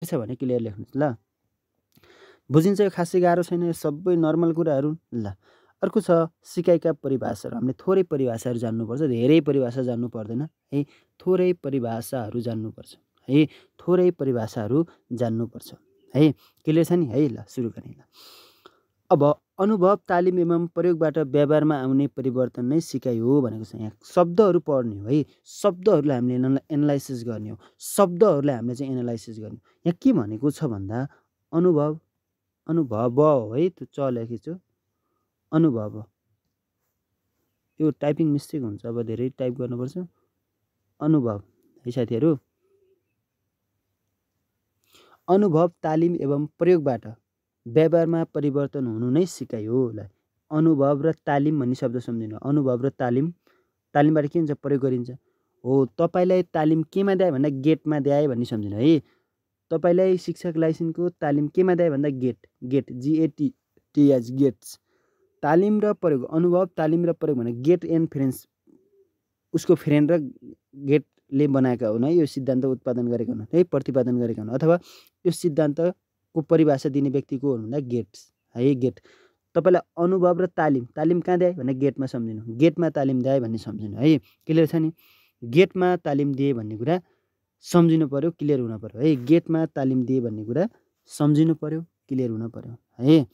छ भने क्लियर लेख्नुहोस् ल। बुझिन्छ? यो खासै गाह्रो छैन, यो सबै नर्मल कुराहरू। ल अर्को छ सिकाइका परिभाषाहरू। हामीले थोरै परिभाषाहरू जान्नुपर्छ, धेरै परिभाषा जान्नु पर्दैन है। थोरै परिभाषाहरू जान्नुपर्छ है, थोरै परिभाषाहरू जान्नुपर्छ है। क्लियर छ नि है? ल सुरु गर्ने। ल अब अनुभव, तालिम एवं प्रयोगबाट व्यवहारमा आउने परिवर्तन नै सिकाइ हो भनेको छ। यहाँ शब्दहरू पढ्ने हो है, शब्दहरूलाई हामीले एनालाइसिस गर्ने हो, शब्दहरूलाई हामीले चाहिँ एनालाइसिस गर्ने। यहाँ के भनेको छ भन्दा अनुभव, अनुभव हो है, त्यो च लेखेछु, अनुभव। यो टाइपिङ मिस्टेक हुन्छ, अब धेरै टाइप गर्नुपर्छ। अनुभव है साथीहरू, अनुभव, तालिम एवं प्रयोगबाट व्यवहारमा परिवर्तन हुनु नै सिकाइ हो। ल अनुभव र तालिम भन्ने शब्द सम्झिनु। अनुभव र तालिम, तालिमबाट के हुन्छ? प्रयोग गरिन्छ हो। तपाईँलाई तालिम केमा दिए भन्दा गेटमा दिए भन्ने सम्झिनु है। तपाईँलाई शिक्षक लाइसेन्सको तालिम केमा दिए भन्दा गेट, गेट GATTH गेट्स। तालिम र प्रयोग, अनुभव, तालिम र प्रयोग भने गेट एन्ड फ्रेन्ड्स, उसको फ्रेन्ड र गेटले बनाएका हुन् है। यो सिद्धान्त उत्पादन गरेका हुन् है, प्रतिपादन गरेका हुन्, अथवा यो सिद्धान्तको परिभाषा दिने व्यक्ति को हुन् भन्दा गेट्स है, गेट। तपाईँलाई अनुभव र तालिम, तालिम कहाँ दिए भन्दा गेटमा सम्झिनु, गेटमा तालिम दिए भन्ने सम्झिनु है। क्लियर छ नि? गेटमा तालिम दिए भन्ने कुरा सम्झिनु पर्यो, क्लियर हुन पर्यो है। गेटमा तालिम दिए भन्ने कुरा सम्झिनु पर्यो, क्लियर हुन पर्यो है।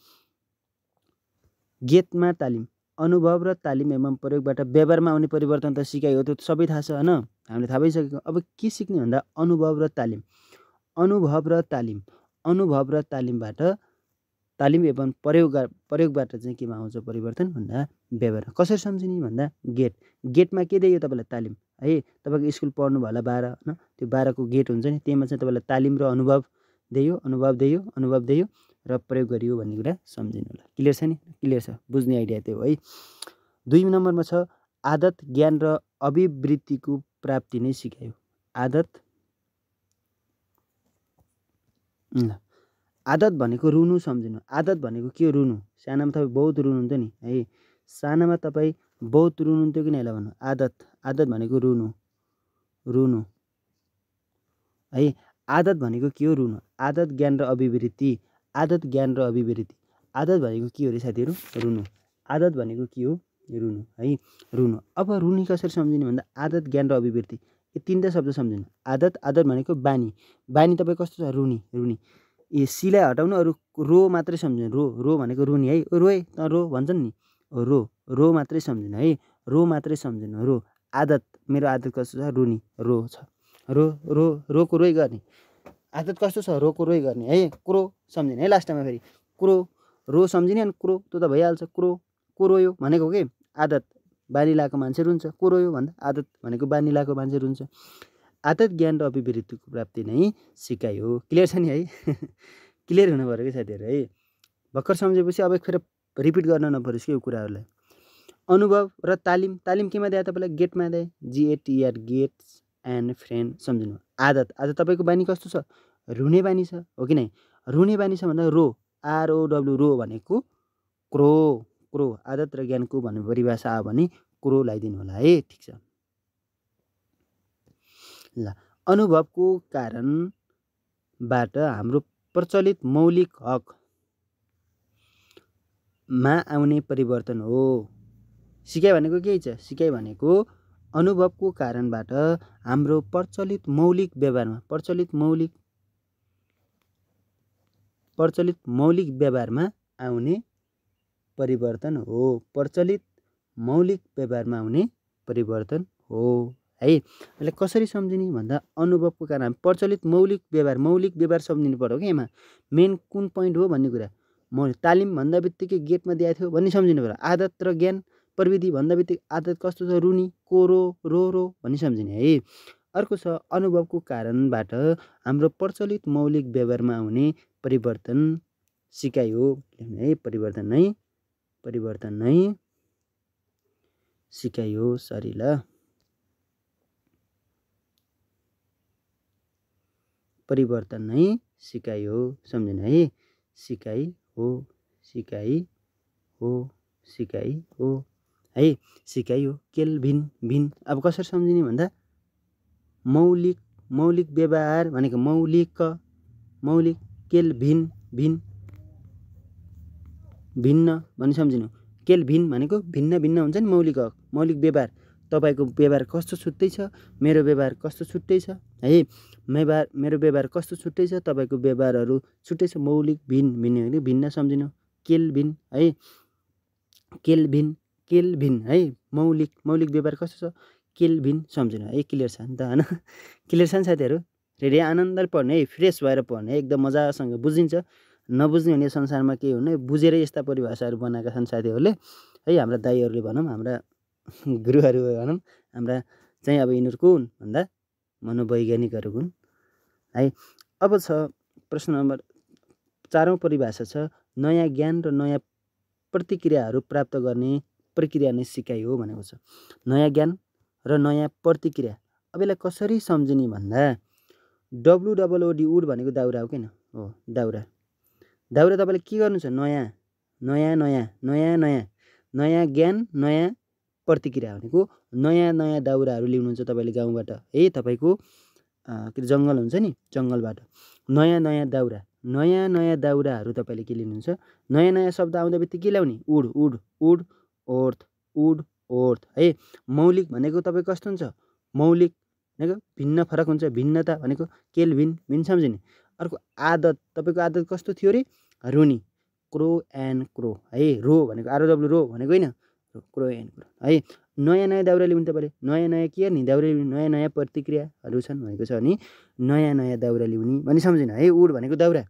गेटमा तालिम, अनुभव र तालिम एवं प्रयोगबाट व्यवहारमा आउने परिवर्तन त सिकाइ हो, त्यो सबै थाहा छ होइन, हामीले थाहा भइसकेको। अब के सिक्ने भन्दा अनुभव र तालिम, अनुभव र तालिम, अनुभव र तालिमबाट, तालिम एवं प्रयोगबाट चाहिँ केमा आउँछ परिवर्तन भन्दा व्यवहार। कसरी सम्झिने भन्दा गेट, गेटमा के दियो तपाईँलाई? तालिम है। तपाईँको स्कुल पढ्नु भयो होला 12 होइन, त्यो 12को गेट हुन्छ नि, त्यहीमा चाहिँ तपाईँलाई तालिम र अनुभव दियो, अनुभव दियो, अनुभव दियो र प्रयोग गरियो भन्ने कुरा सम्झिनु होला। क्लियर छ नि? क्लियर छ, बुझ्ने आइडिया त्यो है। 2 नम्बरमा छ आदत, ज्ञान र अभिवृत्तिको प्राप्ति नै सिकायो। आदत, आदत भनेको रुनु सम्झिनु। आदत भनेको के हो? रुनु। सानामा तपाईँ बहुत रुनुहुन्थ्यो नि है, सानामा तपाईँ बहुत रुनुहुन्थ्यो कि नै भन्नु। आदत, आदत भनेको रुनु, रुनु है। आदत भनेको के हो? रुनु। आदत, ज्ञान र अभिवृत्ति, आदत, ज्ञान र अभिवृत्ति। आदत भनेको के हो रे साथीहरू? रुनु। आदत भनेको के हो? रुनु है, रुनु। अब रुनी कसरी सम्झिने भन्दा आदत, ज्ञान र अभिवृत्ति, यो तीनवटा शब्द सम्झिनु। आदत, आदत भनेको बानी, बानी तपाईँ कस्तो छ? रुनी, रुनी। ए सीलाई हटाउनु, अरू रो मात्रै सम्झिनु। रो, रो भनेको रुनी है। रोए त रो भन्छन् नि, रो, रो मात्रै सम्झिनु है, रो मात्रै सम्झिनु। रो, आदत, मेरो आदत कस्तो छ? रुनी, रो छ, रो, रो, रोको रोइ गर्ने। आदत कस्तो छ? रोको रोइ गर्ने है। क्रो सम्झिने है लास्टमा, फेरि क्रो, रो सम्झिने अनि क्रो, त्यो त भइहाल्छ। क्रो, कोरोयो भनेको के? आदत, बानी लगाएको मान्छे रुन्छ, कोरोयो भन्दा आदत भनेको बानी लगाएको मान्छे रुन्छ। आदत, ज्ञान र अभिवृत्तिको प्राप्ति नै सिकाइ हो। क्लियर छ नि है? क्लियर हुनु पऱ्यो कि साथीहरू है। भर्खर सम्झेपछि अब फेरि रिपिट गर्न नपरोस् कि यो कुराहरूलाई। अनुभव र तालिम, तालिम केमा दिए तपाईँलाई? गेटमा दिए, GATR गेट्स एन्ड फ्रेन्ड सम्झिनु। आदत, आदत तपाईँको बानी कस्तो छ? रुने बानी छ, हो कि नै? रुने बानी छ भन्दा रो, ROW, रो भनेको क्रो, क्रो। आदत र ज्ञानको भन्ने परिभाषा आयो भने क्रो लगाइदिनु होला है। ठिक छ ल। अनुभवको कारणबाट हाम्रो प्रचलित मौलिक हकमा आउने परिवर्तन हो। सिकाइ भनेको के छ? सिकाइ भनेको अनुभवको कारणबाट हाम्रो प्रचलित मौलिक व्यवहारमा, प्रचलित मौलिक व्यवहारमा आउने परिवर्तन हो। प्रचलित मौलिक व्यवहारमा आउने परिवर्तन हो है। यसलाई कसरी सम्झिने भन्दा अनुभवको कारण प्रचलित मौलिक व्यवहार सम्झिनु पर्यो कि यसमा मेन कुन पोइन्ट हो भन्ने कुरा। तालिम भन्दा बित्तिकै गेटमा दिएको थियो भन्ने सम्झिनु पर्यो। आदत र ज्ञान प्रविधि भन्दा बित्तिकै आदत कस्तो छ? रुनी, कोरो, रो भन्ने सम्झिने है। अर्को छ अनुभवको कारणबाट हाम्रो प्रचलित मौलिक व्यवहारमा आउने परिवर्तन सिकाइ हो है। परिवर्तन नै सिकाइ हो। सरी ल, परिवर्तन नै सिकाइ हो, सम्झिनु है। सिकाइ हो, सिकाइ हो, सिकाइ हो है, सिकाइ हो। केल्भिन, भिन। अब कसरी सम्झिने भन्दा मौलिक व्यवहार भनेको मौलिक केल भिन भिन भिन्न भन्ने सम्झिनु केल भिन भनेको भिन्न भिन्न हुन्छ नि मौलिक हक मौलिक व्यवहार तपाईको व्यवहार कस्तो छुट्टै छ मेरो व्यवहार कस्तो छुट्टै छ है मेरो व्यवहार कस्तो छुट्टै छ तपाईको व्यवहारहरू छुट्टै छ मौलिक भिन भिन्न भने भिन्न सम्झिनु केल भिन है केल भिन है मौलिक व्यवहार कस्तो छ केल भिन सम्झिनु है क्लियर छ नि त हैन क्लियर छ नि साथीहरु रेडी आनन्दले पढ्ने है फ्रेस भएर पढ्ने एकदम मजासँग बुझिन्छ नबुझ्ने हुने संसारमा के हुने बुझेरै यस्ता परिभाषाहरू बनाएका छन् साथीहरुले है हाम्रा दाइहरुले भनौं हाम्रा गुरुहरु भनौं हाम्रा चाहिँ अब यिनीहरु कुन भन्दा मनोवैज्ञानिकहरु हुन् है अब छ प्रश्न नम्बर 4औं परिभाषा छ नयाँ ज्ञान र नयाँ प्रतिक्रियाहरू प्राप्त गर्ने प्रक्रिया नै सिकाइ हो भनेको छ नयाँ ज्ञान र नयाँ प्रतिक्रिया अब यसलाई कसरी सम्झिने भन्दा WOOD वुड भनेको दाउरा हो किन हो दाउरा तपाईले के गर्नु छ नयाँ ज्ञान नयाँ प्रतिक्रिया भनेको नयाँ दाउराहरू ल्याउनुहुन्छ तपाईले गाउँबाट है तपाईको के जंगल हुन्छ नि जंगलबाट नयाँ दाउराहरू तपाईले के लिनुहुन्छ नयाँ शब्द आउँदा बित्तिकै के ल्याउने वुड अर्थ है मौलिक भनेको तपाई कस्तो हुन्छ मौलिक भनेको भिन्न फरक हुन्छ भिन्नता भनेको केल भिन सम्झिने अर्को आदत तपाईको आदत कस्तो थियो रे रुनी क्रो एन्ड क्रो है रो भनेको ROW रो भनेको हैन क्रो एन्ड क्रो है नयाँ दाउरा ल्याउनु तपाईले नयाँ के नि दाउरा नयाँ प्रतिक्रियाहरू छन् भनेको छ अनि नयाँ दाउरा ल्याउने भनी सम्झिनु है वुड भनेको दाउरा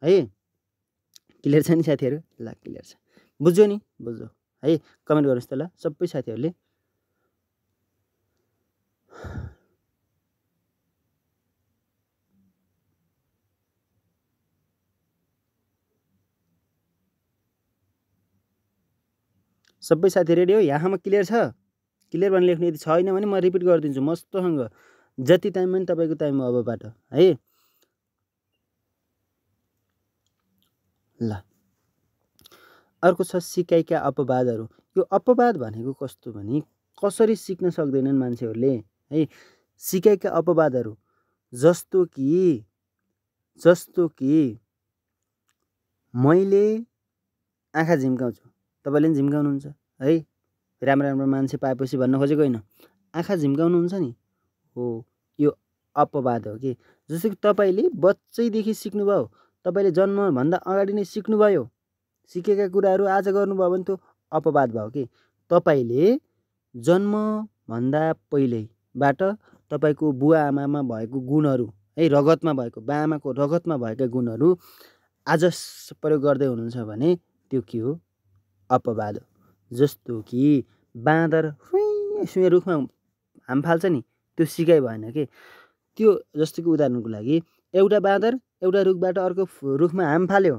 है क्लियर छ नि साथीहरु ल क्लियर छ बुझ्यो नि बुझ्यो है कमेन्ट गर्नुस् त ल सबै साथीहरुले सबै साथी रेडी हो यहाँमा क्लियर छ क्लियर भनेर लेख्नु यदि छैन भने म रिपिट गरिदिन्छु मस्तसँग जति टाइम पनि तपाईको टाइम हो अबबाट है ल अर्को छ सिकाइका अपवादहरू यो अपवाद भनेको कस्तो भने कसरी सिक्न सक्दैनन् मान्छेहरूले है सिकाइका अपवादहरू जस्तो कि मैले आँखा झिम्काउँछु तपाईले पनि झिम्काउनुहुन्छ है राम्रो मान्छे पाएपछि भन्न खोजेको हैन आँखा झिम्काउनुहुन्छ नि हो यो अपवाद हो कि जस्तो कि तपाईले बच्चैदेखि सिक्नुभयो तपाईले जन्म भन्दा अगाडि नै सिक्नुभयो सिकेका कुराहरू आज गर्नुभयो भने त्यो अपवाद भयो कि तपाईले जन्म भन्दा पहिलेबाट तपाईको बुवा आमामा भएको गुणहरू है रगतमा भएको बा आमाको रगतमा भएका गुणहरू आज प्रयोग गर्दै हुनुहुन्छ भने त्यो के हो अपवाद जस्तो कि बाँदर सुई रुखमा हाम फाल्छ नि त्यो सिकाइ भएन के त्यो जस्तो कि उदाहरणको लागि एउटा बाँदर एउटा रुखबाट अर्को रुखमा हाम फाल्यो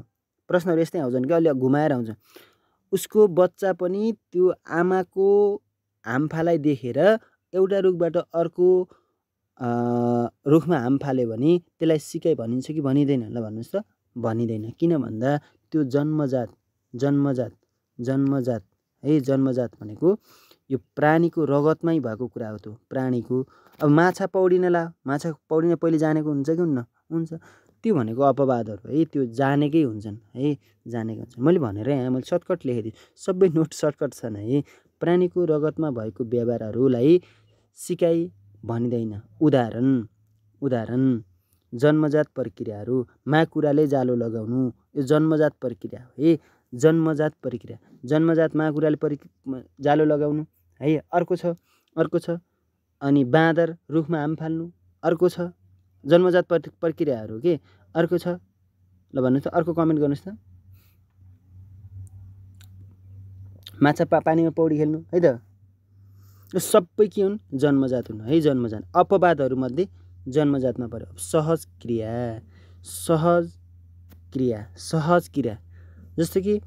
प्रश्नहरु यस्तै आउँछन् कि अलि घुमाएर आउँछ उसको बच्चा पनि त्यो आमाको हाम फालाइ देखेर एउटा रुखबाट अर्को रुखमा हाम फाल्यो भने त्यसलाई सिकाइ भनिन्छ कि भनिदैन ल भन्नुस् त भनिदैन किन भन्दा त्यो जन्मजात है जन्मजात भनेको यो प्राणीको रगतमै भएको कुरा हो त्यो प्राणीको अब माछा पौडिन पहिले जानेको हुन्छ कि हुन्छ त्यो भनेको अपवादहरू है त्यो जानेकै हुन्छन् है जानेकै हुन्छन् मैले भनेर यहाँ मैले सर्टकट लेखेदिए सबै नोट सर्टकट छन् है प्राणीको रगतमा भएको व्यवहारहरूलाई सिकाइ भनिदैन उदाहरण जन्मजात प्रक्रियाहरू माकुराले जालो लगाउनु यो जन्मजात प्रक्रिया हो है जन्मजात माकुराले जालो लगाउनु है अर्को छ अनि बाँदर रुखमा हाम फाल्नु अर्को छ जन्मजात प्रक्रियाहरू के अर्को छ ल भन्नुस् त अर्को कमेन्ट गर्नुस् त माछा पानीमा पौडी खेल्नु है त यो सबै के हुन् जन्मजात हुन् है जन्मजात अपवादहरू मध्ये जन्मजातमा पर्यो सहज क्रिया जस्तो कि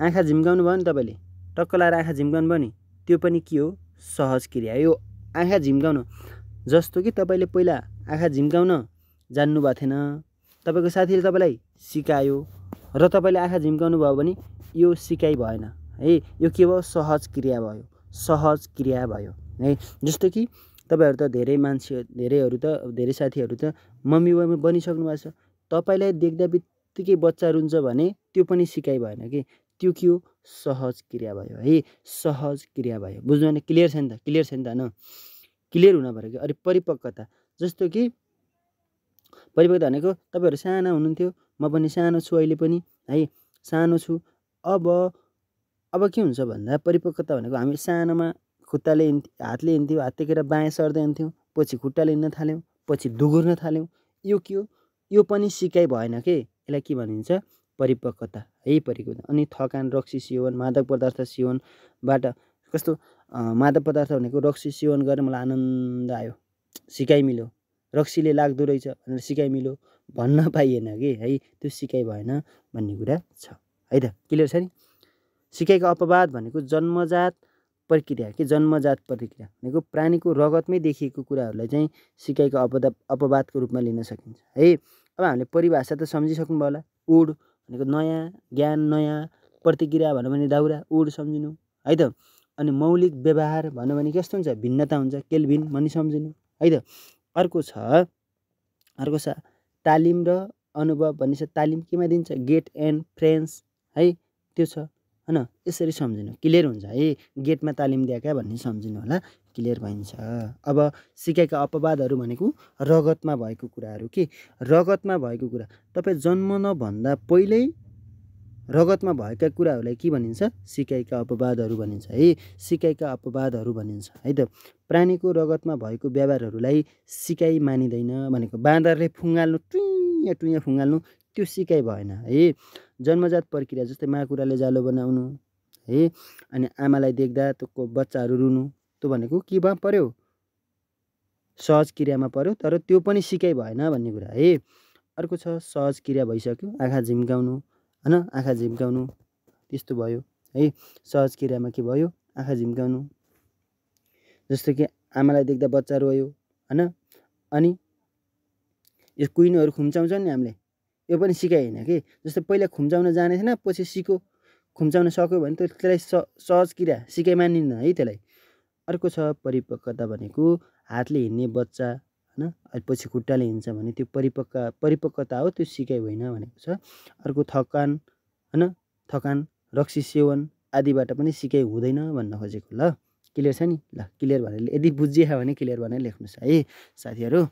आँखा झिम्काउनु भयो नि तपाईले टक्क लाएर आँखा झिम्काउनु भयो नि त्यो पनि के हो सहज क्रिया यो आँखा झिम्काउनु जस्तो कि तपाईले पहिला आँखा झिम्काउन जान्नु भएको थिएन तपाईको साथीले तपाईलाई सिकायो र तपाईले आँखा झिम्काउनु भयो भने यो सिकाइ भएन है यो के भयो सहज क्रिया भयो है जस्तो कि तपाईहरु त धेरै साथीहरु त मम्मी बनिसक्नु भएको छ तपाईलाई देख्दा बित्तिकै बच्चा रुन्छ भने त्यो पनि सिकाइ भएन कि, त्यो के हो, सहज क्रिया भयो है, सहज क्रिया भयो। बुझ्नु भने क्लियर छ नि त, क्लियर छ नि त हैन, क्लियर हुन पर्यो कि। अनि परिपक्वता, जस्तो कि परिपक्वता भनेको तपाईहरु साना हुनुहुन्थ्यो, म पनि सानो छु अहिले पनि है, सानो छु। अब के हुन्छ भन्दा परिपक्वता भनेको हामी सानोमा खुट्टाले हातले हिँड्थ्यौँ, हात टेकेर बायाँ सर्दै हिँड्थ्यौँ, पछि खुट्टाले हिँड्न थाल्यौँ, पछि दुगुर्न थाल्यौँ। यो के हो, यो पनि सिकाइ भएन के, यसलाई के भनिन्छ, परिपक्वता है, परिपक्वता। अनि थकान, रक्सी सेवन, मादक पदार्थ सेवनबाट कस्तो मादक पदार्थ भनेको रक्सी सेवन गरेर मलाई आनन्द आयो, सिकाइ मिल्यो, रक्सीले लाग्दो रहेछ भनेर सिकाइ मिल्यो भन्न पाइएन कि है, त्यो सिकाइ भएन भन्ने कुरा छ है त, क्लियर छ नि। सिकाइको अपवाद भनेको जन्मजात प्रक्रिया कि, जन्मजात प्रक्रिया भनेको प्राणीको रगतमै देखिएको कुराहरूलाई चाहिँ सिकाइको अपवादको रूपमा लिन सकिन्छ है। अब हामीले परिभाषा त सम्झिसक्नुभयो होला, उड भनेको नयाँ ज्ञान, नयाँ प्रतिक्रिया भन्यो भने दाउरा, उड सम्झिनु है त। अनि मौलिक व्यवहार भन्यो भने कस्तो हुन्छ, भिन्नता हुन्छ, केल्भिन भनी सम्झिनु है त। अर्को छ तालिम र अनुभव भन्ने छ, तालिम केमा दिन्छ, गेट एन्ड फ्रेन्ड्स है, त्यो छ हैन, यसरी सम्झिनु क्लियर हुन्छ है। गेटमा तालिम दिएका भन्ने सम्झिनु होला, क्लियर भइन्छ। अब सिकाइका अपवादहरू भनेको रगतमा भएको कुराहरू कि, रगतमा भएको कुरा तपाईँ जन्म नभन्दा पहिल्यै रगतमा भएका कुराहरूलाई के भनिन्छ, सिकाइका अपवादहरू भनिन्छ है, सिकाइका अपवादहरू भनिन्छ है त। प्राणीको रगतमा भएको व्यवहारहरूलाई सिकाइ मानिँदैन भनेको, बाँदरले फुङ्गाल्नु, टुइँ टुइँ फुङ्गाल्नु, त्यो सिकाइ भएन है। जन्मजात प्रक्रिया जस्तै माकुराले जालो बनाउनु है, अनि आमालाई देख्दा त्यो बच्चाहरू रुनु, त्यो भनेको केमा पर्यो, सहज क्रियामा पर्यो, तर त्यो पनि सिकाइ भएन भन्ने कुरा है। अर्को छ सहज क्रिया भइसक्यो, आँखा झिम्काउनु हैन, आँखा झिम्काउनु त्यस्तो भयो है, सहज क्रियामा के भयो, आँखा झिम्काउनु। जस्तो कि आमालाई देख्दा बच्चा रोयो हैन, अनि यो कुइनोहरू खुम्चाउँछ नि हामीले, यो पनि सिकाइ होइन कि। जस्तो पहिला खुम्चाउन जाने थिएन, पछि सिक्यो, खुम्चाउन सक्यो भने त्यसलाई सहज क्रिया सिकाइ मानिन्न है त्यसलाई। अर्को छ परिपक्वता भनेको हातले हिँड्ने बच्चा हैन, पछि खुट्टाले हिँड्छ भने त्यो परिपक्वता हो, त्यो सिकाइ होइन भनेको छ। अर्को थकान हैन, थकान, रक्सी सेवन आदिबाट पनि सिकाइ हुँदैन भन्न खोजेको ल, क्लियर छ नि। ल क्लियर भनेर यदि बुझिएछ भने क्लियर भनेर लेख्नुहोस् है साथीहरू।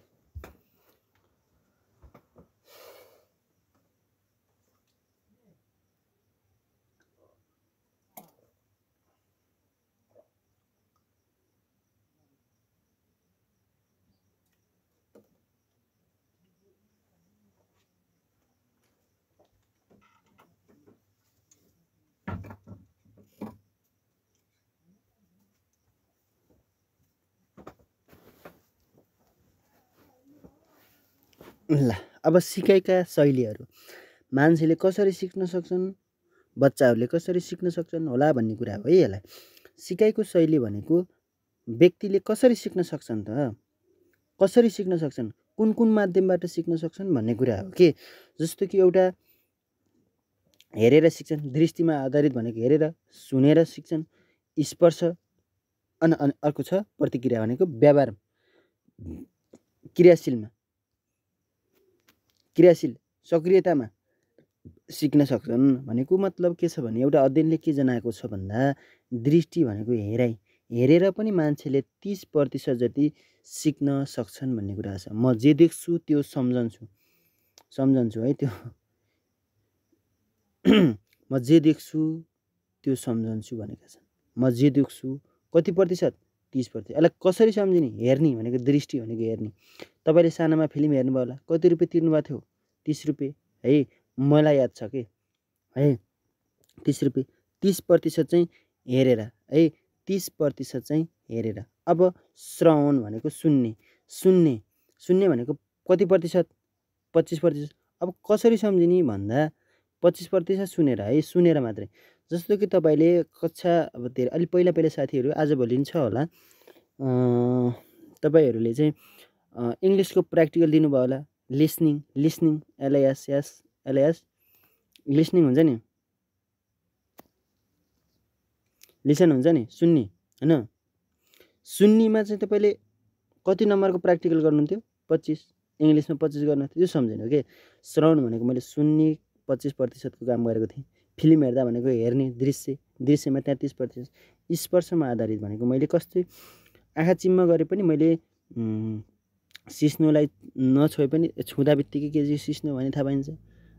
ल अब सिकाइका शैलीहरू, मान्छेले कसरी सिक्न सक्छन्, बच्चाहरूले कसरी सिक्न सक्छन् होला भन्ने कुरा हो है यसलाई। सिकाइको शैली भनेको व्यक्तिले कसरी सिक्न सक्छन् त, कसरी सिक्न सक्छन्, कुन कुन माध्यमबाट सिक्न सक्छन् भन्ने कुरा हो कि। जस्तो कि एउटा हेरेर सिक्छन्, दृष्टिमा आधारित भनेको हेरेर, सुनेर सिक्छन्, स्पर्श, अनि अर्को छ प्रतिक्रिया भनेको व्यवहार, क्रियाशील सक्रियतामा सिक्न सक्छन् भनेको मतलब के छ भने, एउटा अध्ययनले के जनाएको छ भन्दा दृष्टि भनेको हेरेर पनि मान्छेले 30% जति सिक्न सक्छन् भन्ने कुरा छ। म जे देख्छु त्यो सम्झन्छु है, त्यो म जे देख्छु त्यो सम्झन्छु भनेका छन्। म जे देख्छु कति प्रतिशत, 30%। यसलाई कसरी सम्झिने, हेर्ने भनेको दृष्टि भनेको हेर्ने। तपाईँले सानामा फिल्म हेर्नुभयो होला, कति रुपियाँ तिर्नुभएको थियो, 30 रुपियाँ है, मलाई याद छ कि है, 30 रुपियाँ। 30% चाहिँ हेरेर है, 30% चाहिँ हेरेर। अब श्रवण भनेको सुन्ने भनेको कति प्रतिशत, 25%। अब कसरी सम्झिने भन्दा 25% सुनेर है, सुनेर मात्रै। जस्तो कि तपाईँले कक्षा अब अलि पहिला साथीहरू आजभोलि छ होला, तपाईँहरूले चाहिँ इङ्ग्लिसको प्र्याक्टिकल दिनुभयो होला, लिसनिङ LIS लिसनिङ हुन्छ नि, लिसन हुन्छ नि, सुन्ने हैन। सुन्नेमा चाहिँ तपाईँले कति नम्बरको प्र्याक्टिकल गर्नुहुन्थ्यो, 25। इङ्ग्लिसमा 25 गर्न त्यो सम्झिनु के। श्रवण भनेको मैले सुन्ने 25% को काम गरेको थिएँ। फिल्म हेर्दा भनेको हेर्ने दृश्यमा 33%। स्पर्शमा आधारित भनेको मैले कस्तै आँखा चिम्म गरे पनि मैले सिस्नोलाई नछोए पनि छुँदा बित्तिकै के चाहिँ सिस्नो भने थाहा पाइन्छ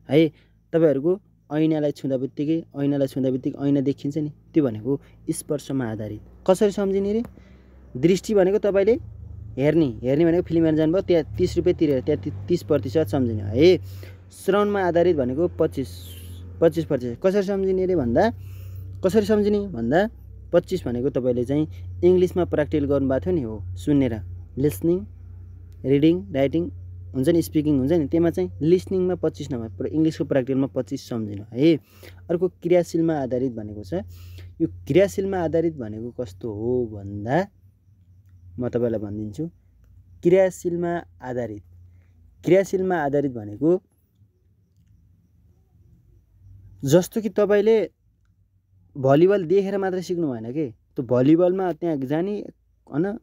है। तपाईँहरूको ऐनालाई छुँदा बित्तिकै ऐना देखिन्छ नि, त्यो भनेको स्पर्शमा आधारित। कसरी सम्झिने रे? दृष्टि भनेको तपाईँले हेर्ने भनेको फिल्म हेर्न जानुभयो, त्यहाँ 30 रुपियाँ तिरेर त्यहाँ 30% सम्झिने है। श्रवणमा आधारित भनेको 25%। कसरी सम्झिने भन्दा 25 भनेको तपाईँले चाहिँ इङ्ग्लिसमा प्र्याक्टिकल गर्नुभएको थियो नि, हो सुनेर, लिसनिङ, रिडिङ, राइटिङ हुन्छ नि, स्पिकिङ हुन्छ नि, त्यसमा चाहिँ लिसनिङमा 25 नभए इङ्ग्लिसको प्र्याक्टिकलमा 25 सम्झिनु है। अर्को क्रियाशीलमा आधारित भनेको छ। यो क्रियाशीलमा आधारित भनेको कस्तो हो भन्दा म तपाईँलाई भनिदिन्छु। क्रियाशीलमा आधारित भनेको जस्तो कि तपाईँले भलिबल देखेर मात्र सिक्नु भएन के। त्यो भलिबलमा त्यहाँ जाने होइन,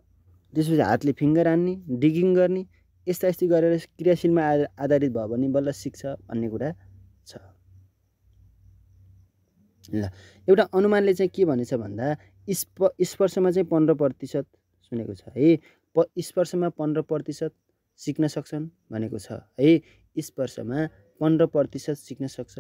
त्यसपछि हातले फिङ्गर हान्ने, डिगिङ गर्ने, यस्ता गरेर क्रियाशीलमा आधारित भयो भने बल्ल सिक्छ भन्ने कुरा छ। ल एउटा अनुमानले चाहिँ के भनेछ भन्दा स्पर्शमा चाहिँ 15% सुनेको छ है। स्पर्शमा 15% सिक्न सक्छन् भनेको छ है। स्पर्शमा 15% सिक्न सक्छ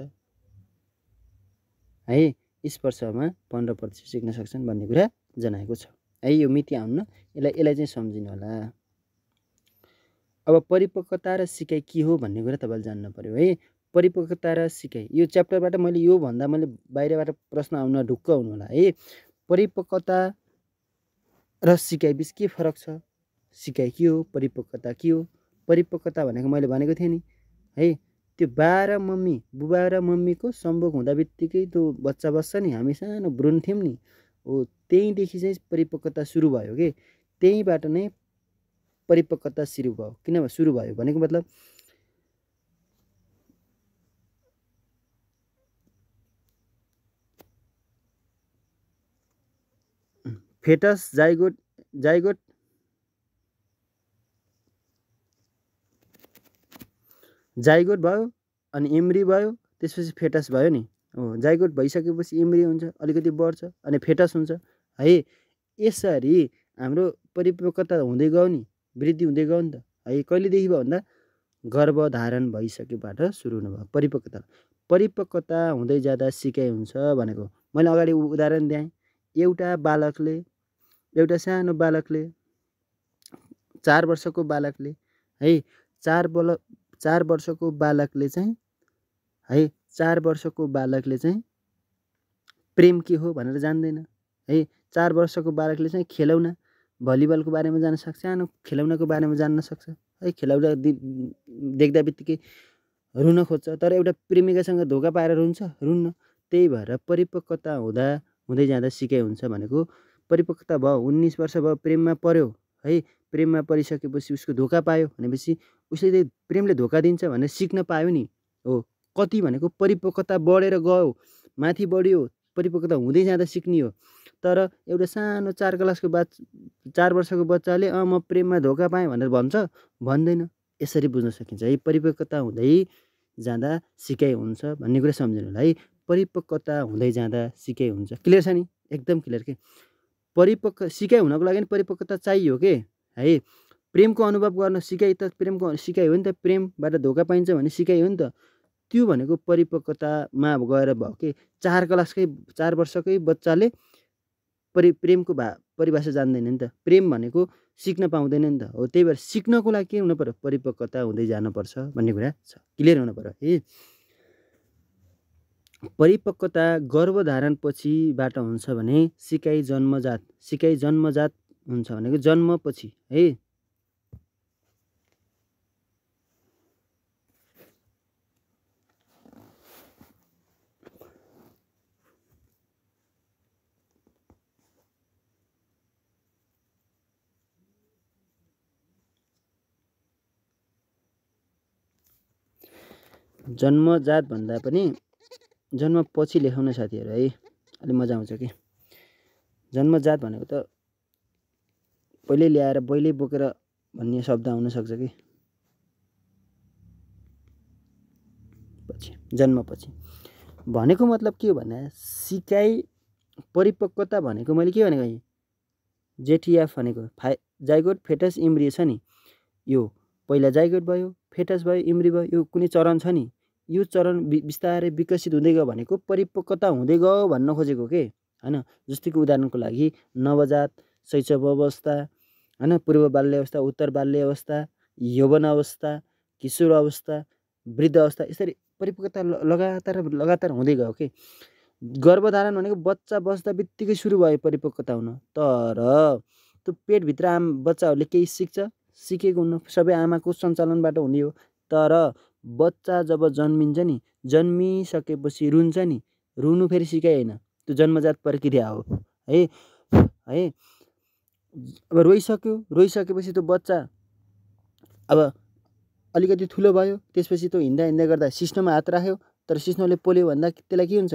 है। स्पर्शमा 15% सिक्न सक्छन् भन्ने कुरा जनाएको छ है। यो मिति आउन यसलाई चाहिँ सम्झिनु होला। अब परिपक्वता र सिकाइ के हो भन्ने कुरा तपाईँले जान्न पर्यो है। परिपक्वता र सिकाइ, यो च्याप्टरबाट मैले यो भन्दा मैले बाहिरबाट प्रश्न आउन ढुक्क हुनु होला है। परिपक्वता र सिकाइ बिच के फरक छ? सिकाइ के हो, परिपक्वता के हो? परिपक्वता भनेको मैले भनेको थिएँ नि है, त्यो बुबा र मम्मीको सम्भोग हुँदा बित्तिकै त्यो बच्चा बस्छ नि, हामी सानो भ्रूण थियौँ नि, हो त्यहीँदेखि चाहिँ परिपक्वता सुरु भयो कि। त्यहीँबाट नै परिपक्वता सुरु भयो। किन सुरु भयो भनेको मतलब फेटस, जाइगोट भयो अनि एम्ब्री भयो, त्यसपछि फेटस भयो नि। हो जाइगोट भइसकेपछि एम्ब्री हुन्छ, अलिकति बढ्छ अनि फेटस हुन्छ है। यसरी हाम्रो परिपक्वता हुँदै गयो नि, वृद्धि हुँदै गयो नि त है। कहिलेदेखि भयो भन्दा गर्भधारण भइसकेबाट सुरु हुनुभयो परिपक्वता हुँदै जाँदा सिकाइ हुन्छ भनेको मैले अगाडि उदाहरण दिएँ। एउटा सानो बालकले 4 वर्षको बालकले है 4 वर्षको बालकले चाहिँ प्रेम के हो भनेर जान्दैन है। 4 वर्षको बालकले चाहिँ खेलौना भलिबलको बारेमा जान्न सक्छ, सानो खेलौनाको बारेमा जान्न सक्छ है। खेलौना देख्दा बित्तिकै रुन खोज्छ, तर एउटा प्रेमिकासँग धोका पाएर रुन्न। त्यही भएर परिपक्वता हुँदै जाँदा सिकाइ हुन्छ भनेको परिपक्वता भयो, 19 वर्ष भयो, प्रेममा पर्यो है। प्रेममा परिसकेपछि उसको धोका पायो भनेपछि उसले प्रेमले धोका दिन्छ भनेर सिक्न पायो नि। हो कति भनेको परिपक्वता बढेर गयो, माथि बढ्यो, परिपक्वता हुँदै जाँदा सिक्ने हो। तर एउटा सानो 4 वर्षको बच्चाले म प्रेममा धोका पाएँ भनेर भन्दैन। यसरी बुझ्न सकिन्छ है। परिपक्वता हुँदै जाँदा सिकाइ हुन्छ भन्ने कुरा सम्झिनु होला है। परिपक्वता हुँदै जाँदा सिकाइ हुन्छ। क्लियर छ नि? एकदम क्लियर के। सिकाइ हुनको लागि परिपक्वता चाहियो के है। प्रेमको अनुभव गर्न सिकाइ त प्रेमको सिकाइ हो नि त। प्रेमबाट धोका पाइन्छ भने सिकाइ हो नि त। त्यो भनेको परिपक्वतामा गएर भयो के। 4 वर्षकै बच्चाले प्रेमको परिभाषा जान्दैन नि त। प्रेम भनेको सिक्न पाउँदैन नि त। हो त्यही भएर सिक्नको लागि के हुनु पर्यो? परिपक्वता हुँदै जानुपर्छ भन्ने कुरा छ। क्लियर हुनु पर्यो है। परिपक्वता गर्भधारण पछिबाट हुन्छ भने सिकाइ जन्मजात हुन्छ भनेको जन्मपछि है। जन्मजात भन्दा पनि जन्मपछि लेखाउन साथीहरू है, अलि मजा आउँछ कि। जन्मजात भनेको त पहिले ल्याएर पहिले बोकेर भन्ने शब्द आउन सक्छ कि। जन्मपछि भनेको मतलब के हो भन्दा सिकाइ परिपक्वता भनेको मैले के भनेको जेटिएफ भनेको जाइगोट फेटस इम्ब्रियो छ नि, यो पहिला जाइगोट भयो, फेटस भयो, इम्ब्री भयो, यो कुनै चरण छ नि, यो चरण बिस्तारै विकसित हुँदै गयो भनेको परिपक्वता हुँदै गयो भन्न खोजेको के हैन। जस्तै कि उदाहरणको लागि नवजात, शैशव अवस्था हैन, पूर्व बाल्य अवस्था, उत्तर बाल्य अवस्था, यौवन अवस्था, किशोर अवस्था, वृद्ध अवस्था, यसरी परिपक्वता लगातार हुँदै गयो के। गर्भधारण भनेको बच्चा बस्दा बित्तिकै सुरु भयो परिपक्वता हुन, तर त्यो पेटभित्र बच्चाहरूले केही सिकेको हुन्न, सबै आमाको सञ्चालनबाट हुने हो। तर बच्चा जब जन्मिन्छ नि, जन्मिसकेपछि रुन्छ नि, रुनु फेरि सिकाइ होइन, त्यो जन्मजात प्रक्रिया हो है। अब रोइसकेपछि त्यो बच्चा अब अलिकति ठुलो भयो, त्यसपछि त्यो हिँड्दा गर्दा सिस्नोमा हात राख्यो, तर सिस्नोले पोल्यो भन्दा त्यसलाई के हुन्छ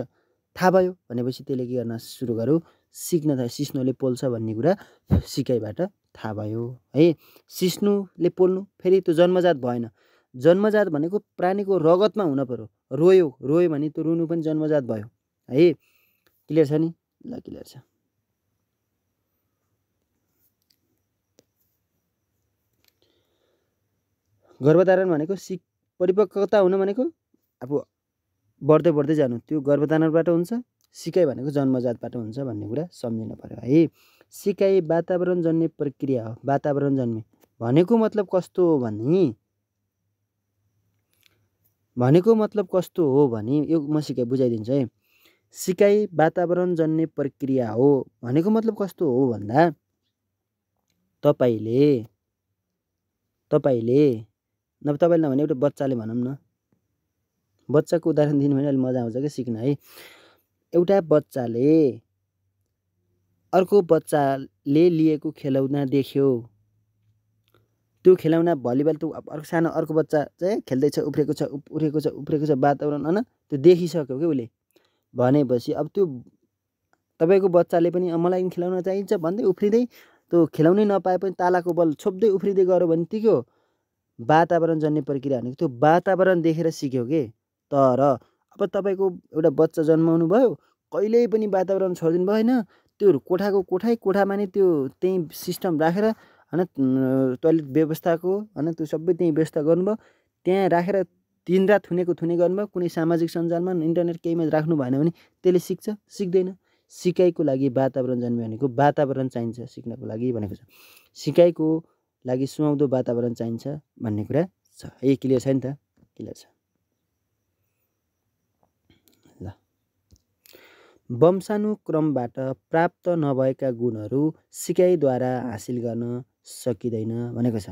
थाहा भयो भनेपछि त्यसले के गर्न सुरु गर्यो, सिक्न थाल्यो, सिस्नोले पोल्छ भन्ने कुरा सिकाइबाट थाहा भयो है। सिस्नोले पोल्नु फेरि त्यो जन्मजात भएन, जन्मजात भनेको प्राणीको रगतमा हुन पर्यो। रोयो भने त्यो रुनु पनि जन्मजात भयो है। क्लियर छ नि? ल क्लियर छ। गर्भधारण भनेको परिपक्वता हुन भनेको अब बढ्दै जानु, त्यो गर्भधारणबाट हुन्छ। सिकाइ भनेको जन्मजातबाट हुन्छ भन्ने कुरा सम्झिनु पर्यो है। सिकाइ वातावरण जन्ने प्रक्रिया हो। वातावरण जन्मे भनेको मतलब कस्तो हो भने यो म बुझाइदिन्छु है। सिकाइ वातावरण जन्ने प्रक्रिया हो भनेको मतलब कस्तो हो भन्दा तपाईले नभने एउटा बच्चाले भनौँ न, बच्चाको उदाहरण दिनु भने अलि मजा आउँछ क्या सिक्न है। एउटा बच्चाले अर्को बच्चाले लिएको खेलौना देख्यो, त्यो खेलौना भलिबल त्यो अर्को सानो अर्को बच्चा चाहिँ खेल्दैछ, उफ्रेको छ वातावरण होइन, त्यो देखिसक्यो क्या उसले। भनेपछि अब त्यो तपाईँको बच्चाले पनि मलाई खेलौना चाहिन्छ भन्दै उफ्रिँदै त्यो खेलाउनै नपाए पनि तालाको बल छोप्दै उफ्रिँदै गऱ्यो भने त्यो के हो, वातावरण जन्ने प्रक्रिया भनेको त्यो वातावरण देखेर सिक्यो के। तर अब तपाईँको एउटा बच्चा जन्माउनु भयो, कहिल्यै पनि वातावरण छोडिदिनु भएन, त्यो कोठामा नै त्यो त्यही सिस्टम राखेर होइन, टोयलेट व्यवस्थाको होइन त्यो सबै त्यहीँ व्यवस्था गर्नुभयो, त्यहाँ राखेर दिनरात थुने गर्नुभयो। कुनै सामाजिक सञ्जालमा इन्टरनेट केहीमा राख्नु भएन भने त्यसले सिक्दैन। सिकाइको लागि वातावरण जन्मियो भनेको वातावरण चाहिन्छ सिक्नको लागि भनेको छ। सिकाइको लागि सुहाउँदो वातावरण चाहिन्छ भन्ने कुरा छ। यही क्लियर छ नि त? क्लियर छ। ल, वंशानुक्रमबाट प्राप्त नभएका गुणहरू सिकाइद्वारा हासिल गर्न सकिँदैन भनेको छ।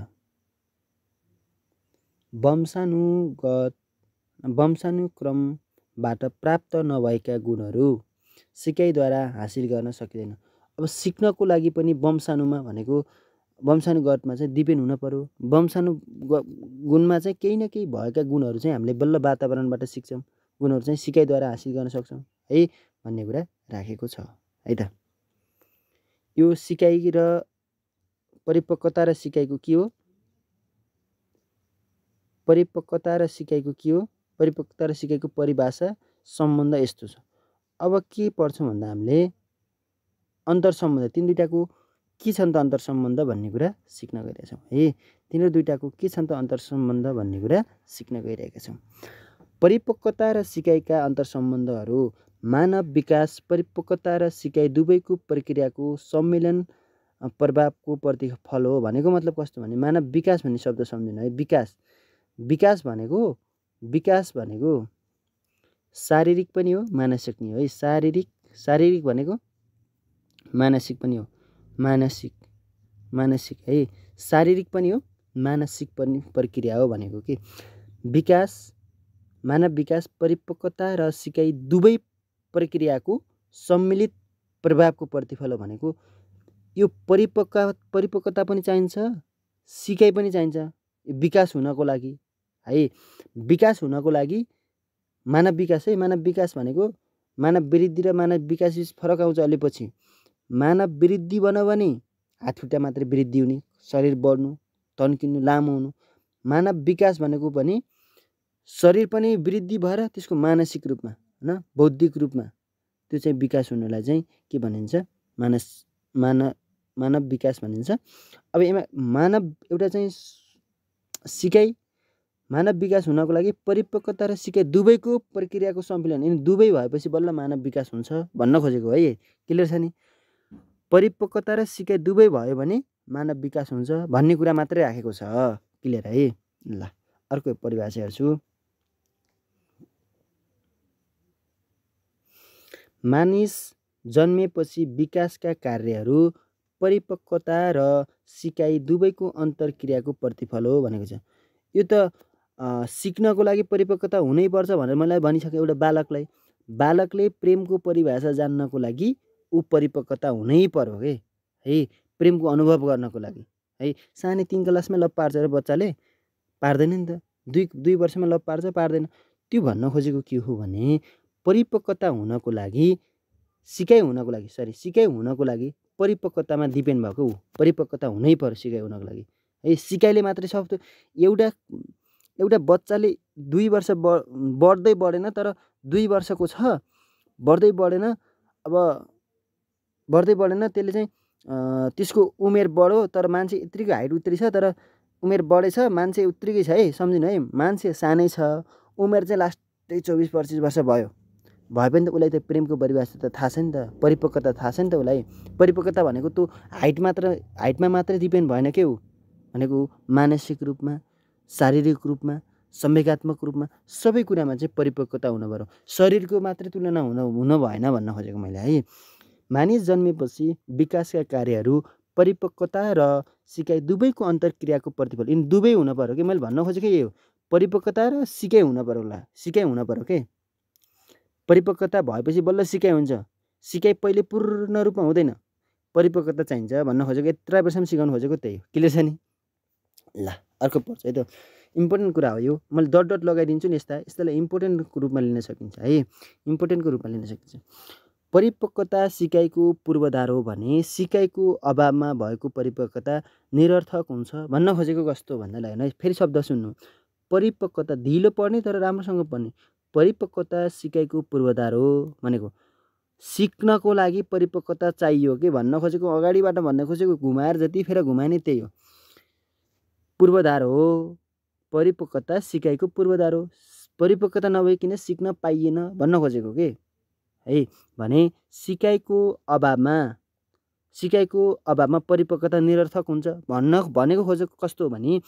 वंशानुक्रमबाट प्राप्त नभएका गुणहरू सिकाइद्वारा हासिल गर्न सकिँदैन। अब सिक्नको लागि पनि वंशानुगतमा चाहिँ डिपेन्ड हुन पर्यो। वंशानुगुणमा चाहिँ केही न केही भएका गुणहरू चाहिँ हामीले बल्ल वातावरणबाट सिक्छौँ, गुणहरू चाहिँ सिकाइद्वारा हासिल गर्न सक्छौँ है भन्ने कुरा राखेको छ है त। यो सिकाइ र परिपक्वता र सिकाइको के हो? परिपक्वता र सिकाइको परिभाषा सम्बन्ध यस्तो छ। अब के पढ्छौँ भन्दा हामीले अन्तरसम्बन्ध, तिन दुईटाको के छन् त अन्तरसम्बन्ध भन्ने कुरा सिक्न गइरहेछौँ है। तिनीहरू दुईटाको के छन् त अन्तरसम्बन्ध भन्ने कुरा सिक्न गइरहेका छौँ। परिपक्वता र सिकाइका अन्तरसम्बन्धहरू मानव विकास, परिपक्वता र सिकाइ दुवैको प्रक्रियाको सम्मिलन प्रभावको प्रतिफल हो भनेको मतलब कस्तो भने मानव विकास भन्ने शब्द सम्झिनु है। विकास भनेको शारीरिक पनि हो मानसिक पनि हो है। शारीरिक भनेको मानसिक पनि हो, मानसिक है, शारीरिक पनि हो मानसिक पनि प्रक्रिया हो भनेको कि मानव विकास, परिपक्वता र सिकाइ दुवै प्रक्रियाको सम्मिलित प्रभावको प्रतिफल हो भनेको यो परिपक्वता पनि चाहिन्छ, सिकाइ पनि चाहिन्छ विकास हुनको लागि है। विकास हुनको लागि मानव विकास भनेको मानव वृद्धि र मानव विकास बिच फरक आउँछ अलि पछि। मानव वृद्धि भन्यो भने हातखुट्टा मात्रै वृद्धि हुने, शरीर बढ्नु, तन्किनु, लामो हुनु। मानव विकास भनेको पनि शरीर पनि वृद्धि भएर त्यसको मानसिक रूपमा हैन बौद्धिक रूपमा त्यो चाहिँ विकास हुनलाई चाहिँ के भनिन्छ मानव विकास भनिन्छ। अब यसमा मानव एउटा चाहिँ सिकाइ मानव विकास हुनको लागि परिपक्वता र सिकाइ दुवैको प्रक्रियाको सम्मिलन यिनी दुवै भएपछि बल्ल मानव विकास हुन्छ भन्न खोजेको है। क्लियर छ नि? परिपक्वता र सिकाइ दुवै भयो भने मानव विकास हुन्छ भन्ने कुरा मात्रै राखेको छ। क्लियर है? ल अर्को परिभाषा हेर्छु। मानिस जन्मेपछि विकासका कार्यहरू परिपक्वता र सिकाइ दुवैको अन्तर्क्रियाको प्रतिफल हो भनेको छ। यो त सिक्नको लागि परिपक्वता हुनैपर्छ भनेर मलाई भनिसके एउटा बालकले प्रेमको परिभाषा जान्नको लागि ऊ परिपक्वता हुनै पर्यो के है, प्रेमको अनुभव गर्नको लागि है। सानै 3 क्लासमा लभ पार्छ र बच्चाले पार्दैन नि त, 2 वर्षमा लभ पार्छ पार्दैन। त्यो भन्न खोजेको के हो भने परिपक्वता हुनको लागि सिकाइ हुनको लागि परिपक्वतामा डिपेन्ड भएको ऊ परिपक्वता हुनै पर्यो सिकाइ हुनको लागि है। सिकाइले मात्रै सक्छ। एउटा बच्चाले 2 वर्ष बढ्दै बढेन तर 2 वर्षको छ बढ्दै बढेन त्यसले चाहिँ त्यसको उमेर बढ्यो तर मान्छे यत्रिकै हाइट उत्रि छ तर उमेर बढेछ मान्छे उत्रिकै छ है। सम्झिनु है, मान्छे सानै छ उमेर चाहिँ लास्टै 24-25 वर्ष भयो पनि त उसलाई त प्रेमको परिभाषा त थाहा छ नि त, परिपक्वता थाहा छ नि त उसलाई। परिपक्वता भनेको त्यो हाइटमा मात्रै डिपेन्ड भएन के हो भनेको मानसिक रूपमा शारीरिक रूपमा संवेगात्मक रूपमा सबै कुरामा चाहिँ परिपक्वता हुनु पर्यो। शरीरको मात्रै तुलना हुन भएन भन्न खोजेको मैले है। मानिस जन्मेपछि विकासका कार्यहरू परिपक्वता र सिकाइ दुवैको अन्तर्क्रियाको प्रतिफल यिनी दुवै हुन पर्यो कि मैले भन्न खोजेको यही हो। परिपक्वता र सिकाइ हुन पर्यो के। परिपक्वता भएपछि बल्ल सिकाइ हुन्छ। सिकाइ पहिले पूर्ण रूपमा हुँदैन, परिपक्वता चाहिन्छ भन्न खोजेको। यत्रो वर्षमा सिकाउनु खोजेको त्यही हो। क्लियर छ नि? ल अर्को पर्छ है। त इम्पोर्टेन्ट कुरा हो यो, मैले डट लगाइदिन्छु नि। यस्तालाई इम्पोर्टेन्टको रूपमा लिन सकिन्छ है, इम्पोर्टेन्टको रूपमा लिन सकिन्छ। परिपक्वता सिकाइको पूर्वाधार हो भने सिकाइको अभावमा भएको परिपक्वता निरर्थक हुन्छ भन्न खोजेको कस्तो भन्दा लाग्यो है। फेरि शब्द सुन्नु, परिपक्वता ढिलो पढ्ने तर राम्रोसँग पढ्ने। परिपक्वता सिकाइको पूर्वाधार हो भनेको सिक्नको लागि परिपक्वता चाहियो के भन्न खोजेको, अगाडिबाट भन्न खोजेको घुमाएर जति फेर घुमाने त्यही हो। पूर्वाधार हो परिपक्वता सिकाइको पूर्वाधार हो। परिपक्वता नभइकन सिक्न पाइएन भन्न खोजेको के है। भने सिकाइको अभावमा परिपक्वता निरर्थक हुन्छ भनेको खोजेको कस्तो हो भने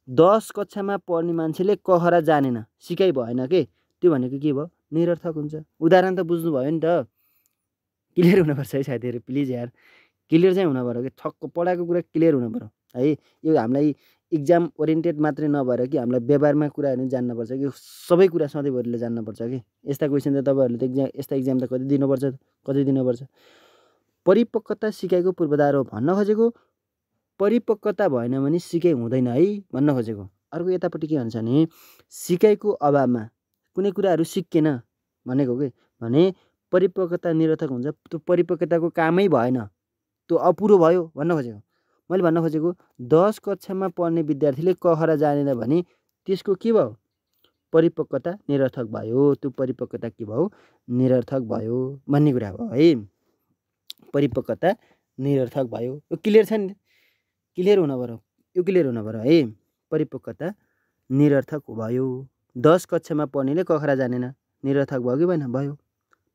10 कक्षामा पढ्ने मान्छेले कखरा जानेन सिकाइ भएन के, त्यो भनेको के भयो निरर्थक हुन्छ। उदाहरण त बुझ्नु भयो नि त। क्लियर हुनुपर्छ है साथीहरू, प्लिज यार क्लियर चाहिँ हुनु पर्यो कि ठक्क पढाएको कुरा क्लियर हुनु पर्यो है। यो हामीलाई इक्जाम ओरिएन्टेड मात्रै नभएर कि हामीलाई व्यवहारमा कुराहरू जान्नुपर्छ कि सबै कुरा सधैँभरिले जान्नुपर्छ कि। यस्ता क्वेसन त तपाईँहरूले त यस्ता इक्जाम त कति दिनुपर्छ। परिपक्वता सिकाइको पूर्वाधार हो भन्न खोजेको परिपक्वता भएन भने सिकाइ हुँदैन है भन्न खोजेको। अर्को यतापट्टि के भन्छ भने सिकाइको अभावमा कुनै कुराहरू सिकेन भनेको के भने परिपक्वता निरर्थक हुन्छ। त्यो परिपक्वताको कामै भएन, त्यो अपुरो भयो भन्न खोजेको। मैले भन्न खोजेको 10 कक्षामा पढ्ने विद्यार्थीले कखरा जानेन भने त्यसको के भयो परिपक्वता निरर्थक भयो। त्यो परिपक्वता के भयो निरर्थक भयो भन्ने कुरा हो है। परिपक्वता निरर्थक भयो। यो क्लियर छ नि? क्लियर हुन पर्यो, यो क्लियर हुन पर्यो है। परिपक्वता निरर्थक भयो। 10 कक्षामा पढ्नेले कखरा जानेन निरर्थक भयो कि भएन? भयो।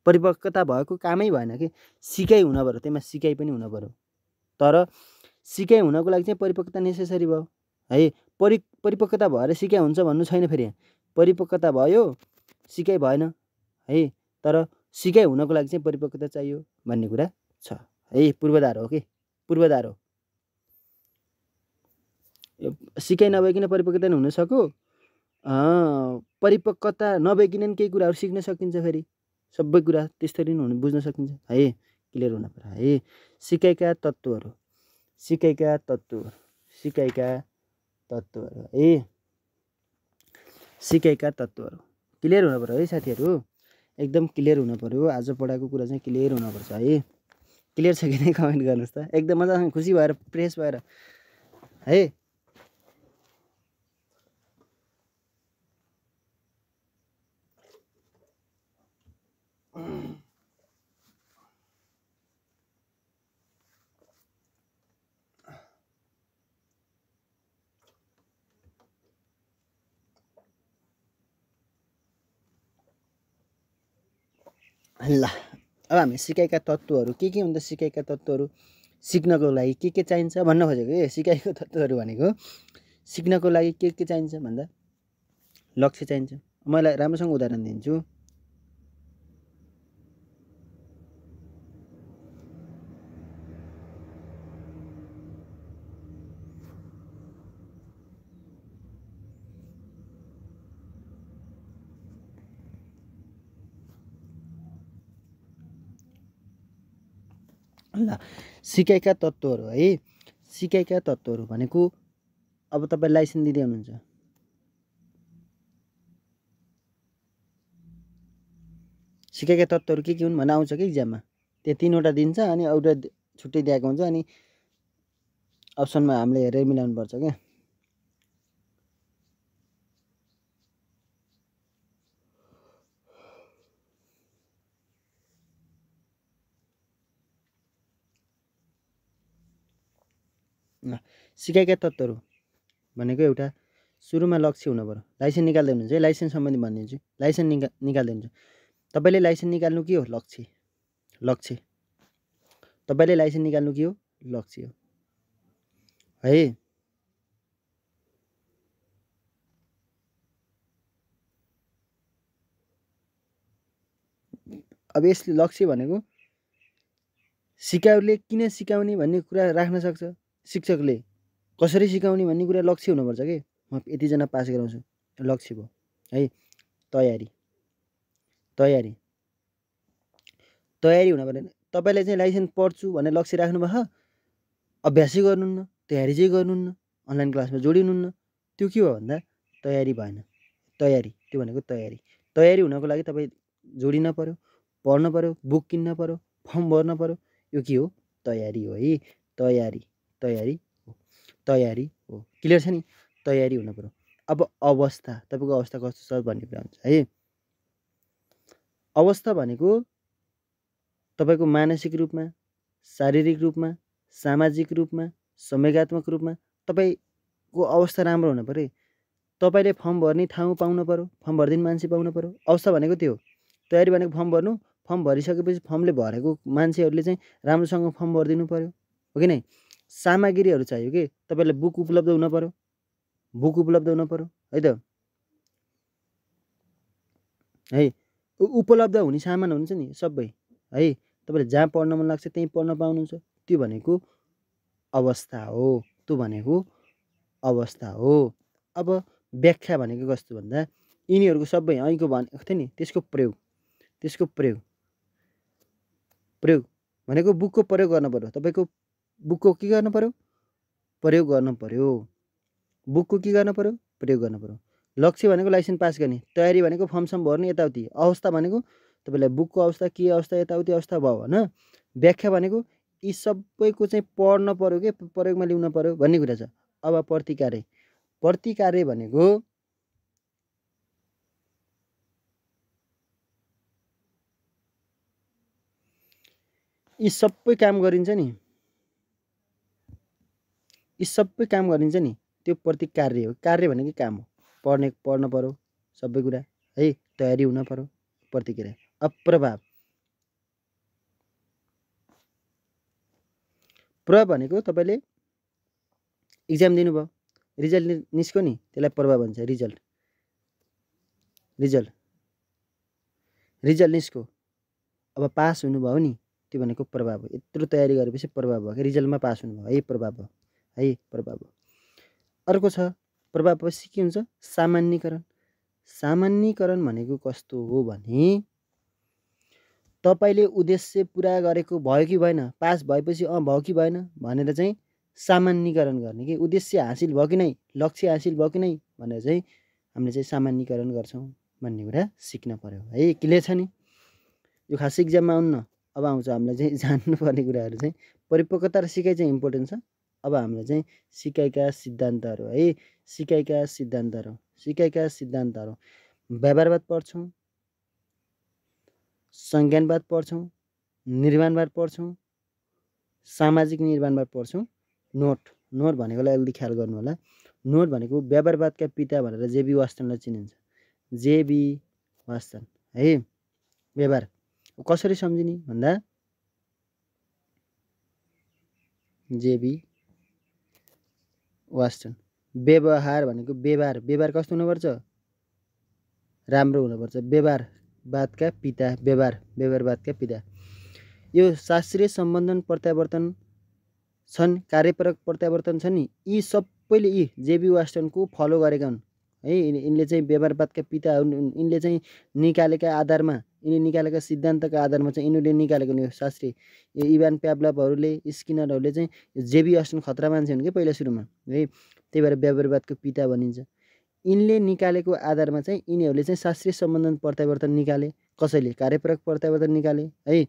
परिपक्वता भएको कामै भएन कि सिकाइ हुन पर्यो, त्यसमा सिकाइ पनि हुन पर्यो। तर सिकाइ हुनको लागि चाहिँ परिपक्वता नेसेसरी भयो है। परिपक्वता भएर सिकाइ हुन्छ भन्नु छैन। फेरि परिपक्वता भयो सिकाइ भएन है, तर सिकाइ हुनको लागि चाहिँ परिपक्वता चाहियो भन्ने कुरा छ है। पूर्वाधार हो कि पूर्वाधार हो। सिकाइ नभइकन परिपक्वता हुन सक्यो, परिपक्वता नभइकन केही कुराहरू सिक्न सकिन्छ। फेरि सबै कुरा त्यसरी नै बुझ्न सकिन्छ है। क्लियर हुन पर्यो है। सिकाइका तत्त्वहरू है। सिकाइका तत्त्वहरू क्लियर हुन पर्यो है साथीहरू, एकदम क्लियर हुन पर्यो। आज पढाएको कुरा चाहिँ क्लियर हुनुपर्छ है। क्लियर छ कि नै कमेन्ट गर्नुहोस् त, एकदम मजासँग खुसी भएर फ्रेस भएर है। ल अब हामी सिकाइका तत्त्वहरू के हुन् त? सिकाइका तत्त्वहरू सिक्नको लागि के चाहिन्छ भन्न खोजेको के? सिकाइको तत्त्वहरू भनेको सिक्नको लागि के चाहिन्छ भन्दा लक्ष्य चाहिन्छ। मलाई राम्रोसँग उदाहरण दिन्छु। ल सिकाइका तत्त्वहरू है, सिकाइका तत्त्वहरू भनेको अब तपाईँ लाइसेन्स दिँदै हुनुहुन्छ, सिकाइका तत्त्वहरू के हुन् भन्ने आउँछ कि इक्जाममा। त्यो 3वटा दिन्छ अनि एउटा छुट्टै दिएको हुन्छ अनि अप्सनमा हामीले हेरेर मिलाउनु पर्छ क्या। सिकाइका तत्त्वहरू भनेको एउटा सुरुमा लक्ष्य हुनु पर्यो। लाइसेन्स निकाल्दै हुनुहुन्छ है, लाइसेन्स सम्बन्धी भनिदिन्छु। लाइसेन्स निकाल्दै हुनुहुन्छ, तपाईँले लाइसेन्स निकाल्नु के हो? लक्ष्य। लक्ष्य तपाईँले लाइसेन्स निकाल्नु के हो? लक्ष्य हो है। अब यसले लक्ष्य भनेको सिकाउले किन सिकाउने भन्ने कुरा राख्न सक्छ। शिक्षकले कसरी सिकाउने भन्ने कुरा लक्ष्य हुनुपर्छ कि म यतिजना पास गराउँछु, लक्ष्य भयो है। तयारी तयारी तयारी हुन पर्यो। तपाईँले चाहिँ लाइसेन्स पढ्छु भन्ने लक्ष्य राख्नुभयो, अभ्यासै गर्नुहुन्न, तयारी चाहिँ गर्नुहुन्न, अनलाइन क्लासमा जोडिनुहुन्न, त्यो के हो भन्दा तयारी भएन। तयारी त्यो भनेको तयारी। तयारी हुनको लागि तपाईँ जोडिन पर्यो, पढ्न पर्यो, बुक किन्न पर्यो, फर्म भर्न पर्यो। यो के हो? तयारी हो है। तयारी तयारी हो, तयारी हो। क्लियर छ नि? तयारी हुन पर्यो। अब अवस्था, तपाईँको अवस्था कस्तो छ भन्ने कुरा हुन्छ है। अवस्था भनेको तपाईँको मानसिक रूपमा, शारीरिक रूपमा, सामाजिक रूपमा, संवेगात्मक रूपमा तपाईँको अवस्था राम्रो हुनु पर्यो। तपाईँले फर्म भर्ने ठाउँ पाउनु पर्यो, फर्म भरिदिने मान्छे पाउनु पर्यो। अवस्था भनेको त्यो हो। तयारी भनेको फर्म भर्नु, फर्म भरिसकेपछि फर्मले भरेको मान्छेहरूले चाहिँ राम्रोसँग फर्म भरिदिनु पर्यो, हो कि नै? सामग्रीहरू चाहियो कि तपाईँलाई बुक उपलब्ध हुन पर्यो, बुक उपलब्ध हुन पर्यो है त है। उपलब्ध हुने सामान हुन्छ नि सबै है। तपाईँले जहाँ पढ्न मन लाग्छ त्यहीँ पढ्न पाउनुहुन्छ। त्यो भनेको अवस्था हो, त्यो भनेको अवस्था हो। अब व्याख्या भनेको कस्तो भन्दा यिनीहरूको सबै ऐको भनेको थियो नि, त्यसको प्रयोग, त्यसको प्रयोग प्रयोग भनेको बुकको प्रयोग गर्न पर्यो। तपाईँको बुकको के गर्न पर्यो? प्रयोग गर्न पर्यो। बुकको के गर्न पर्यो? प्रयोग गर्न पर्यो। लक्ष्य भनेको लाइसेन्स पास गर्ने, तयारी भनेको फर्म सम भर्ने यताउति, अवस्था भनेको तपाईँलाई बुकको अवस्था के अवस्था यताउति अवस्था भयो होइन। व्याख्या भनेको यी सबैको चाहिँ पढ्न पर्यो कि प्रयोगमा ल्याउन पर्यो भन्ने कुरा छ। अब प्रतिकार्य, प्रतिकार्य भनेको यी सबै काम गरिन्छ नि, यी सबै काम गरिन्छ नि, त्यो प्रतिकार्य हो। कार्य भनेको काम हो, पढ्न पर्यो सबै कुरा है, तयारी हुन पर्यो, प्रतिक्रिया। अब प्रभाव, प्रभाव भनेको तपाईँले इक्जाम दिनुभयो, रिजल्ट निस्क्यो नि, त्यसलाई प्रभाव भन्छ। रिजल्ट रिजल्ट रिजल्ट निस्क्यो, अब पास हुनुभयो नि, त्यो भनेको प्रभाव हो। यत्रो तयारी गरेपछि प्रभाव भयो कि रिजल्टमा पास हुनुभयो है, प्रभाव हो है, प्रभाव हो। अर्को छ प्रभावपछि के हुन्छ? सामान्यीकरण। सामान्यीकरण भनेको कस्तो हो भने तपाईँले उद्देश्य पुरा गरेको भयो कि भएन, पास भएपछि भयो कि भएन भनेर चाहिँ सामान्यीकरण गर्ने कि उद्देश्य हासिल भयो कि नै, लक्ष्य हासिल भयो कि नै भनेर चाहिँ हामीले चाहिँ सामान्यीकरण गर्छौँ भन्ने कुरा सिक्न पर्यो है। क्लियर छ नि? यो खास इक्जाममा आउनु। अब आउँछ हामीलाई चाहिँ जान्नुपर्ने कुराहरू चाहिँ परिपक्वता र सिकाइ चाहिँ इम्पोर्टेन्ट छ। अब हामीले चाहिँ सिकाइका सिद्धान्तहरू है, सिकाइका सिद्धान्तहरू, सिकाइका सिद्धान्तहरू व्यवहारवाद पढ्छौँ, संज्ञानवाद पढ्छौँ, निर्माणवाद पढ्छौँ, सामाजिक निर्माणवाद पढ्छौँ। नोट, नोट भनेकोलाई अलिकति ख्याल गर्नु होला। नोट भनेको व्यवहारवादका पिता भनेर जेबी वास्तनलाई चिनिन्छ। जेबी वास्तन है, व्यवहार कसरी सम्झिने भन्दा जेबी वास्टन। व्यवहार भनेको व्यवहार कस्तो हुनुपर्छ राम्रो हुनुपर्छ। व्यवहारवादका पिता व्यवहारवादका पिता। यो शास्त्रीय सम्बन्धन प्रत्यावर्तन छन् कार्यपरक प्रत्यावर्तन छन् नि यी सबैले यी जेबी वास्टनको फलो गरेका हुन् है। यिनले चाहिँ व्यवहारवादका पिता हुन्। यिनले चाहिँ निकालेका आधारमा यिनले निकालेका सिद्धान्तका आधारमा चाहिँ यिनीहरूले निकालेको नि शास्त्री यो इभान प्याभलभहरूले स्किनरहरूले चाहिँ जेबी वास्टन खतरा मान्छे हुन् कि पहिला सुरुमा है। त्यही भएर व्यवहारवादको पिता भनिन्छ। यिनले निकालेको आधारमा चाहिँ यिनीहरूले चाहिँ शास्त्रीय सम्बन्धन प्रत्यावर्तन निकाले। कसैले कार्यपरक प्रत्यावर्तन निकाले है।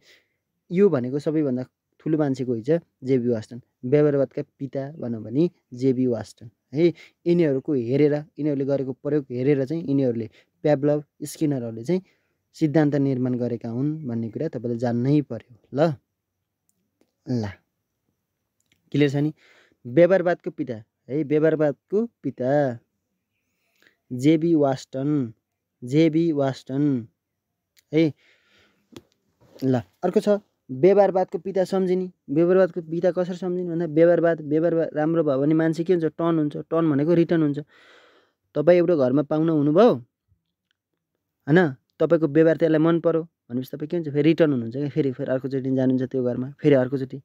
यो भनेको सबैभन्दा ठुलो मान्छेको हुन्छ जेबी वास्टन। व्यवहारवादका पिता भनौँ भने जेबी वास्टन है। यिनीहरूको हेरेर यिनीहरूले गरेको प्रयोग हेरेर चाहिँ यिनीहरूले प्याभलभ स्किनरहरूले चाहिँ सिद्धान्त निर्माण गरेका हुन् भन्ने कुरा तपाईँले जान्नै पर्यो। ल क्लियर छ नि। व्यवहारवादको पिता है व्यवहारवादको पिता जेबी वास्टन है। ल अर्को छ व्यवहारवादको पिता सम्झिने। व्यवहारवादको पिता कसरी सम्झिने भन्दा व्यवहार राम्रो भयो भने मान्छे के हुन्छ टर्न हुन्छ। टर्न भनेको रिटर्न हुन्छ। तपाईँ एउटा घरमा पाहुना हुनुभयो होइन तपाईँको व्यवहार त्यसलाई मन पर्यो भनेपछि तपाईँ के हुन्छ फेरि रिटर्न हुनुहुन्छ क्या। फेरि अर्कोचोटि जानुहुन्छ त्यो घरमा फेरि अर्कोचोटि।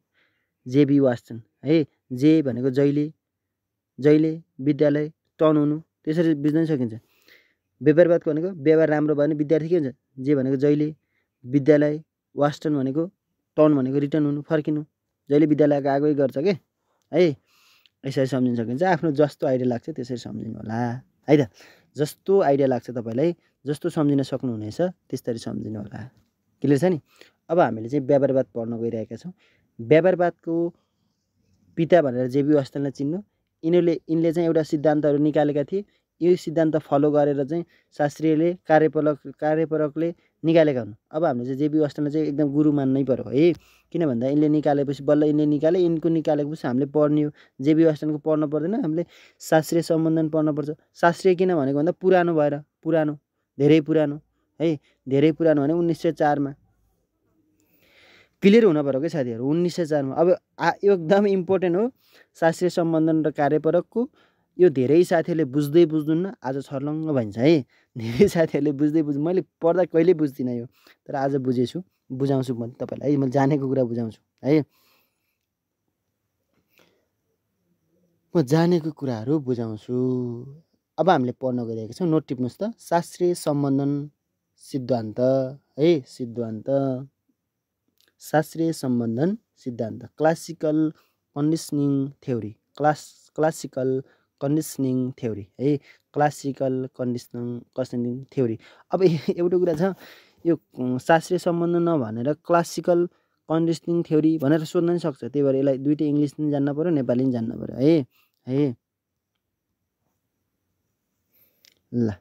जेबी वास्टन है। जे भनेको जहिले विद्यालय टर्न हुनु त्यसरी बुझ्न सकिन्छ। व्यवहारवादको भनेको व्यवहार राम्रो भयो भने विद्यार्थी के हुन्छ जे भनेको जहिले विद्यालय वास्टन भनेको टर्न भनेको रिटर्न हुनु फर्किनु जहिले विद्यालय आगै गर्छ के है। यसरी सम्झिन सकिन्छ। आफ्नो जस्तो आइडिया लाग्छ त्यसरी सम्झिनु होला है त। जस्तो आइडिया लाग्छ तपाईँलाई जस्तो सम्झिन सक्नुहुनेछ त्यसरी सम्झिनु होला। क्लियर छ नि। अब हामीले चाहिँ व्यवहारवाद पढ्न गइरहेका छौँ। व्यवहारवादको पिता भनेर जेबी वास्टनलाई चिन्नु। यिनले चाहिँ एउटा सिद्धान्तहरू निकालेका थिए। यो सिद्धान्त फलो गरेर चाहिँ शास्त्रीयले कार्यपरकले निकालेका हुन्। अब हामीले चाहिँ जेबी वास्टनलाई चाहिँ एकदम गुरु मान्नै पर्यो है। किन भन्दा यिनले निकालेपछि बल्ल यिनले निकाले यिनको निकालेपछि हामीले पढ्ने हो। जेबी वास्टनको पढ्नु पर्दैन हामीले शास्त्रीय सम्बन्धन पढ्नुपर्छ। शास्त्रीय किन भनेको भन्दा पुरानो भएर धेरै पुरानो है। धेरै पुरानो भने 1904 मा क्लियर हुन पर्यो कि साथीहरू 1904 मा। अब एकदम इम्पोर्टेन्ट हो शास्त्रीय सम्बन्धन र कार्यपरकको। यो धेरै साथीहरूले बुझ्दै बुझ्नुहुन्न आज छर्लङ्ग भन्छ है। धेरै साथीहरूले बुझ्दै मैले पढ्दा कहिले बुझ्दिनँ यो तर आज बुझेछु बुझाउँछु म तपाईँलाई है। मैले जानेको कुरा बुझाउँछु है। म जानेको कुराहरू बुझाउँछु। अब हामीले पढ्न गइरहेका छौँ। नोट टिप्नुहोस् त। शास्त्रीय सम्बन्धन सिद्धान्त है। शास्त्रीय सम्बन्धन सिद्धान्त classical conditioning theory classical conditioning theory है। Classical conditioning theory. अब एउटा कुरा छ यो शास्त्रीय सम्बन्ध नभनेर क्लासिकल कन्डिसनिङ थ्योरी भनेर सोध्न नि सक्छ। त्यही भएर यसलाई दुईटै इङ्ग्लिस पनि जान्न पर्यो नेपाली पनि जान्न पर्यो है। ल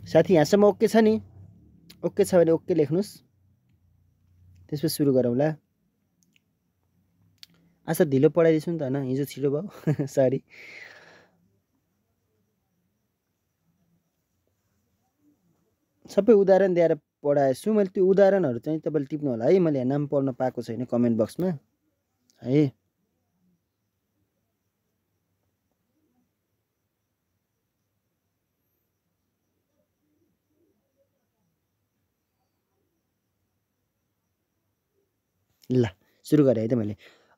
साथी यहाँसम्म ओके छ नि। ओके छ भने ओके लेख्नुहोस् त्यसपछि सुरु गरौँला। आज ढिलो पढाइदिन्छु नि त होइन हिजो छिटो भयो सरी। सबै उदाहरण दिएर पढाएछु मैले। त्यो उदाहरणहरू चाहिँ तपाईँले टिप्नु होला है। मैले नाम पढ्न पाएको छैन कमेन्ट बक्समा है। ल सुरु गरेँ है त मैले।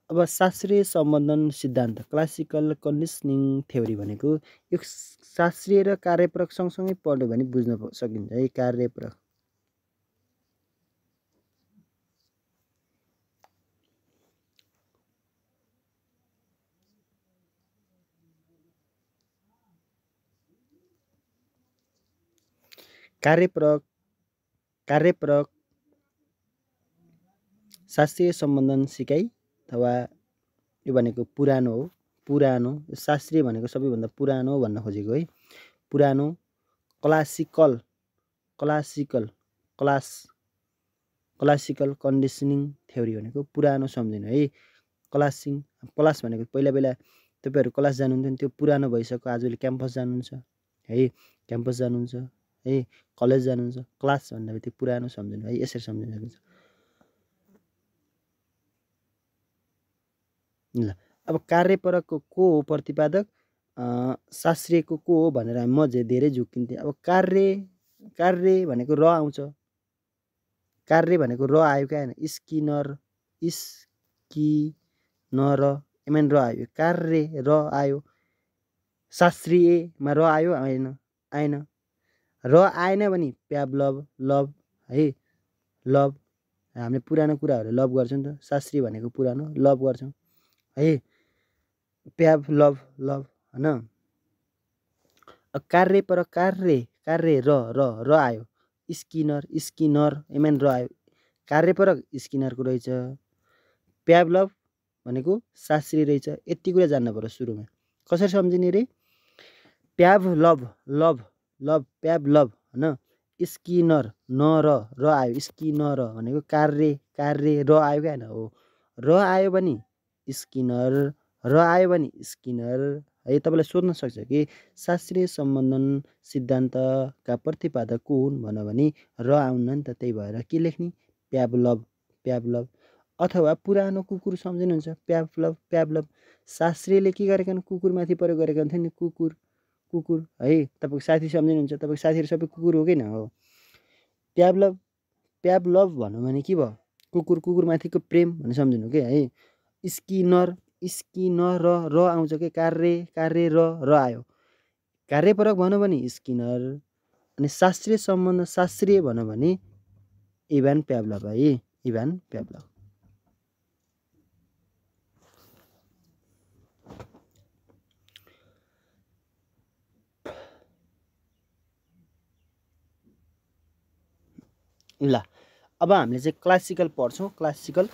अब शास्त्रीय सम्बन्धन सिद्धान्त क्लासिकल कन्डिसनिङ थ्योरी भनेको यो शास्त्रीय र कार्यपरक सँगसँगै पढ्यो भने बुझ्न सकिन्छ है। कार्यपरक शास्त्रीय सम्बन्धन सिकाइ अथवा यो भनेको पुरानो हो। पुरानो शास्त्रीय भनेको सबैभन्दा पुरानो भन्न खोजेको है। पुरानो क्लासिकल क्लासिकल कन्डिसनिङ थ्योरी भनेको पुरानो सम्झिनु है। क्लास भनेको पहिला तपाईँहरू क्लास जानुहुन्थ्यो नि, त्यो पुरानो भइसक्यो। आजले क्याम्पस जानुहुन्छ है, क्याम्पस जानुहुन्छ है, कलेज जानुहुन्छ। क्लास भन्दा बित्तिकै पुरानो सम्झिनु है, यसरी सम्झिन सकिन्छ। ल अब कार्यपरकको को हो प्रतिपादक, शास्त्रीयको को हो भनेर म धेरै झुक्किन्थेँ। अब कार्य भनेको र आउँछ, कार्य भनेको र आयो क्या होइन, स्किनर एमएन र आयो, कार्य र आयो। शास्त्रीयमा र आयो आएन। र आएन भने प्याभलभ लभ है, लभ हामीले पुरानो कुराहरू लभ गर्छौँ नि त। शास्त्रीय भनेको पुरानो, लभ गर्छौँ है, प्याभलभ लभ होइन। कार्य पर कार्य र आयो, स्किनर एमएन र आयो, कार्यपरक स्किनरको रहेछ। प्याभलभ भनेको शास्त्रीय रहेछ। यति कुरा जान्नु पर्यो सुरुमा। कसरी सम्झिने रे? प्याभलभ लभ प्याभलभ होइन, स्किनर न र आयो, स्किनर भनेको कार्य र आयो क्या होइन हो, र आयो भने स्किनर, र आयो भने स्किनर है। तपाईँलाई सोध्न सक्छ कि शास्त्रीय सम्बन्धन सिद्धान्तका प्रतिपादक को हुन् भने र आउन्न नि त, त्यही भएर के लेख्ने? प्याभलभ। अथवा पुरानो कुकुर सम्झिनुहुन्छ, प्याभलभ। शास्त्रीयले के गरेका छन्? कुकुरमाथि प्रयोग गरेका हुन्थ्यो नि, कुकुर है। तपाईँको साथी सम्झिनुहुन्छ, तपाईँको साथीहरू सबै कुकुर हो कि न हो। प्याभलभ भन्नु भने के भयो? कुकुरमाथिको प्रेम भनेर सम्झिनु के है। स्किनर र आउँछ कि, कार्य र आयो, कार्यपरक भनौँ भने स्किनर। अनि शास्त्रीय सम्बन्ध शास्त्रीय भनौँ भने इभान प्याभलभ है, इभान प्याभलभ। ल अब हामीले चाहिँ क्लासिकल पढ्छौँ। क्लासिकल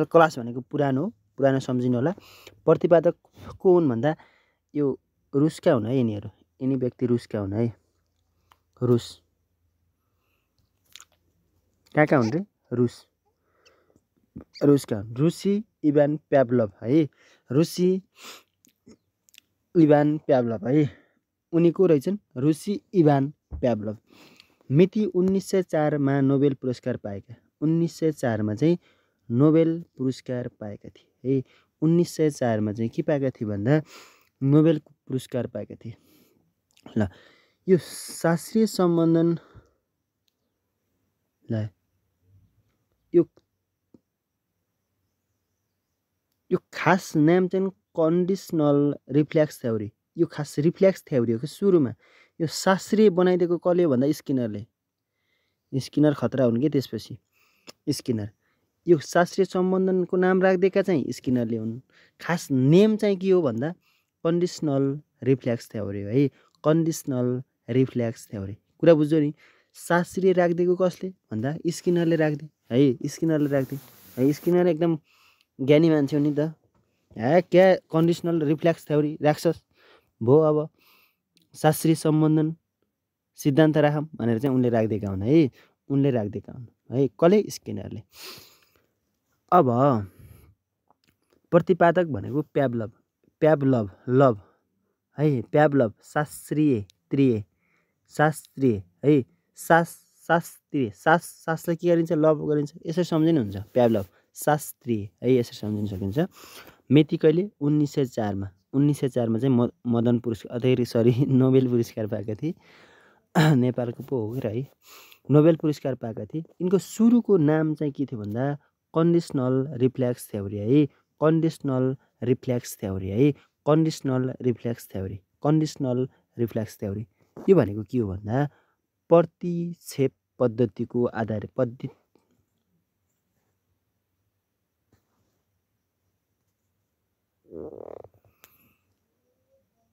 क्लास भनेको पुरानो सम्झिनु होला। प्रतिपादक को हुन् भन्दा यो रुसका हुन् है, यिनी व्यक्ति रुसका हुन् है। रुस कहाँ हुन् रे? रुसका हुन्। रुसी इभान प्याभलभ है, रुसी इभान प्याभलभ है। उनी को रहेछन्? रुसी इभान प्याभलभ। मिति 1904 मा नोबेल पुरस्कार पाएका, 1904 मा चाहिँ नोबेल पुरस्कार पाएका थिए है। 1904 मा चाहिँ के पाएका थिए भन्दा नोबेल पुरस्कार पाएका थिए। ल यो शास्त्रीय सम्बन्धन ल यो खास नाम चाहिँ कन्डिसनल रिफ्लेक्स थ्योरी। यो खास रिफ्लेक्स थ्योरी हो कि सुरुमा यो शास्त्रीय बनाइदिएको कसले हो भन्दा स्किनरले। स्किनर खतरा हुन् कि त्यसपछि स्किनर। यो शास्त्रीय सम्बन्धनको नाम राखिदिएका चाहिँ स्किनरले हुन्। खास नेम चाहिँ के हो भन्दा कन्डिसनल रिफ्लेक्स थ्योरी हो है, कन्डिसनल रिफ्लेक्स थ्योरी। कुरा बुझ्यो नि? शास्त्रीय राखिदिएको कसले भन्दा स्किनरले राखिदिए है, स्किनरले राखिदिए है। स्किनर एकदम ज्ञानी मान्छे हो नि त। क्या कन्डिसनल रिफ्लेक्स थ्योरी राख्छस् भो, अब शास्त्रीय सम्बन्धन सिद्धान्त राखौँ भनेर चाहिँ उनले राखिदिएका हुन् है, उनले राखिदिएका हुन् है। कसले? स्किनरले। अब प्रतिपादक भनेको प्याभलभ लभ है, प्याभलभ शास्त्रीय है। शास्त्रलाई के गरिन्छ? लभ गरिन्छ। यसरी सम्झिनुहुन्छ प्याभलभ शास्त्रीय है, यसरी सम्झिन सकिन्छ। मिति कहिले? 1904 मा। 1904 मा चाहिँ मदन पुरस्कार नोबेल पुरस्कार पाएका थिए। नेपालको पो हो है, नोबेल पुरस्कार पाएका थिए। यिनको सुरुको नाम चाहिँ के थियो भन्दा कन्डिसनल रिफ्लेक्स थ्योरी है, कन्डिसनल रिफ्लेक्स थ्योरी है, conditional reflex theory, conditional reflex theory. यो भनेको के हो भन्दा प्रतिक्षेप पद्धतिको आधार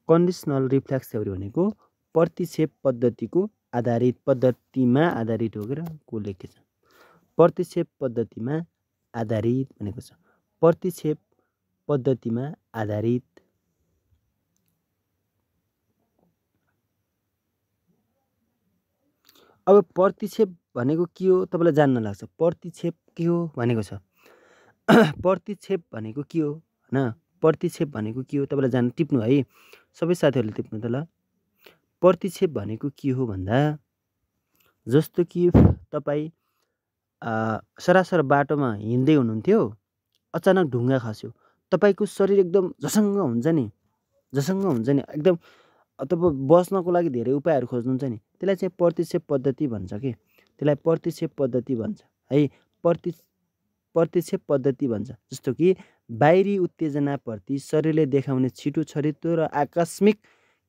कन्डिसनल रिफ्लेक्स थ्योरी भनेको प्रतिक्षेप पद्धतिको आधारित पद्धतिमा आधारित हो के को लेखेछ। प्रतिक्षेप पद्धतिमा आधारित भनेको छ, प्रतिक्षेप पद्धतिमा आधारित। अब प्रतिक्षेप भनेको के हो तपाईँलाई जान्न लाग्छ। प्रतिक्षेप के हो भनेको छ। प्रतिक्षेप भनेको के हो होइन, प्रतिक्षेप भनेको के हो तपाईँलाई जान्न, टिप्नु है सबै साथीहरूले टिप्नु त ल। प्रतिक्षेप भनेको के हो भन्दा जस्तो कि तपाईँ सरासर बाटोमा हिँड्दै हुनुहुन्थ्यो, अचानक ढुङ्गा खस्यो, तपाईँको शरीर एकदम झसङ्ग हुन्छ नि, झसङ्ग हुन्छ नि, एकदम तपाईँ बस्नको लागि धेरै उपायहरू खोज्नुहुन्छ नि, त्यसलाई चाहिँ प्रतिक्षेप पद्धति भन्छ कि, त्यसलाई प्रतिक्षेप पद्धति भन्छ है। प्रतिक्षेप पद्धति भन्छ। जस्तो कि बाहिरी उत्तेजनाप्रति शरीरले देखाउने छिटो छरितो र आकस्मिक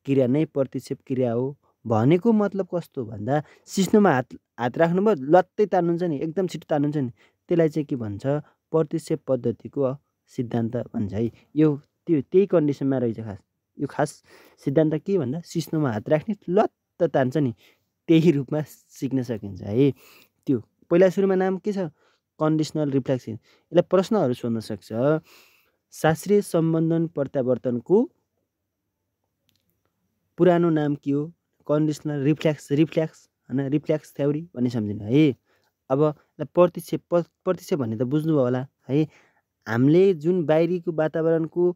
क्रिया नै प्रतिक्षेप क्रिया हो। भनेको मतलब कस्तो भन्दा सिस्नोमा हात राख्नुभयो, लत्तै तान्नुहुन्छ नि, एकदम छिटो तान्नुहुन्छ नि, त्यसलाई चाहिँ के भन्छ, प्रतिक्षेप पद्धतिको सिद्धान्त भन्छ है। यो त्यही कन्डिसनमा रहेछ खास। यो खास सिद्धान्त के भन्दा सिस्नोमा हात राख्ने, लत्त तान्छ नि, त्यही रूपमा सिक्न सकिन्छ है। त्यो पहिला सुरुमा नाम के छ, कन्डिसनल रिफ्लेक्सन। यसलाई प्रश्नहरू सोध्न सक्छ। शास्त्रीय सम्बन्धन प्रत्यावर्तनको पुरानो नाम के हो, कन्डिसनल रिफ्लेक्स होइन, रिफ्लेक्स थ्योरी भन्ने सम्झिनु है। अब प्रतिक्षेप भन्ने त बुझ्नुभयो होला है। हामीले जुन बाहिरीको वातावरणको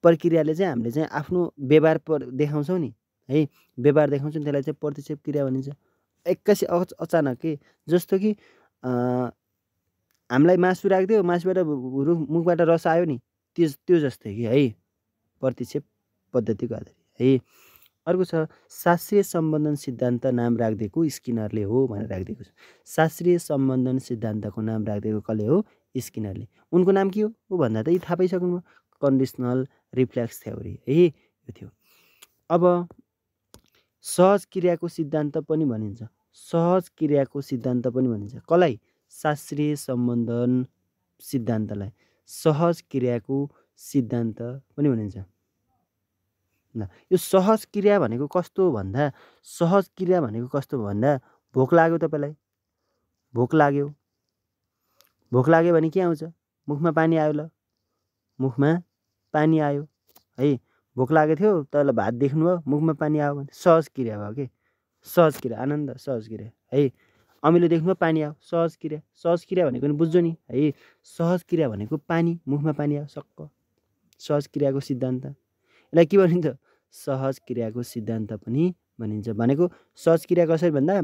प्रक्रियाले चाहिँ हामीले चाहिँ आफ्नो व्यवहार देखाउँछौँ नि है, व्यवहार देखाउँछौँ, त्यसलाई चाहिँ प्रतिक्षेप क्रिया भनिन्छ। एक्कासी अचानक के, जस्तो कि हामीलाई मासु राखिदियो, मासुबाट मुखबाट रस आयो नि, त्यो जस्तै कि है, प्रतिक्षेप पद्धतिको आधार है। अर्को छ शास्त्रीय सम्बन्धन सिद्धान्त नाम राखिदिएको स्किनरले हो भनेर राखिदिएको छ। शास्त्रीय सम्बन्धन सिद्धान्तको नाम राखिदिएको कसले हो, स्किनरले। उनको नाम के हो भन्दा त यी थाहा पाइसक्नु, कन्डिसनल रिफ्लेक्स थ्योरी है, यो थियो। अब सहज क्रियाको सिद्धान्त पनि भनिन्छ, सहज क्रियाको सिद्धान्त पनि भनिन्छ। कसलाई, शास्त्रीय सम्बन्धन सिद्धान्तलाई सहज क्रियाको सिद्धान्त पनि भनिन्छ। यो सहज क्रिया भनेको कस्तो भन्दा, सहज क्रिया भनेको कस्तो भन्दा भोक लाग्यो तपाईँलाई, भोक लाग्यो भने के आउँछ, मुखमा पानी आयो, ल मुखमा पानी आयो है। भोक लागेको थियो तपाईँलाई भात देख्नुभयो, मुखमा पानी आयो भने सहज क्रिया भयो कि, सहज क्रिया, आनन्द सहज क्रिया है। अमिलो देख्नुभयो, पानी आयो, सहज क्रिया। सहज क्रिया भनेको नि बुझ्छौ नि है, सहज क्रिया भनेको पानी, मुखमा पानी आयो, सक्क, सहज क्रियाको सिद्धान्त। यसलाई के भनिन्छ, सहज क्रियाको सिद्धान्त पनि भनिन्छ। भनेको सहज क्रिया कसरी भन्दा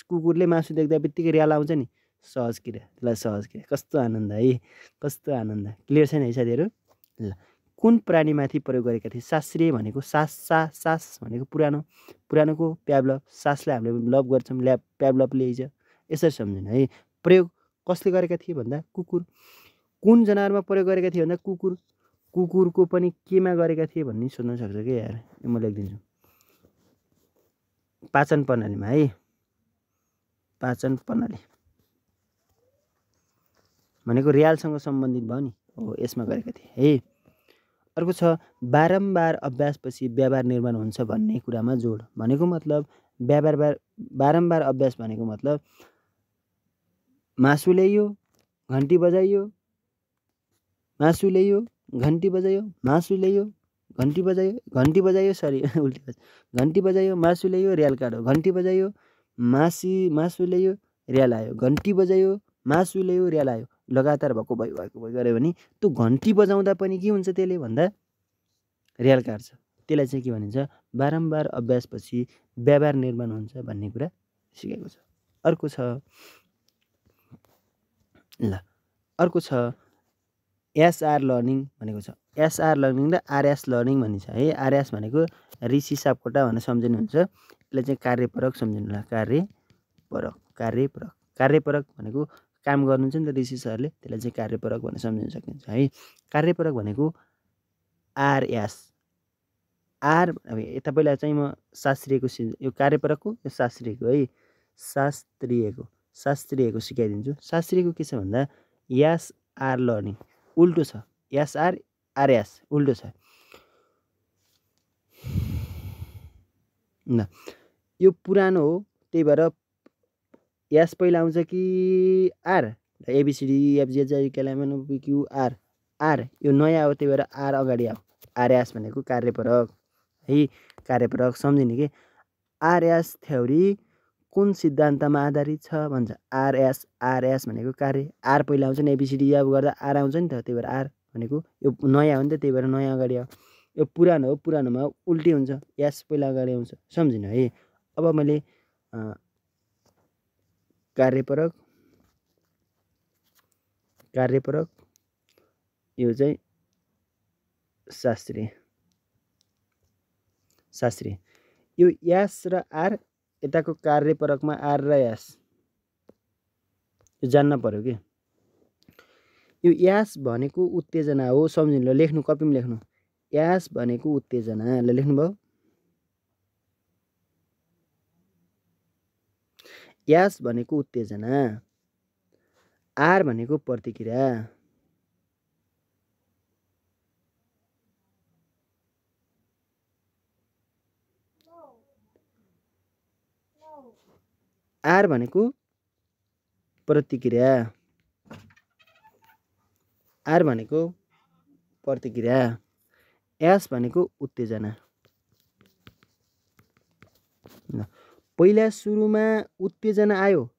कुकुरले मासु देख्दा बित्तिकै रियाल आउँछ नि, सहज क्रिया, त्यसलाई सहज क्रिया। कस्तो आनन्द है, कस्तो आनन्द। क्लियर छैन है साथीहरू। ल, कुन प्राणीमाथि प्रयोग गरेका थिए, शास्त्रीय भनेको सास भनेको पुरानोको प्याब्लभ, सासलाई हामीले लभ गर्छौँ, प्याब्लभले हिजो यसरी सम्झिनु है। प्रयोग कसले गरेका थिए भन्दा कुकुर। कुन जनावरमा प्रयोग गरेका थिए भन्दा कुकुर। कुकुरको पनि केमा गरेका थिए भन्ने सोध्न सक्छ कि यार, म लेखिदिन्छु, पाचन प्रणालीमा है, पाचन प्रणाली भनेको रियालसँग सम्बन्धित भयो नि, हो यसमा गरेका थिए है। अर्को छ बारम्बार अभ्यासपछि व्यवहार निर्माण हुन्छ भन्ने कुरामा जोड। भनेको मतलब बारम्बार अभ्यास भनेको मतलब मासु ल्याइयो, घन्टी बजाइयो, मासु ल्याइयो, घन्टी बजायो, मासु ल्याइयो, घन्टी बजायो, सरी उल्टी, घन्टी बजायो, मासु ल्याइयो, रियाल काट्यो, घन्टी बजायो, मासु ल्याइयो, रियाल आयो, घन्टी बजायो, मासु ल्याइयो, रियाल आयो, लगातार भएको भयो गऱ्यो भने त्यो घन्टी बजाउँदा पनि के हुन्छ त्यसले भन्दा रियाल काट्छ। त्यसलाई चाहिँ के भनिन्छ, बारम्बार अभ्यासपछि व्यवहार निर्माण हुन्छ भन्ने कुरा सिकेको छ। अर्को छ एसआर लर्निङ भनेको छ। एसआर लर्निङ र आरएस लर्निङ भन्ने छ है। आरएस भनेको ऋषि सापकोटा भनेर सम्झिनुहुन्छ, यसलाई चाहिँ कार्यपरक सम्झिनु होला। कार्यपरक भनेको काम गर्नुहुन्छ नि त ऋषि सरले, त्यसलाई चाहिँ कार्यपरक भनेर सम्झिन सकिन्छ है। कार्यपरक भनेको आरएस, आर अब यता पहिला चाहिँ म शास्त्रीयको यो कार्यपरकको, यो शास्त्रीयको है, शास्त्रीयको सिकाइदिन्छु। शास्त्रीयको के छ भन्दा एसआर लर्निङ उल्टो छ, एसआर आरएस उल्टो छ। ल, यो पुरानो हो, त्यही भएर एस पहिला आउँछ कि आर, एबिसिडी एफजिएच केलाएमएन पिक्यू आर, यो नयाँ हो, त्यही भएर आर अगाडि आऊ। आरएस भनेको कार्यपरक है, कार्यपरक सम्झिने कि। आरएस थ्योरी कुन सिद्धान्तमा आधारित छ भन्छ। आरएस भनेको कार्य, आर पहिला आउँछ नि, एबिसिडी अब गर्दा आर आउँछ नि त, त्यही भएर आर भनेको यो नयाँ हो नि त, त्यही भएर नयाँ अगाडि आयो। यो पुरानो हो, पुरानोमा उल्टी हुन्छ, एस पहिला अगाडि आउँछ। सम्झिनु है। अब मैले कार्यपरक यो चाहिँ शास्त्रीय यो एस र आर यताको कार्यपरकमा आर र एस यो जान्न पर्यो कि। यो एस भनेको उत्तेजना हो, सम्झिनु ल, लेख्नु, कपीमा लेख्नु। एस भनेको उत्तेजना, ल लेख्नुभयो। एस भनेको उत्तेजना, आर भनेको प्रतिक्रिया, आर भनेको प्रतिक्रिया, आर भनेको प्रतिक्रिया, एस भनेको उत्तेजना। पहिला सुरुमा उत्तेजना आयो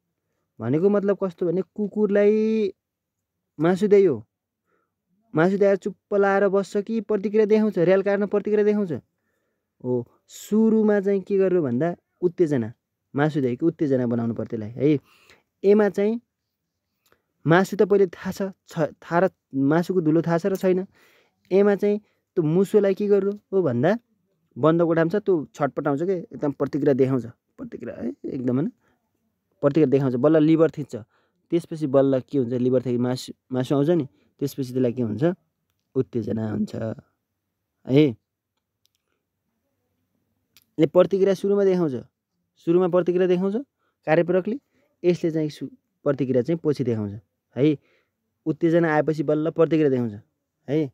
भनेको मतलब कस्तो भने कुकुरलाई मासु दियो, मासु दिएर चुप्प लाएर बस्छ कि प्रतिक्रिया देखाउँछ, र्याल काट्न प्रतिक्रिया देखाउँछ हो। सुरुमा चाहिँ के गर्नु भन्दा उत्तेजना, मासु दिएको उत्तेजना बनाउनु पर्छ त्यसलाई है। एमा चाहिँ मासु त पहिले थाहा छ, मासुको धुलो थाहा छ र छैन। एमा चाहिँ त्यो मुसोलाई के गर्नु हो भन्दा बन्द कोठामा छ, त्यो छटपटाउँछ कि एकदम प्रतिक्रिया देखाउँछ, प्रतिक्रिया है एकदम होइन, प्रतिक्रिया देखाउँछ, बल्ल लिभर थिच्छ, त्यसपछि बल्ल के हुन्छ, लिभर थिचि मासु आउँछ नि, त्यसपछि त्यसलाई के हुन्छ, उत्तेजना हुन्छ है। ले प्रतिक्रिया सुरुमा देखाउँछ, सुरुमा प्रतिक्रिया देखाउँछ कार्यपरकले, यसले चाहिँ प्रतिक्रिया चाहिँ पछि देखाउँछ है। उत्तेजना आएपछि बल्ल प्रतिक्रिया देखाउँछ है,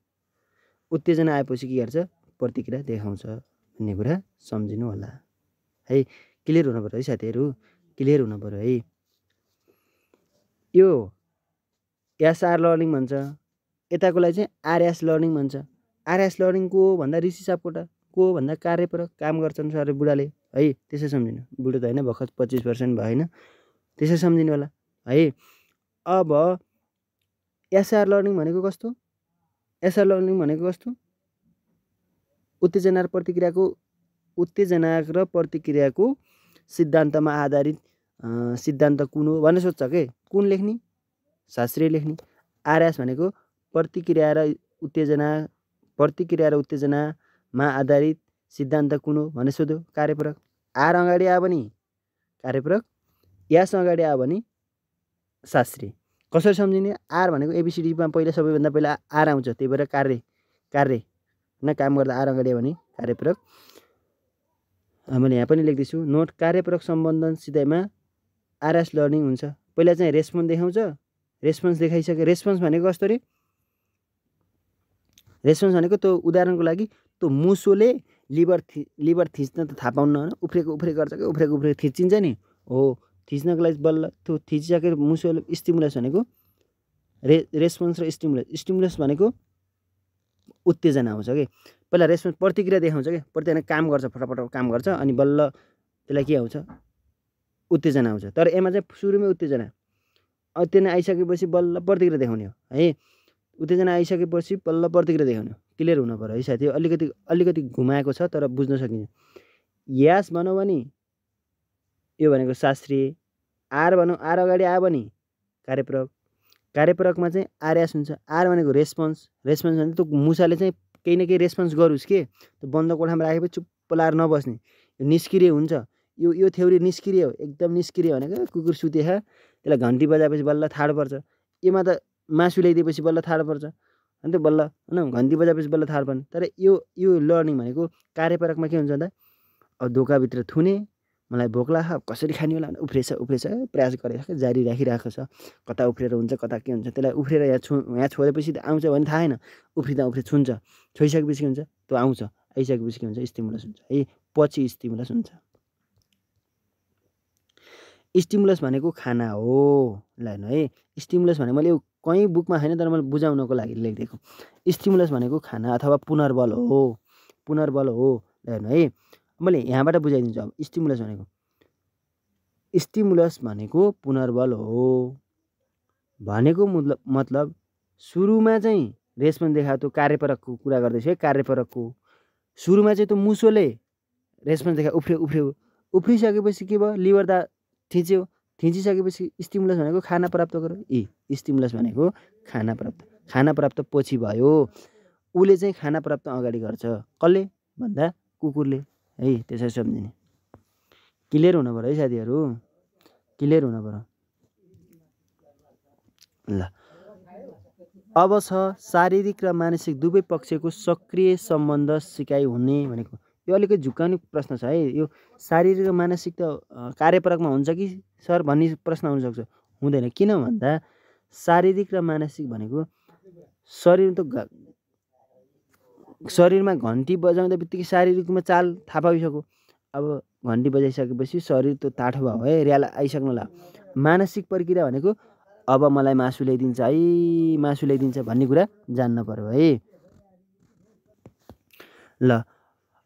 उत्तेजना आएपछि के गर्छ, प्रतिक्रिया देखाउँछ भन्ने कुरा सम्झिनु होला है। क्लियर हुनु पर्यो है साथीहरू, क्लियर हुनु पर्यो है। यो एसआर लर्निङ भन्छ, यताकोलाई चाहिँ आरएस लर्निङ भन्छ। आरएस लर्निङ को हो भन्दा ऋषि सापकोटा, को हो भन्दा कार्यपरक काम गर्छन् सर बुढाले है, त्यसै सम्झिनु। बुढो त होइन, भर्खर 25% भयो होइन, त्यसै सम्झिनु होला है। अब एसआर लर्निङ भनेको कस्तो, एसआर लर्निङ भनेको कस्तो, उत्तेजना र प्रतिक्रियाको सिद्धान्तमा आधारित सिद्धान्त कुन हो भनेर सोध्छ के, कुन लेख्ने, शास्त्रीय लेख्ने। आरएस भनेको प्रतिक्रिया र उत्तेजनामा आधारित सिद्धान्त कुन हो भनेर सोध्यो कार्यपरक। आर अगाडि आयो भने कार्यपरक, एस अगाडि आयो भने शास्त्रीय। कसरी सम्झिने, आर भनेको एबिसिडीमा पहिला सबैभन्दा पहिला आर आउँछ, त्यही भएर कार्य होइन, काम गर्दा आर अगाडि आयो भने कार्यपरक। मैले यहाँ पनि लेख्दैछु नोट, कार्यपरक सम्बन्धन सिधाइमा आरएस लर्निङ हुन्छ। पहिला चाहिँ रेस्पोन्स देखाउँछ, रेस्पोन्स देखाइसक्यो। रेस्पोन्स भनेको कस्तो रे, रेस्पोन्स भनेको त्यो उदाहरणको लागि त्यो मुसोले लिभर थिच्न त थाहा पाउन्न होइन, उफ्रेको गर्छ कि उफ्रेको थिचिन्छ नि हो, थिच्नको लागि बल्ल त्यो थिचिसकेर मुसोले स्टिमुलस भनेको रेस्पोन्स र स्टिमुलस भनेको उत्तेजना आउँछ कि। पहिला रेस्पोन्स प्रतिक्रिया देखाउँछ कि, प्रतिक्रिया काम गर्छ, फटाफट काम गर्छ, अनि बल्ल त्यसलाई के आउँछ, उत्तेजना आउँछ। तर एमा चाहिँ सुरुमै उत्तेजना, उत्तेजना आइसकेपछि बल्ल प्रतिक्रिया देखाउने हो है, उत्तेजना आइसकेपछि बल्ल प्रतिक्रिया देखाउने हो। क्लियर हुनु पर्यो है साथी, अलिकति घुमाएको छ तर बुझ्न सकिन्छ। यास भनौँ भने यो भनेको शास्त्रीय, आर भनौँ, आर अगाडि आयो भने कार्यपरकमा चाहिँ आरएस हुन्छ। आर भनेको रेस्पोन्स भने त्यो मुसाले चाहिँ केही न केही रेस्पोन्स गरोस् के, त्यो बन्द कोठामा राखेपछि चुप्प लाएर नबस्ने, यो निष्क्रिय हुन्छ। यो थ्योरी निष्क्रिय हो, एकदम निष्क्रिय भनेको कुकुर सुतेछ, त्यसलाई घन्टी बजाएपछि बल्ल थाहा पर्छ। यसमा त मासु ल्याइदिएपछि बल्ल थाहा पर्छ, अनि त्यो बल्ल होइन घन्टी बजाएपछि बल्ल थाहा पर्ने। तर यो लर्निङ भनेको कार्यपरकमा के हुन्छ भन्दा, अब ढोकाभित्र थुने, मलाई भोक लाग्छ, कसरी खाने होला भने उफ्रेछ प्रयास गरेको छ, जारी राखिरहेको छ, कता उफ्रेर हुन्छ कता के हुन्छ, त्यसलाई उफ्रेर यहाँ छोडेपछि आउँछ भने थाहा छैन, उफ्रिँदा छुन्छ, छोइसकेपछि के हुन्छ, त्यो आउँछ, आइसकेपछि के हुन्छ, स्टिमुलस हुन्छ है, पछि स्टिमुलस हुन्छ। स्टिमुलस भनेको खाना हो, ल हेर्नु है, स्टिमुलस भने मैले कहीँ बुकमा छैन तर मैले बुझाउनको लागि लेखिदिएको। स्टिमुलस भनेको खाना अथवा पुनर्बल हो, ल हेर्नु है, मैले यहाँबाट बुझाइदिन्छु। अब स्टिमुलस भनेको स्टिमुलस भनेको पुनर्बल हो भनेको मतलब सुरुमा चाहिँ रेस्पोन्स देखाएको त्यो कार्यपरकको कुरा गर्दैछु है। कार्यपरकको सुरुमा चाहिँ त्यो मुसोले रेस्पोन्स देखा उफ्रिसकेपछि के भयो, लिभर थिच्यो, थिचिसकेपछि स्टिमुलस भनेको खाना प्राप्त गर्यो। स्टिमुलस भनेको खाना प्राप्त पछि भयो। उसले चाहिँ खाना प्राप्त अगाडि गर्छ। कसले भन्दा कुकुरले है। त्यसरी सम्झिने। क्लियर हुनु पर्यो है साथीहरू, क्लियर हुनु पर्यो। ल अब छ शारीरिक र मानसिक दुवै पक्षको सक्रिय सम्बन्ध सिकाइ हुने भनेको। यो अलिकति झुक्काउने प्रश्न छ है। यो शारीरिक र मानसिक त कार्यपरकमा हुन्छ कि सर भन्ने प्रश्न हुनसक्छ। हुँदैन। किन भन्दा शारीरिक र मानसिक भनेको शरीरमा घन्टी बजाउँदा बित्तिकै शारीरिक रूपमा चाल थाहा पाइसक्यो। अब घन्टी बजाइसकेपछि शरीर त्यो ताठो भयो है, र्याल आइसक्नु ला। मानसिक प्रक्रिया भनेको अब मलाई मासु ल्याइदिन्छ है, मासु ल्याइदिन्छ भन्ने कुरा जान्न पर्यो है। ल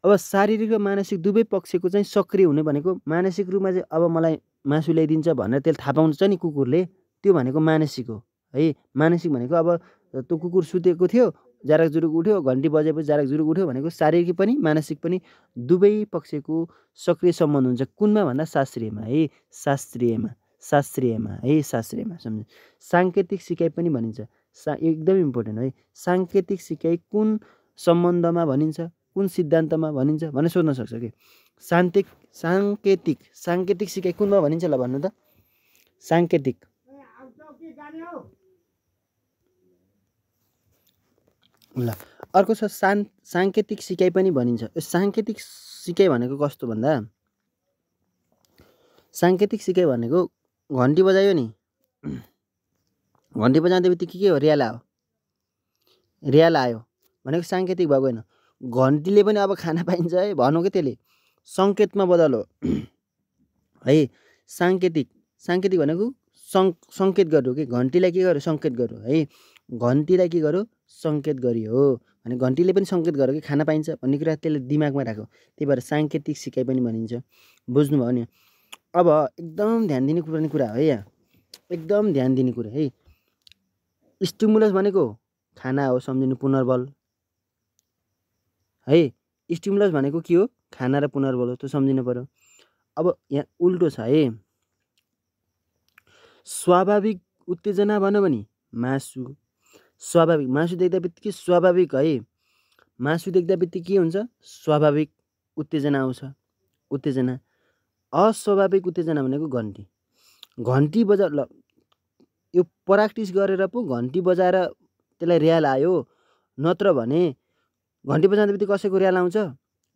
अब शारीरिक र मानसिक दुवै पक्षको चाहिँ सक्रिय हुने भनेको मानसिक रूपमा चाहिँ अब मलाई मासु ल्याइदिन्छ भनेर त्यसले थाहा पाउँछ नि कुकुरले, त्यो भनेको मानसिक हो है। मानसिक भनेको अब त्यो कुकुर सुतेको थियो, जारक जुरुक उठ्यो, घन्टी बजेपछि जारक जुरुक उठ्यो भनेको शारीरिक पनि मानसिक पनि दुवै पक्षको सक्रिय सम्बन्ध हुन्छ। कुनमा भन्दा शास्त्रीयमा है, शास्त्रीयमा है, शास्त्रीयमा सम्झ। साङ्केतिक सिकाइ पनि भनिन्छ। एकदम इम्पोर्टेन्ट है। साङ्केतिक सिकाइ कुन सम्बन्धमा भनिन्छ, कुन सिद्धान्तमा भनिन्छ भनेर सोध्न सक्छ कि। साङ्केतिक सिकाइ कुनमा भनिन्छ ल भन्नु त। साङ्केतिक ल अर्को छ साङ्केतिक सिकाइ पनि भनिन्छ। साङ्केतिक सिकाइ भनेको कस्तो भन्दा साङ्केतिक सिकाइ भनेको घन्टी बजायो नि, घन्टी बजाउँदै बित्तिकै के हो, र्याल आयो भनेको साङ्केतिक भएको होइन। घन्टीले पनि अब खाना पाइन्छ है भनौँ कि त्यसले सङ्केतमा बदल हो है। साङ्केतिक भनेको सङ्केत गर्नु कि घन्टीलाई के गर्यो, सङ्केत गर्यो है। घन्टीलाई के गर्यो, सङ्केत गरियो भने घन्टीले पनि सङ्केत गर्यो कि खाना पाइन्छ भन्ने कुरा त्यसले दिमागमा राख्यो। त्यही भएर साङ्केतिक सिकाइ पनि भनिन्छ। बुझ्नुभयो नि। अब एकदम ध्यान दिने पर्ने कुरा हो है यहाँ, एकदम ध्यान दिने कुरा है। स्टिमुलस भनेको खाना हो, सम्झिनु, पुनर्बल है। स्टिमुलस भनेको के हो, खाना र पुनर्बल हो, त्यो सम्झिनु पर्यो। अब यहाँ उल्टो छ है। स्वाभाविक उत्तेजना भन्यो भने मासु, स्वाभाविक मासु देख्दा बित्तिकै स्वाभाविक है, मासु देख्दा बित्तिकै के हुन्छ, स्वाभाविक उत्तेजना आउँछ, उत्तेजना। अस्वाभाविक उत्तेजना भनेको घन्टी बजा ल यो प्र्याक्टिस गरेर पो घन्टी बजाएर त्यसलाई र्याल आयो, नत्र भने घन्टी बजाउँदा बित्तिकै कसैको र्याल आउँछ,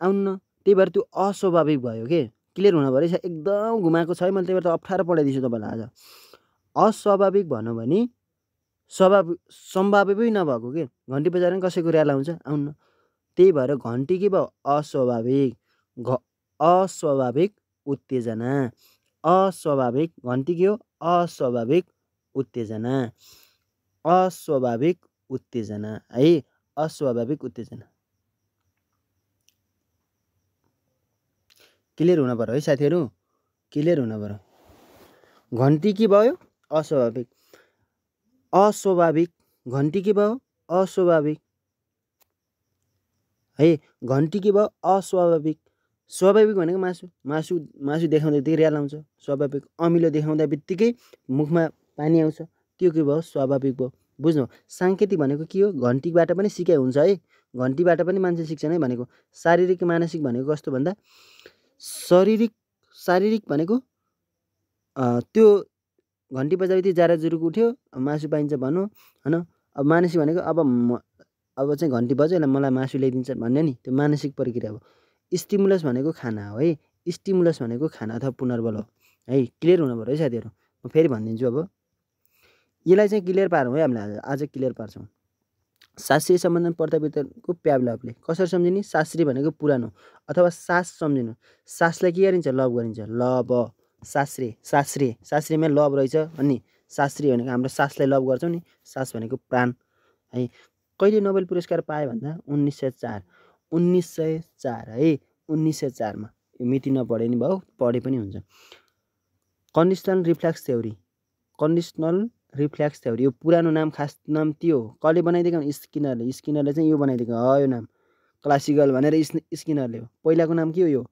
आउन्न। त्यही भएर त्यो अस्वाभाविक भयो के। क्लियर हुनु पऱ्यो। एकदम घुमाएको छ है मैले, त्यही भएर त अप्ठ्यारो पढाइदिन्छु तपाईँलाई आज। अस्वाभाविक भन्यो भने सम्भाव्य नभएको के, घन्टी बजाएर पनि कसैको र्याल आउँछ, आउन्न। त्यही भएर घन्टी के भयो, अस्वाभाविक उत्तेजना। अस्वाभाविक घन्टी के हो, अस्वाभाविक उत्तेजना है, अस्वाभाविक उत्तेजना। क्लियर हुनु पर्यो है साथीहरू, क्लियर हुनु पर्यो। घन्टी के भयो, अस्वाभाविक घन्टी के भयो, अस्वाभाविक है। घन्टी के भयो, अस्वाभाविक। स्वाभाविक भनेको मासु देखाउँदा बित्तिकै र्याल आउँछ, स्वाभाविक। अमिलो देखाउँदा बित्तिकै मुखमा पानी आउँछ, त्यो के भयो, स्वाभाविक भयो। बुझ्नु। साङ्केतिक भनेको के हो, घन्टीबाट पनि सिकाइ हुन्छ है, घन्टीबाट पनि मान्छे सिक्छन् है भनेको। शारीरिक मानसिक भनेको कस्तो भन्दा शारीरिक भनेको त्यो घन्टी बजाएपछि जारा जुरुक उठ्यो, मासु पाइन्छ भनौँ होइन। अब मानसिक भनेको अब चाहिँ घन्टी बज्यो मलाई मासु ल्याइदिन्छ भन्ने नि, त्यो मानसिक प्रक्रिया हो। स्टिमुलस भनेको खाना हो है, स्टिमुलस भनेको खाना अथवा पुनर्बल हो है। क्लियर हुनु पर्यो है साथीहरू। म फेरि भनिदिन्छु। अब यसलाई चाहिँ क्लियर पारौँ है हामीले, आज क्लियर पार्छौँ। शास्त्रीय सम्बन्धन प्रत्यावर्तनको प्याब्लबले कसरी सम्झिने। शास्त्रीय भनेको पुरानो अथवा सास सम्झिनु। सासलाई के गरिन्छ, लभ गरिन्छ। लब शास्त्रीयमा लभ रहेछ भन्ने। शास्त्रीय भनेको हाम्रो सासलाई लभ गर्छौँ नि, सास भनेको प्राण है। कहिले नोबेल पुरस्कार पायो भन्दा 1904 है, 1904 मा। यो मिति नपढे नि भयो, पढे पनि हुन्छ। Conditional reflex theory, conditional reflex theory यो पुरानो नाम, खास नाम त्यो कसले बनाइदिएको भने स्किनरले। स्किनरले चाहिँ यो बनाइदिएको यो नाम क्लासिकल भनेर स्किनरले हो। पहिलाको नाम के हो यो?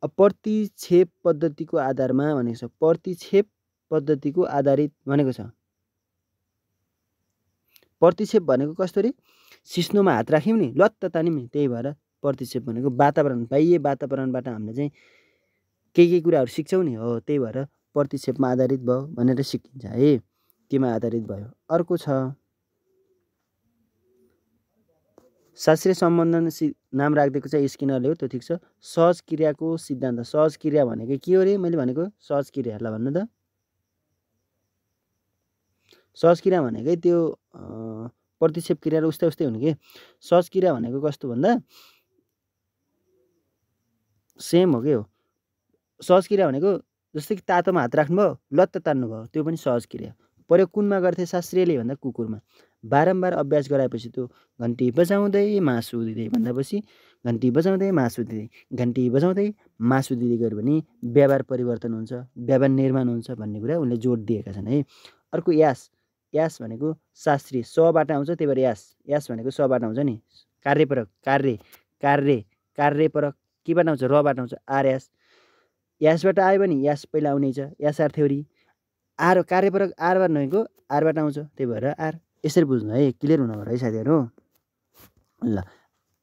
प्रतिक्षेप पद्धतिको आधारमा भनेको छ। प्रतिक्षेप पद्धतिको आधारित भनेको छ। प्रतिक्षेप भनेको कस्तो रे? सिस्नोमा हात राख्यौँ नि, लत्त तान्यौँ नि, त्यही भएर प्रतिक्षेप भनेको वातावरण, बाह्य वातावरणबाट हामीले चाहिँ के कुराहरू सिक्छौँ नि, हो त्यही भएर प्रतिक्षेपमा आधारित भयो भनेर सिकिन्छ है, त्योमा आधारित भयो। अर्को छ शास्त्रीय सम्बन्धन नाम राखिदिएको छ स्किनरले हो, त्यो ठिक छ। सहज क्रियाको सिद्धान्त, सहज क्रिया भनेको के हो रे? मैले भनेको सहज क्रिया, ल भन्नु त। सहज क्रिया भनेकै त्यो प्रतिक्षेप क्रिया र उस्तै हुने के। सहज क्रिया भनेको कस्तो भन्दा सेम हो के हो। सहज क्रिया भनेको जस्तै कि तातोमा हात राख्नुभयो, लत्त तान्नुभयो, त्यो पनि सहज क्रिया। प्रयोग कुनमा गर्थे शास्त्रीयले भन्दा कुकुरमा। बारम्बार अभ्यास गराएपछि त्यो घन्टी बजाउँदै मासु दिँदै भन्दापछि घन्टी बजाउँदै मासु दिँदै, घन्टी बजाउँदै मासु दिँदै गऱ्यो भने व्यवहार परिवर्तन हुन्छ, व्यवहार निर्माण हुन्छ भन्ने कुरा उनले जोड दिएका छन् है। अर्को यास, यास भनेको शास्त्रीय सबाट आउँछ, त्यही भएर यास, यास भनेको सबाट आउँछ नि। कार्यपरक, कार्य कार्य कार्यपरक केबाट आउँछ? रबाट आउँछ, आर यास। यासबाट आयो भने यास पहिला आउने छ, यास आर थ्योरी। आर कार्यपरक आरबाट नभएको आरबाट आउँछ, त्यही भएर आर। यसरी बुझ्नु है, क्लियर हुनु पर्यो है साथीहरू। ल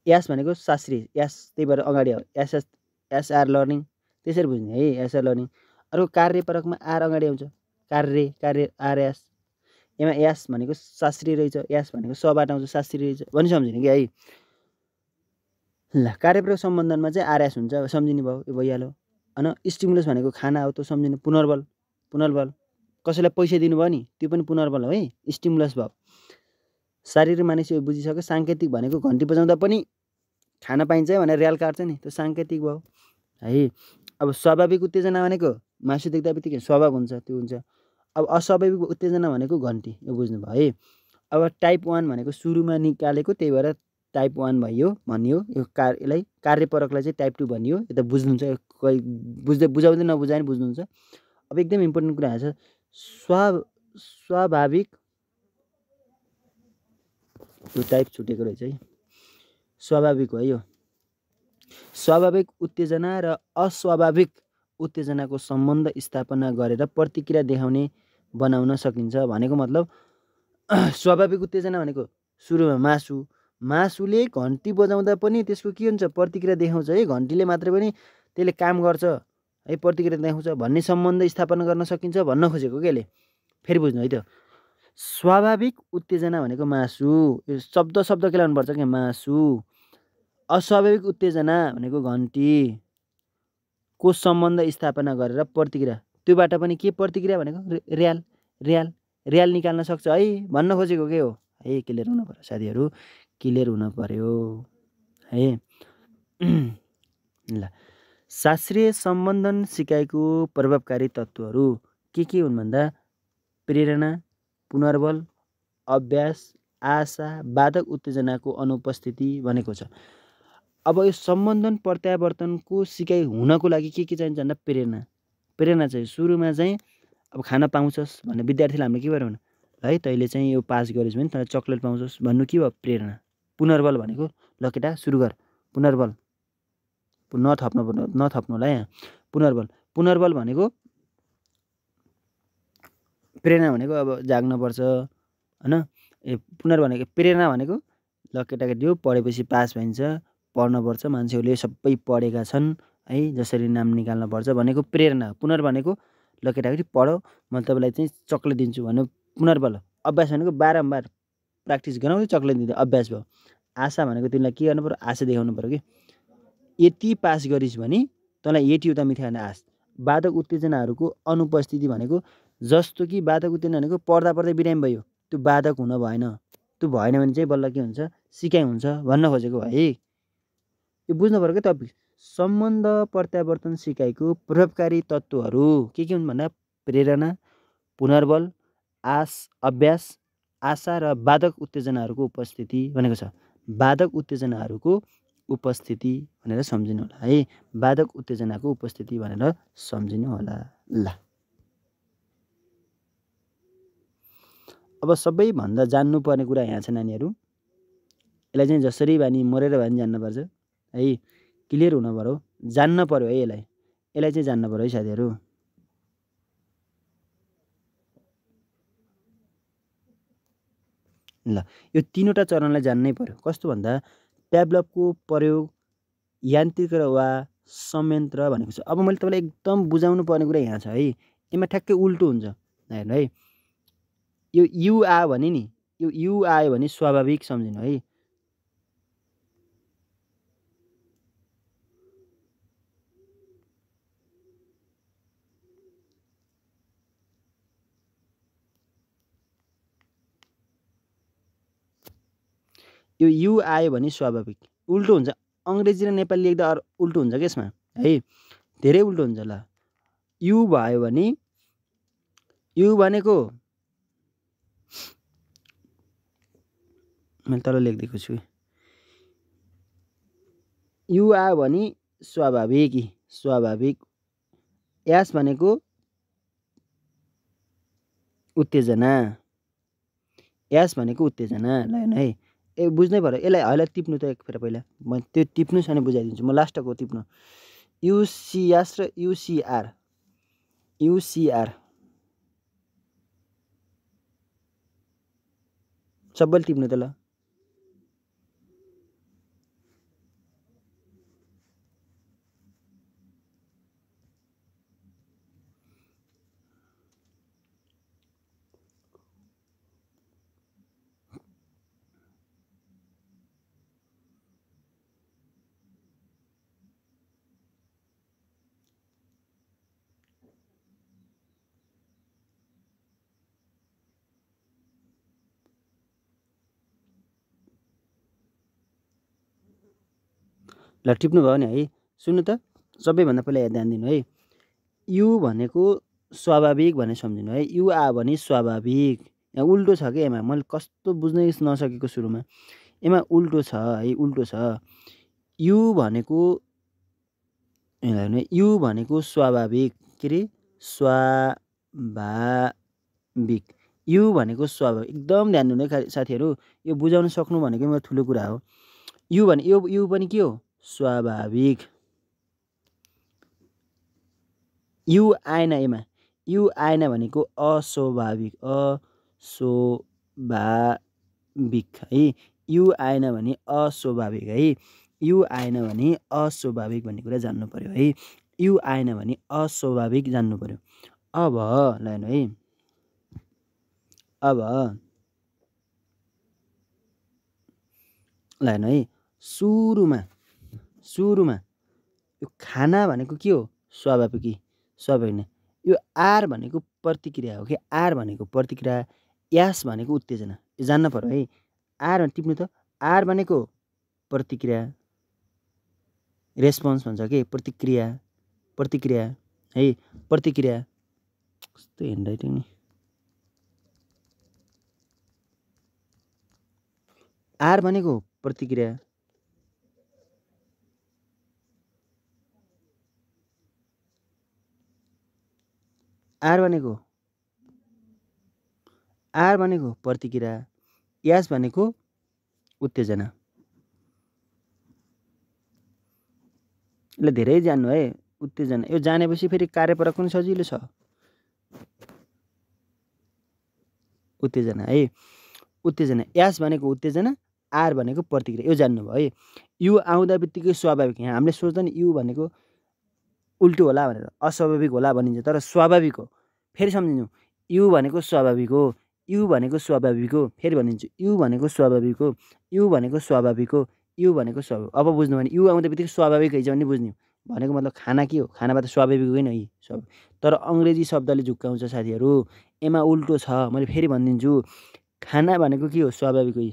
यास भनेको शास्त्रीय यास, त्यही भएर अगाडि आयो एस एस एसआर लर्निङ, त्यसरी बुझ्ने है, एसआर लर्निङ। अर्को कार्यपरकमा आर अगाडि आउँछ, कार्य कार्य आर यास। यहाँ यास भनेको शास्त्रीय रहेछ, यास भनेको सबाट आउँछ, शास्त्रीय रहेछ भनी सम्झिने कि है। ल कार्यप्रयोग सम्बन्धनमा चाहिँ आर यास हुन्छ, सम्झिने भयो, यो भइहाल्यो। होइन स्टिमुलस भनेको खाना हो, त्यो सम्झिने। पुनर्बल, पुनर्बल कसैलाई पैसा दिनुभयो नि, त्यो पनि पुनर्बल हो है, स्टिमुलस भयो। शारीरिक मानिस यो बुझिसक्यो। साङ्केतिक भनेको घन्टी बजाउँदा पनि खाना पाइन्छ भनेर र्याल काट्छ नि, त्यो साङ्केतिक भयो है। अब स्वाभाविक उत्तेजना भनेको मासु देख्दा बित्तिकै स्वभाव हुन्छ, त्यो हुन्छ। अब अस्वाभाविक उत्तेजना भनेको घन्टी, यो बुझ्नुभयो है। अब टाइप 1 भनेको सुरुमा निकालेको, त्यही भएर टाइप 1 भइयो भनियो। यो यसलाई कार्यपरकलाई चाहिँ टाइप 2 भनियो। यो त बुझ्नुहुन्छ, कोही बुझाउँदै नबुझाए पनि बुझ्नुहुन्छ। अब एकदम इम्पोर्टेन्ट कुरा छ, स्वाभाविक, यो टाइप छुटेको रहेछ है, स्वाभाविक हो यो। स्वाभाविक उत्तेजना र अस्वाभाविक उत्तेजनाको सम्बन्ध स्थापना गरेर प्रतिक्रिया देखाउने बनाउन सकिन्छ भनेको मतलब स्वाभाविक उत्तेजना भनेको सुरुमा मासु, मासुले घन्टी बजाउँदा पनि त्यसको के हुन्छ? प्रतिक्रिया देखाउँछ है, घन्टीले मात्रै पनि त्यसले काम गर्छ है, प्रतिक्रिया देखाउँछ भन्ने सम्बन्ध स्थापना गर्न सकिन्छ भन्न खोजेको के यसले। फेरि बुझ्नु है त, स्वाभाविक उत्तेजना भनेको मासु, यो शब्द के लाउनुपर्छ कि मासु। अस्वाभाविक उत्तेजना भनेको घन्टी को सम्बन्ध स्थापना गरेर प्रतिक्रिया, त्योबाट पनि के प्रतिक्रिया भनेको र्याल, र्याल र्याल निकाल्न सक्छ है भन्न खोजेको के हो है। क्लियर हुनु पर्यो साथीहरू, क्लियर हुनु पर्यो है। ल शास्त्रीय सम्बन्धन सिकाइको प्रभावकारी तत्त्वहरू के हुन् भन्दा प्रेरणा, पुनर्बल, अभ्यास, आशा, बाधक उत्तेजनाको अनुपस्थिति भनेको छ। अब यो सम्बन्धन प्रत्यावर्तनको सिकाइ हुनको लागि के चाहिन्छ भन्दा प्रेरणा, प्रेरणा चाहिँ सुरुमा चाहिँ अब खाना पाउँछस् भन्ने विद्यार्थीलाई हामीले के गर्यो भने है तैँले चाहिँ यो पास गरिस् भने तँलाई चक्लेट पाउँछस् भन्नु के भयो? प्रेरणा। पुनर्बल भनेको ल केटा सुरु गर, पुनर्बल, नथप्नु होला यहाँ। पुनर्बल, पुनर्बल भनेको प्रेरणा भनेको अब जाग्नुपर्छ होइन। पुनर्बल भनेको प्रेरणा भनेको ल केटाकेटी हो पढेपछि पास भइन्छ, पढ्नुपर्छ, मान्छेहरूले सबै पढेका छन् है, जसरी नाम निकाल्नुपर्छ भनेको प्रेरणा। पुनर्बल भनेको ल केटाकेटी पढौ, म तपाईँलाई चाहिँ चक्लेट दिन्छु भन्नु पुनर्बल। अभ्यास भनेको बारम्बार प्र्याक्टिस गराउँदै चक्लेट दिँदै अभ्यास भयो। आशा भनेको तिमीलाई के गर्नु पऱ्यो? आशा देखाउनु पऱ्यो कि यति पास गरिस् भने तँलाई यति उता मिठाई आश। बाधक उत्तेजनाहरूको अनुपस्थिति भनेको जस्तो कि बाधक उत्तेजना भनेको पढ्दा पढ्दै बिरामी भयो, त्यो बाधक हुन भएन, त्यो भएन भने चाहिँ बल्ल के हुन्छ? सिकाइ हुन्छ भन्न खोजेको है। यो बुझ्नु पऱ्यो कि टपिक। सम्बन्ध प्रत्यावर्तन सिकाइको प्रभावकारी तत्त्वहरू के हुन् भन्दा प्रेरणा, पुनर्बल, अभ्यास, आशा र बाधक उत्तेजनाहरूको उपस्थिति भनेको छ। बाधक उत्तेजनाहरूको उपस्थिति भनेर सम्झिनु होला है, बाधक उत्तेजनाको उपस्थिति भनेर सम्झिनु होला। ल अब सबैभन्दा जान्नुपर्ने कुरा यहाँ छ नानीहरू। यसलाई चाहिँ जसरी भए नि मरेर भए नि जान्नुपर्छ है, क्लियर हुनु पर्यो, जान्न पर्यो है, यसलाई चाहिँ जान्न पर्यो है साथीहरू। ल यो तीनवटा चरणलाई जान्नै पर्यो। कस्तो भन्दा प्याभलभको प्रयोग यान्त्रिक वा संयन्त्र भनेको छ। अब मैले तपाईँलाई एकदम बुझाउनु पर्ने कुरा यहाँ छ है, यसमा ठ्याक्कै उल्टो हुन्छ हेर्नु है। यो यु आयो भने नि, यो यु आयो भने स्वाभाविक सम्झिनु है। यो यु आयो भने स्वाभाविक, उल्टो हुन्छ। अङ्ग्रेजी र नेपाली लेख्दा उल्टो हुन्छ कि यसमा है, धेरै उल्टो हुन्छ। ल यु भयो भने, यु भनेको मैले तल लेखिदिएको छु, यु आयो भने स्वाभाविक, स्वाभाविक। यास भनेको उत्तेजना, यास भनेको उत्तेजना। ल हेर्नु है, ए बुझ्नै पर्यो। यसलाई हइला टिप्नु त एक फेर पहिला, म त्यो टिप्नु छैन बुझाइदिन्छु, म लास्टको टिप्नु। युसिएस र युसिआर, युसिआर सबैले टिप्नु त ल। ल टिप्नु भयो नि है। सुन्नु त, सबैभन्दा पहिला ध्यान दिनु है। यु भनेको स्वाभाविक भने सम्झिनु है। यु आयो भने स्वाभाविक, यहाँ उल्टो छ कि यसमा, मैले कस्तो बुझ्नै नसकेको सुरुमा, यसमा उल्टो छ है, उल्टो छ। यु भनेको हेर्नु, यु भनेको स्वाभाविक, के अरे स्वाभाविक, यु भनेको स्वाभाविक। एकदम ध्यान दिनु है साथीहरू, यो बुझाउन सक्नु भनेको मेरो ठुलो कुरा हो। यु भने यो पनि के हो, स्वाभाविक। यु आएन यसमा, यु आएन भनेको अस्वाभाविक, अस्वाभाविक है। यु आएन भने अस्वाभाविक है, यु आएन भने अस्वाभाविक भन्ने कुरा जान्नु पर्यो है। यु आएन भने अस्वाभाविक जान्नु पर्यो। अब ल हेर्नु है, अब ल हेर्नु है, सुरुमा यो खाना भनेको के हो, स्वाभाविक, स्वाभाविक नै। यो आर भनेको प्रतिक्रिया हो कि, आर भनेको प्रतिक्रिया, यास भनेको उत्तेजना, यो जान्न पर्यो है। आर टिप्नु त, आर भनेको प्रतिक्रिया, रेस्पोन्स भन्छ कि, प्रतिक्रिया, प्रतिक्रिया है, प्रतिक्रिया। कस्तो ह्यान्डराइटिङ नि। आर भनेको प्रतिक्रिया, आर भनेको प्रतिक्रिया, यास भनेको उत्तेजना। ल धेरै जान्नु है, उत्तेजना। यो जानेपछि फेरि कार्यपरक पनि सजिलो छ। उत्तेजना है, उत्तेजना। यास भनेको उत्तेजना, आर भनेको प्रतिक्रिया, यो जान्नु भयो है। यु आउँदा बित्तिकै स्वाभाविक, यहाँ हामीले सोच्दा नि यु भनेको उल्टो होला भनेर, अस्वाभाविक होला भनिन्छ, तर स्वाभाविक हो। फेरि सम्झिनु, यु भनेको स्वाभाविक हो, यु भनेको स्वाभाविक हो। फेरि भनिदिन्छु, यु भनेको स्वाभाविक हो, यु भनेको स्वाभाविक हो, यु भनेको स्वाभाविक। अब बुझ्नु भने यु आउँदा बित्तिकै स्वाभाविक है भने बुझ्नु भनेको मतलब खाना के हो, खानामा त स्वाभाविक होइन है सब। तर अङ्ग्रेजी शब्दले झुक्काउँछ साथीहरू, यसमा उल्टो छ। मैले फेरि भनिदिन्छु, खाना भनेको के हो, स्वाभाविक हो,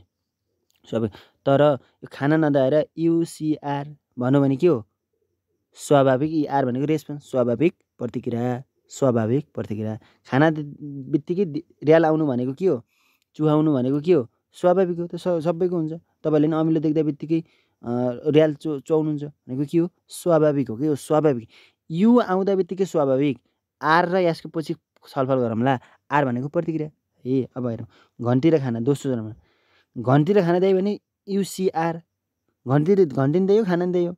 स्वाभाविक। तर यो खाना नदाएर युसिआर भन्यो भने के हो, स्वाभाविक। आर भनेको रेस्पोन्स, स्वाभाविक प्रतिक्रिया, स्वाभाविक प्रतिक्रिया। खाना बित्तिकै र्याल आउनु भनेको के हो, चुहाउनु भनेको के हो, स्वाभाविक हो। त सबैको हुन्छ। तपाईँले नि अमिलो देख्दा बित्तिकै र्याल चुहाउनुहुन्छ भनेको के हो, स्वाभाविक हो कि हो, स्वाभाविक। यु आउँदा बित्तिकै स्वाभाविक, आर र यसको पछि छलफल गरौँला। आर भनेको प्रतिक्रिया है। अब हेरौँ घन्टी र खाना दोस्रो जनामा घन्टी र खाना दियो भने युसिआर घन्टी नि दियो खाना नि दियो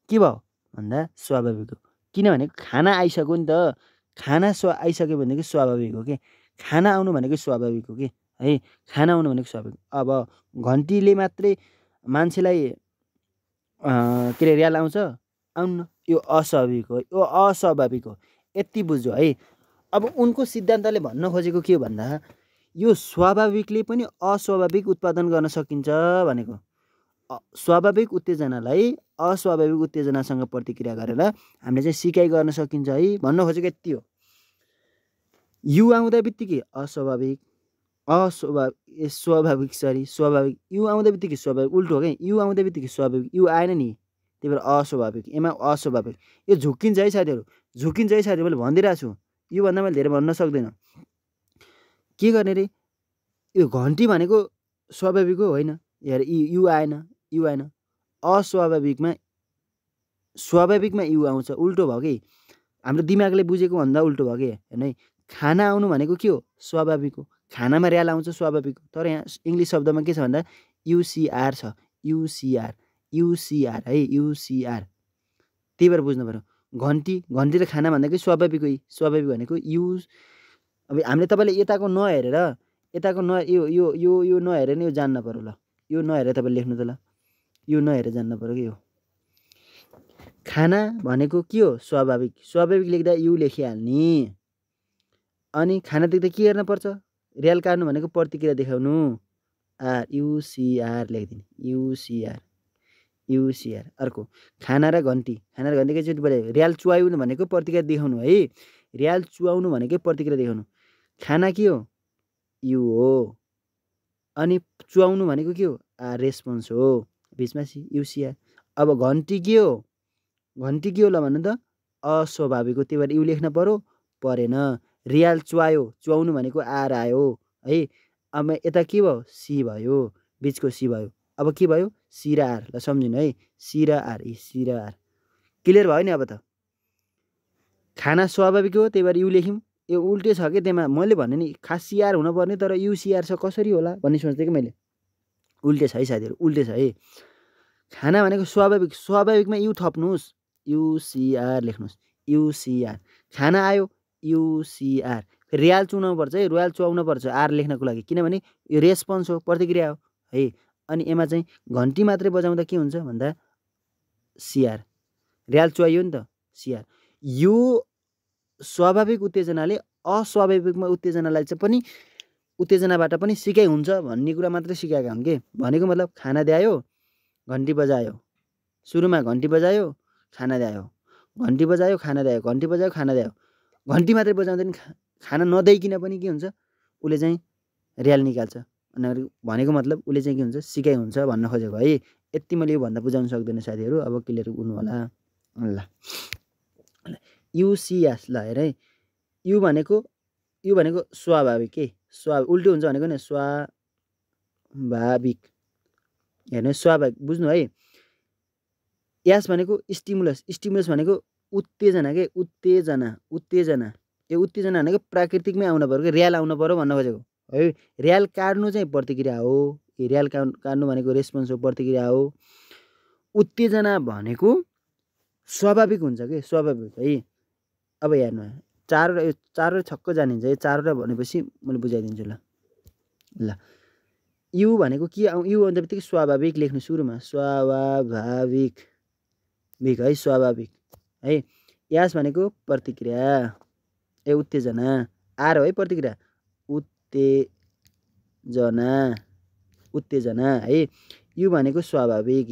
के भयो भन्दा स्वाभाविक हो। किनभने खाना आइसक्यो नि त खाना आइसक्यो भनेको स्वाभाविक हो कि खाना आउनु भनेको स्वाभाविक हो कि है खाना आउनु भनेको स्वाभाविक। अब घन्टीले मात्रै मान्छेलाई के अरे र्याल आउँछ आउन्न यो अस्वाभाविक हो यो अस्वाभाविक हो यति बुझ्यो है। अब उनको सिद्धान्तले भन्न खोजेको के हो भन्दा यो स्वाभाविकले पनि अस्वाभाविक उत्पादन गर्न सकिन्छ भनेको। स्वाभाविक उत्तेजनालाई अस्वाभाविक उत्तेजनासँग प्रतिक्रिया गरेर हामीले चाहिँ सिकाइ गर्न सकिन्छ है भन्न खोजेको यति हो। यु आउँदा बित्तिकै अस्वाभाविक स्वाभाविक स्वाभाविक यु आउँदा बित्तिकै स्वाभाविक उल्टो हो क्या यु आउँदा बित्तिकै स्वाभाविक यु आएन नि त्यही भएर अस्वाभाविक एमा अस्वाभाविक यो झुक्किन्छ है साथीहरू झुक्किन्छ है साथीहरू मैले भनिदिइरहेको छु योभन्दा मैले धेरै भन्न सक्दैन। के गर्ने रे यो घन्टी भनेको स्वाभाविक हो होइन यार यु आएन अस्वाभाविकमा स्वाभाविकमा यु आउँछ उल्टो भयो कि हाम्रो दिमागले बुझेको भन्दा उल्टो भयो कि हेर्नु है। खाना आउनु भनेको के हो स्वाभाविक हो खानामा र्याल आउँछ स्वाभाविक हो तर यहाँ इङ्ग्लिस शब्दमा के छ भन्दा युसिआर छ युसिआर है युसिआर त्यही भएर बुझ्नु पऱ्यो। घन्टी र खाना भन्दाखेरि स्वाभाविक भनेको अब हामीले तपाईँले यताको नहेरेर यो नहेरेर नि यो जान्न पऱ्यो ल यो नहेरेर तपाईँले लेख्नु त ल यो नहेरेर जान्न पऱ्यो कि यो खाना भनेको के हो स्वाभाविक लेख्दा यु लेखिहाल्ने अनि खाना देख्दा के गर्न पर्छ र्याल काट्नु भनेको प्रतिक्रिया देखाउनु आर युसिआर लेखिदिने युसिआर अर्को खाना र घन्टी एकैचोटि बोले र्याल चुहाउनु भनेको प्रतिक्रिया देखाउनु है र्याल चुहाउनु भनेकै प्रतिक्रिया देखाउनु खाना के हो यु हो अनि चुहाउनु भनेको के हो आर रेस्पोन्स हो बिचमा युसिआर। अब घन्टी के हो ल भन्नु त अस्वाभाविक हो त्यही भएर यु लेख्न पर्यो परेन। र्याल चुहाउनु भनेको आर आयो है अब यता के भयो सी भयो बिचको सी भयो अब के भयो सी र आर ल सम्झिनु है सी र आर क्लियर भयो नि। अब त खाना स्वाभाविक हो त्यही भएर यु लेख्यौँ यो उल्टे छ कि त्यहाँ मैले भने नि खास सिआर हुनुपर्ने तर युसिआर छ कसरी होला भन्ने सोच्थेँ कि मैले उल्टे छ है साथीहरू उल्टे छ है। खाना भनेको स्वाभाविकमा यु थप्नुहोस् युसिआर लेख्नुहोस् युसिआर खाना आयो युसिआर र्याल चुहाउनु पर्छ है र्याल चुहाउनु पर्छ आर लेख्नको लागि किनभने यो रेस्पोन्स हो प्रतिक्रिया हो है। अनि यसमा चाहिँ घन्टी मात्रै बजाउँदा के हुन्छ भन्दा सिआर र्याल चुहाइयो नि त सिआर। यो स्वाभाविक उत्तेजनाले अस्वाभाविकमा उत्तेजनालाई चाहिँ पनि उत्तेजनाबाट पनि सिकाइ हुन्छ भन्ने कुरा मात्रै सिकाएका हुन् कि भनेको मतलब खाना द्यायो घन्टी बजायो सुरुमा घन्टी बजायो खाना द्यायो घन्टी बजायो खाना द्यायो घन्टी बजायो खाना द्यायो घन्टी मात्रै बजाउँदैन खाना नदिइकन पनि के हुन्छ उसले चाहिँ र्याल निकाल्छ भनेको मतलब उसले चाहिँ के हुन्छ सिकाइ हुन्छ भन्न खोजेको है। यति मैले यो भन्दा बुझाउन सक्दैन साथीहरू अब क्लियर हुनु होला ल युसिएस ल हेर है यु भनेको स्वाभाविक के उल्टो हुन्छ भनेको नि स्वाभाविक हेर्नु स्वाभाविक बुझ्नु है। एस भनेको स्टिमुलस भनेको उत्तेजना के उत्तेजना यो उत्तेजना भनेको प्राकृतिकमै आउनु पर्यो कि र्याल आउनु पर्यो भन्न खोजेको है। र्याल काट्नु चाहिँ प्रतिक्रिया हो र्याल काट्नु भनेको रेस्पोन्स हो प्रतिक्रिया हो। उत्तेजना भनेको स्वाभाविक हुन्छ कि स्वाभाविक है। अब हेर्नु चार छक्क जानिन्छ है चारवटा भनेपछि मैले बुझाइदिन्छु ल यु भनेको के यु भन्दा बित्तिकै स्वाभाविक लेख्नु सुरुमा स्वाभाविक है स्वाभाविक है। यास भनेको प्रतिक्रिया उत्तेजना आर हो है प्रतिक्रिया उत्तेजना है। यु भनेको स्वाभाविक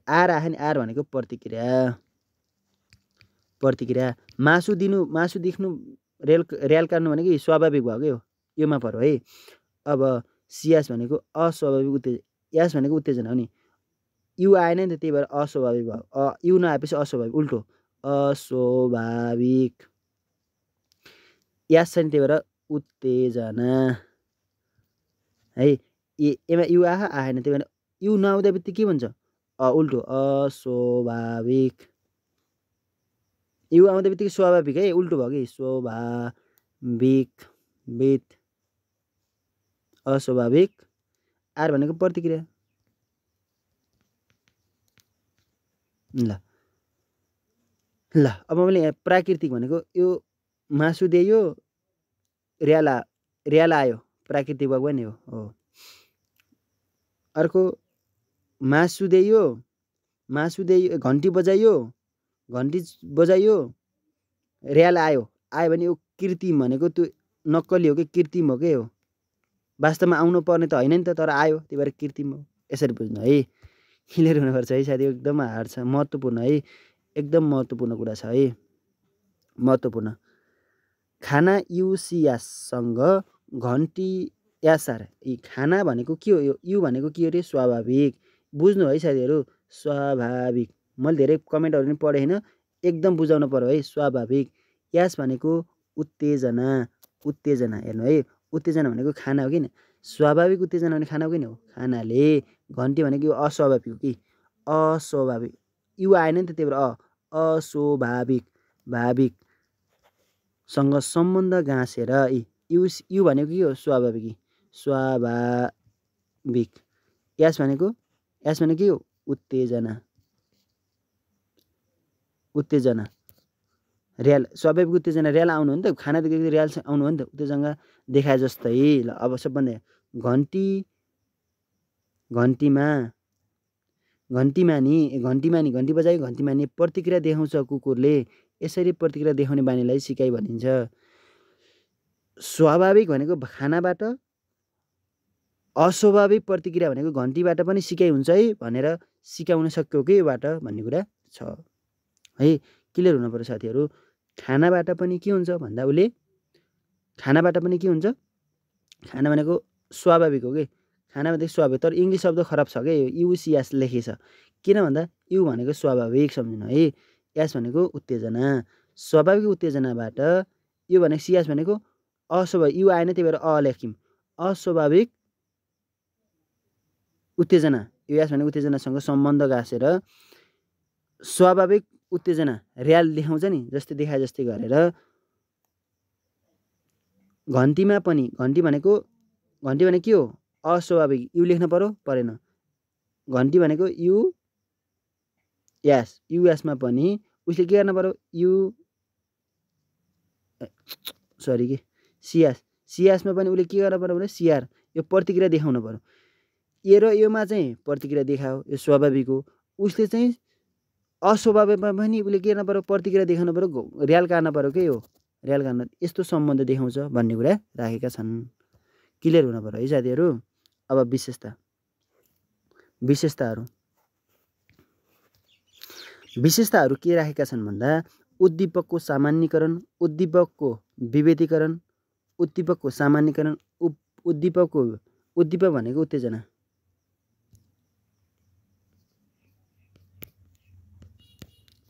आर आयो नि आर भनेको प्रतिक्रिया मासु देख्नु र्याल काट्नु भनेको स्वाभाविक भयो कि योमा पर्यो है। अब सियास भनेको अस्वाभाविक उत्तेजना यास भनेको उत्तेजना हो नि यु आएन नि त त्यही भएर अस्वाभाविक भयो यु नआएपछि अस्वाभाविक उल्टो अस्वाभाविक यास छ नि त्यही भएर उत्तेजना है। एमा यु आएन त्यही भएर यु नआउँदा बित्तिकै के भन्छ उल्टो अस्वाभाविक यु आउँदै बित्तिकै स्वाभाविक है, उल्टो भयो कि स्वाभाविक विथ अस्वाभाविक। आर भनेको प्रतिक्रिया। ल अब मैले यहाँ प्राकृतिक भनेको यो मासु दियो र्याल आयो, प्राकृतिक भएको नि हो। अर्को मासु दियो घन्टी बजाइयो र्याल आयो भने यो कृत्रिम भनेको त्यो नक्कली हो कि कृत्रिम हो के हो, वास्तवमा आउनु पर्ने त होइन नि त, तर आयो त्यही भएर कृत्रिम हो। यसरी बुझ्नु है, क्लियर हुनुपर्छ है साथी, एकदम हार्ड छ, महत्त्वपूर्ण है, एकदम महत्त्वपूर्ण कुरा छ है, महत्त्वपूर्ण। खाना युसियासँग घन्टी यासार, यी खाना भनेको के हो, यु भनेको के हो रे, स्वाभाविक। बुझ्नु है साथीहरू, स्वाभाविक। मैले धेरै कमेन्टहरू पनि पढेँ होइन, एकदम बुझाउनु पर्यो है, स्वाभाविक। यास भनेको उत्तेजना हेर्नु है, उत्तेजना भनेको खाना हो कि नि, स्वाभाविक उत्तेजना भने खाना हो कि नि हो, खानाले। घन्टी भनेको यो अस्वाभाविक हो कि, अस्वाभाविक, यु आएन नि त, त्यही भएर अस्वाभाविक सँग सम्बन्ध गाँसेर, यु भनेको के हो, स्वाभाविक। यास भनेको के हो, उत्तेजना। र्याल, स्वाभाविक उत्तेजना र्याल आउनु हो नि त, खाना देखेको र्याल आउनु हो नि त, उत्तेजना देखाए जस्तै। ल अब सबभन्दा घन्टी बजायो, घन्टीमानी प्रतिक्रिया देखाउँछ कुकुरले, यसरी प्रतिक्रिया देखाउने बानीलाई सिकाइ भनिन्छ। स्वाभाविक भनेको खानाबाट, अस्वाभाविक प्रतिक्रिया भनेको घन्टीबाट पनि सिकाइ हुन्छ है भनेर सिकाउन सक्यो कि योबाट भन्ने कुरा छ है, क्लियर हुनु पर्यो साथीहरू। खानाबाट पनि के हुन्छ भन्दा उसले, खानाबाट पनि के हुन्छ, खाना भनेको स्वाभाविक हो कि, खाना भनेको स्वाभाविक, तर इङ्ग्लिस शब्द खराब छ क्या, युसियास लेखेछ, किन भन्दा यु भनेको स्वाभाविक सम्झिनु है, यास भनेको उत्तेजना, स्वाभाविक उत्तेजनाबाट, यो भनेको सियास भनेको अस्वाभाविक, यु आएन त्यही भएर लेख्यौँ, अस्वाभाविक उत्तेजना, यो यास भनेको उत्तेजनासँग सम्बन्ध गाँसेर स्वाभाविक उत्तेजना र्याल देखाउँछ नि, जस्तै देखाए जस्तै गरेर घन्टीमा पनि, घन्टी भनेको के हो, अस्वाभाविक, यु लेख्न पर्यो परेन, घन्टी भनेको युएसमा पनि उसले के गर्न पर्यो, सियासमा पनि उसले के गर्न पर्यो भने सिआर, यो प्रतिक्रिया देखाउनु पर्यो। ए र योमा चाहिँ प्रतिक्रिया देखायो, यो स्वाभाविक हो, उसले चाहिँ अस्वाभाविकमा पनि उसले के गर्न पर्यो, प्रतिक्रिया देखाउनु पर्यो, र्याल काट्न पर्यो के हो, र्याल काट्न, यस्तो सम्बन्ध देखाउँछ भन्ने कुरा राखेका छन्, क्लियर हुन पर्यो है साथीहरू। अब विशेषताहरू के राखेका छन् भन्दा, उद्दीपकको सामान्यीकरण, उद्दीपकको विभेदीकरण, उद्दीपकको सामान्यीकरण, उद्दीपक भनेको उत्तेजना,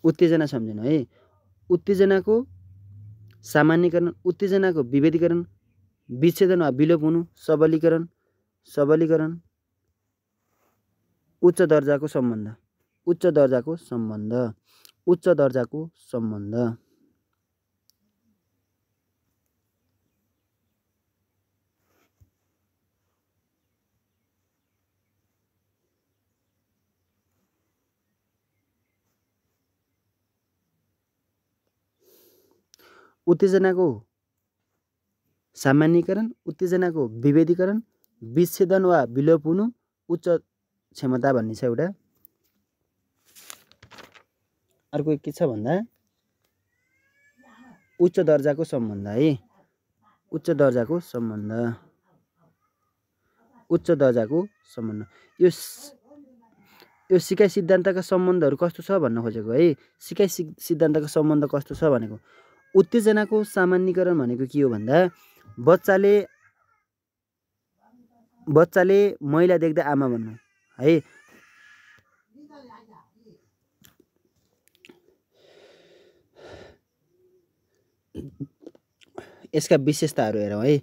उत्तेजना सम्झिनु है, उत्तेजनाको सामान्यीकरण, उत्तेजनाको विभेदीकरण, विच्छेदन वा विलोप हुनु, सबलीकरण, उच्च दर्जाको सम्बन्ध, उत्तेजनाको सामान्यीकरण, उत्तेजनाको विभेदीकरण, विच्छेदन वा विलोप हुनु, उच्च क्षमता भन्ने छ एउटा। अर्को के छ भन्दा, उच्च दर्जाको सम्बन्ध है, उच्च दर्जाको सम्बन्ध, यो सिकाइ सिद्धान्तका सम्बन्धहरू कस्तो छ भन्न खोजेको है, सिकाइ सिद्धान्तको सम्बन्ध कस्तो छ भनेको, उत्तेजनाको सामान्यीकरण भनेको के हो भन्दा, बच्चाले मैला देख्दा आमा भन्नु है, यसका विशेषताहरू हेरौँ है,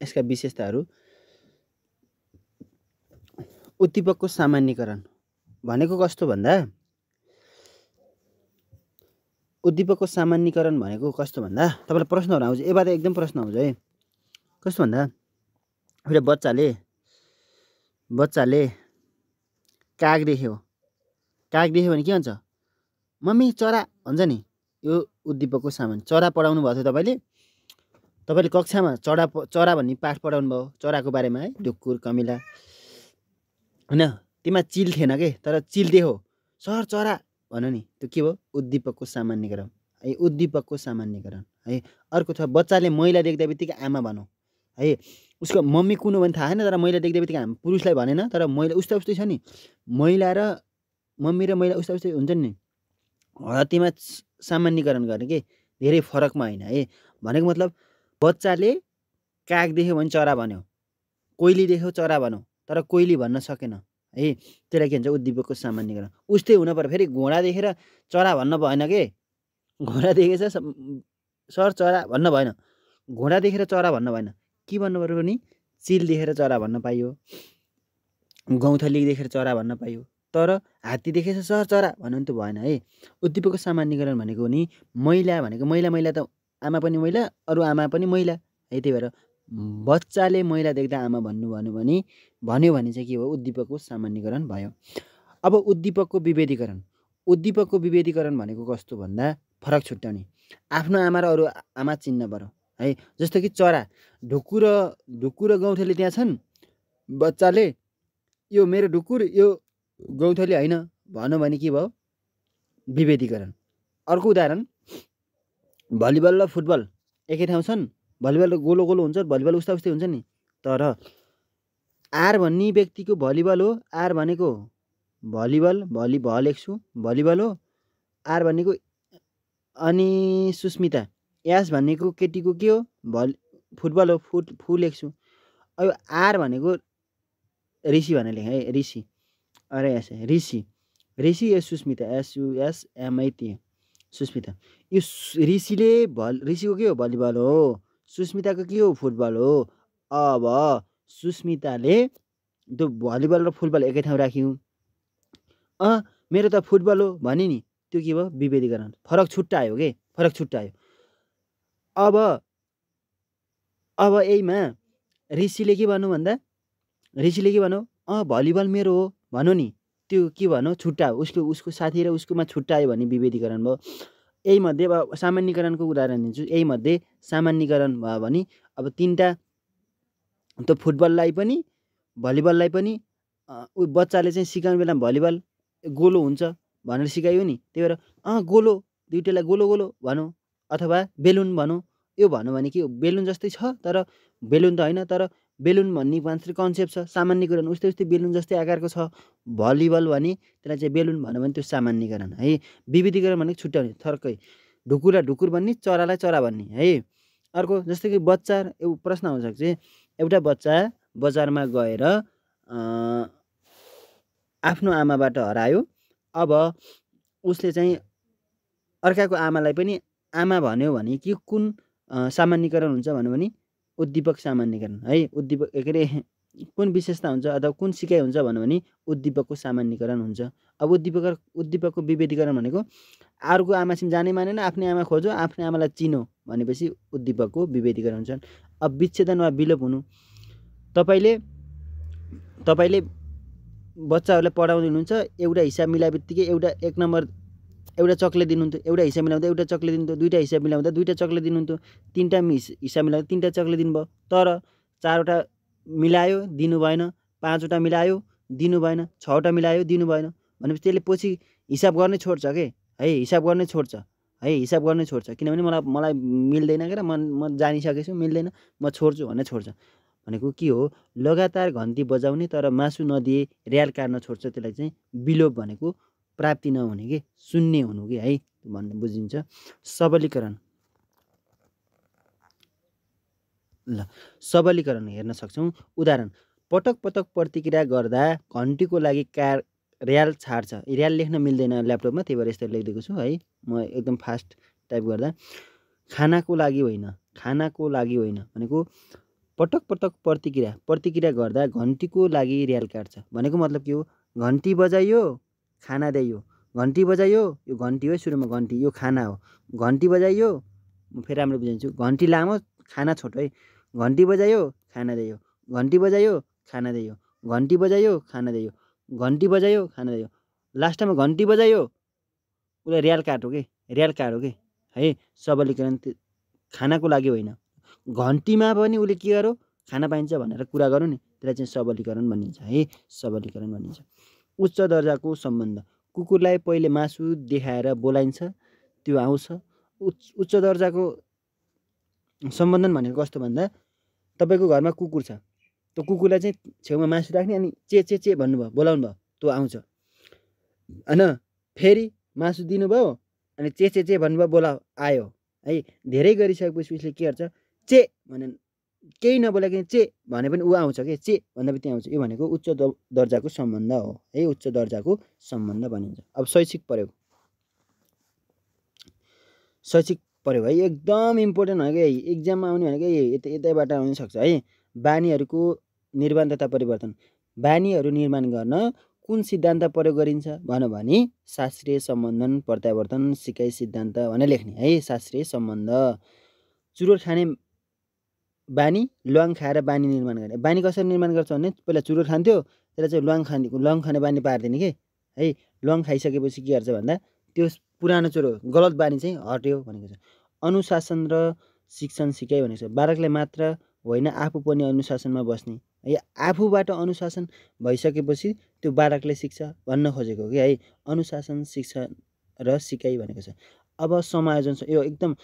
यसका विशेषताहरू, उद्दीपकको सामान्यीकरण, भनेको कस्तो भन्दा उद्दीपकको सामान्यीकरण भनेको कस्तो भन्दा तपाईँलाई प्रश्नहरू आउँछ एबाट एकदम प्रश्न आउँछ है। कस्तो भन्दा एउटा बच्चाले काग देख्यो भने के भन्छ? मम्मी चरा भन्छ नि। यो उद्दीपकको सामान्य। चरा पढाउनु भएको थियो तपाईँले कक्षामा चरा भन्ने पाठ पढाउनु भयो चराको बारेमा है, ढुकुर कमिला होइन। तिमीमा चिल थिएन के, तर चिल देख्यो सर चरा भन नि, त्यो के भयो? उद्दीपकको सामान्यीकरण है, उद्दीपकको सामान्यीकरण है। अर्को छ बच्चाले महिला देख्दा बित्तिकै आमा भनौँ है। उसको मम्मी कुन हो भने थाहा छैन, तर महिला देख्दा बित्तिकै हामी पुरुषलाई भनेन, तर महिला उस्तै छ नि। महिला र मम्मी र महिला उस्तै हुन्छ नि। हतिमा सामान्यीकरण गर्ने के, धेरै फरकमा होइन है। भनेको मतलब बच्चाले काग देख्यो भने चरा भन्यो, कोइली देख्यो चरा भनौँ, तर कोइली भन्न सकेन है। त्यसलाई के भन्छ? उद्दीपकको सामान्यीकरण। उस्तै हुन पर्यो। फेरि घोडा देखेर चरा भन्न भएन के। घोडा देखेछ सर चरा भन्न भएन, घोडा देखेर चरा भन्न भएन। के भन्नु पर्यो भने चिल देखेर चरा भन्न पाइयो, गौँथली देखेर चरा भन्न पाइयो, तर हात्ती देखेछ सर चरा भन्नु पनि त भएन है। उद्दीपकको सामान्यीकरण भनेको नि महिला भनेको महिला त आमा पनि महिला, अरू आमा पनि महिला है। त्यही भएर बच्चाले महिला देख्दा आमा भन्यो भने चाहिँ के हो? उद्दीपकको सामान्यीकरण भयो। अब उद्दीपकको विभेदीकरण भनेको कस्तो भन्दा फरक छुट्याउने। आफ्नो आमा र अरू आमा चिन्न पर्यो है। जस्तो कि चरा, ढुकुर र गौँथली त्यहाँ छन्, बच्चाले यो मेरो ढुकुर यो गौँथली होइन भन्यो भने के भयो? विभेदीकरण। अर्को उदाहरण, भलिबल र फुटबल एकै ठाउँ छन्, भलिबल गोलो हुन्छ, भलिबल उस्तै हुन्छ नि, तर आर भन्ने व्यक्तिको भलिबल हो, आर भनेको भलिबल भल लेख्छु भलिबल हो, आर भनेको अनि सुस्मिता यास भनेको केटीको के हो? फुटबल हो, फु लेख्छु। अब आर भनेको ऋषि भनेर लेखेँ है, ऋषि अरे यास ऋषि या सुस्मिता SUSMIT सुस्मिता। यो ऋषिको के हो? भलिबल हो, सुस्मिताको के हो? फुटबल हो। अब सुस्मिताले त्यो भलिबल र फुटबल एकै ठाउँ राख्यौँ, मेरो त फुटबल हो भने नि, त्यो के भयो? विभेदीकरण। फरक छुट्टायो के, फरक छुट्टायो। अब यहीमा ऋषिले के भन्नु भन्दा भलिबल मेरो हो भन्यो नि, त्यो के भन्यो? छुट्टायो। उसको साथी र उसकोमा छुट्टायो भने विभेदीकरण भयो। यही मध्ये अब सामान्यीकरणको उदाहरण दिन्छु। यही मध्ये सामान्यीकरण भयो भने अब तिनवटा, त्यो फुटबललाई पनि भलिबललाई पनि बच्चाले चाहिँ सिकाउने बेलामा भलिबल गोलो हुन्छ भनेर सिकायो नि। त्यही भएर गोलो, दुइटालाई गोलो भनौँ, अथवा बेलुन भनौँ। यो भन्यो भने के हो? बेलुन जस्तै छ, तर बेलुन त होइन, तर बेलुन भन्ने मात्र कन्सेप्ट छ। सामान्यीकरण उस्तै बेलुन जस्तै आकारको छ भलिबल भने त्यसलाई चाहिँ बेलुन भन्यो भने त्यो सामान्यीकरण है। विभेदीकरण भनेको छुट्याउने थर्कै। ढुकुर भन्ने, चरालाई चरा भन्ने है। अर्को जस्तो कि बच्चा, प्रश्न आउन सक्छ, एउटा बच्चा बजारमा गएर आफ्नो आमाबाट हरायो। अब उसले चाहिँ अर्काको आमालाई पनि आमा भन्यो भने कि कुन सामान्यीकरण हुन्छ भन्यो भने उद्दीपक सामान्यीकरण है। उद्दीपक के अरे कुन विशेषता हुन्छ अथवा कुन सिकाइ हुन्छ भन्यो भने उद्दीपकको सामान्यीकरण हुन्छ। अब उद्दीपकको विभेदीकरण भनेको अर्को आमासित जानै मानेन, आफ्नै आमा खोजो, आफ्नै आमालाई चिनो भनेपछि उद्दीपकको विभेदीकरण हुन्छ। अब विच्छेदन वा विलोप हुनु, तपाईँले बच्चाहरूलाई पढाउँदै हुनुहुन्छ, एउटा हिसाब मिलाए बित्तिकै एउटा चक्लेट दिनुहुन्थ्यो, एउटा हिसाब मिलाउँदा एउटा चक्लेट दिनुहुन्थ्यो, दुईवटा हिसाब मिलाउँदा दुईवटा चक्लेट दिनुहुन्थ्यो, तिनवटा हिसाब मिलाउँदा तिनवटा चक्लेट दिनुभयो। तर चारवटा मिलायो दिनु भएन, पाँचवटा मिलायो दिनु भएन, छवटा मिलायो दिनु भएन भनेपछि त्यसले पछि हिसाब गर्नै छोड्छ के है। हिसाब गर्नै छोड्छ किनभने मलाई मिल्दैन के, म जानिसकेछु मिल्दैन, म छोड्छु भनेर छोड्छ। भनेको के हो? लगातार घन्टी बजाउने तर मासु नदिए र्याल काट्न छोड्छ। त्यसलाई चाहिँ विलोप भनेको प्राप्ति नहुने के, शून्य हुनु के है भन्ने बुझिन्छ। सबलीकरण हेर्न सक्छौँ। उदाहरण, पटक प्रतिक्रिया गर्दा घन्टीको लागि र्याल छाड्छ। र्याल लेख्न मिल्दैन ल्यापटपमा, त्यही भएर यस्तो लेखिदिएको छु है। म एकदम फास्ट टाइप गर्दा खानाको लागि होइन भनेको पटक प्रतिक्रिया गर्दा घन्टीको लागि र्याल काट्छ भनेको मतलब के हो? घन्टी बजाइयो खाना देयो। घन्टी बजायो, यो घन्टी हो सुरुमा, घन्टी यो खाना हो। घन्टी बजाइयो, म फेरि राम्रो बुझाइदिन्छु। घन्टी लामो, खाना छोटो है। घन्टी बजायो, खाना दियो। घन्टी बजायो, खाना दियो। घन्टी बजायो, खाना दियो। घन्टी बजायो, खाना दियो। लास्टमा घन्टी बजायो, उसलाई र्याल काट हो कि, र्याल काट हो कि है। सबलीकरण खानाको लागि होइन, घन्टीमा पनि उसले के गर्यो, खाना पाइन्छ भनेर कुरा गर्यो नि, त्यसलाई चाहिँ सबलीकरण भनिन्छ है, सबलीकरण भनिन्छ। उच्च दर्जाको सम्बन्ध, कुकुरलाई पहिले मासु देखाएर बोलाइन्छ, त्यो आउँछ। उच्च दर्जाको सम्बन्धन भनेको कस्तो भन्दा, तपाईँको घरमा कुकुर छ, त्यो कुकुरलाई चाहिँ छेउमा मासु राख्ने, अनि चे चे चे भन्नुभयो, बोलाउनु भयो, त्यो आउँछ होइन। फेरि मासु दिनुभयो, अनि चे चे चे भन्नुभयो, बोला आयो है। धेरै गरिसकेपछि उसले के गर्छ, चे भने केही नबोलाइकन चे भने पनि ऊ आउँछ कि, चे भन्दा पनि आउँछ। यो भनेको उच्च दर्जाको सम्बन्ध हो है, उच्च दर्जाको सम्बन्ध भनिन्छ। अब शैक्षिक प्रयोग, शैक्षिक प्रयोग है, एकदम इम्पोर्टेन्ट भनेको यही, एक्जाममा आउने भनेको यही, यतैबाट आउन सक्छ है। बानीहरूको निर्माण तथा परिवर्तन, बानीहरू निर्माण गर्न कुन सिद्धान्त प्रयोग गरिन्छ भने शास्त्रीय सम्बन्धन, प्रत्यावर्तन, सिकाइ सिद्धान्त भनेर लेख्ने है, शास्त्रीय सम्बन्ध। चुरोट खाने बानी, ल्वाङ खाएर बानी निर्माण गर्ने। बानी कसरी निर्माण गर्छ भने पहिला चुरोट खान्थ्यो, त्यसलाई चाहिँ ल्वाङ खाने बानी पार्दिने कि है। ल्वाङ खाइसकेपछि के गर्छ भन्दा त्यो पुरानो चोरो गलत बानी चाहिँ हट्यो भनेको छ। अनुशासन र शिक्षण सिकाइ भनेको छ, बालकलाई मात्र होइन आफू पनि अनुशासनमा बस्ने है। आफूबाट अनुशासन भइसकेपछि त्यो बालकले सिक्छ भन्न खोजेको कि है। अनुशासन, शिक्षण र सिकाइ भनेको छ। अब समायोजन, यो एकदम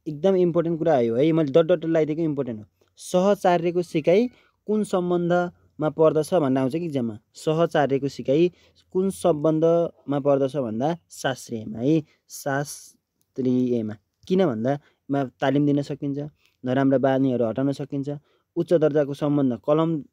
एकदम इम्पोर्टेन्ट कुरा हो है, मैले डट लगाइदिएको, इम्पोर्टेन्ट हो। सहचार्यको सिकाइ कुन सम्बन्धमा पर्दछ भन्ने आउँछ कि इक्जाममा। सहचार्यको सिकाइ कुन सम्बन्धमा पर्दछ भन्दा शास्त्रीयमा है, शास्त्रीयमा। किन भन्दा तालिम दिन सकिन्छ, नराम्रा बानीहरू हटाउन सकिन्छ। उच्च दर्जाको सम्बन्ध कलम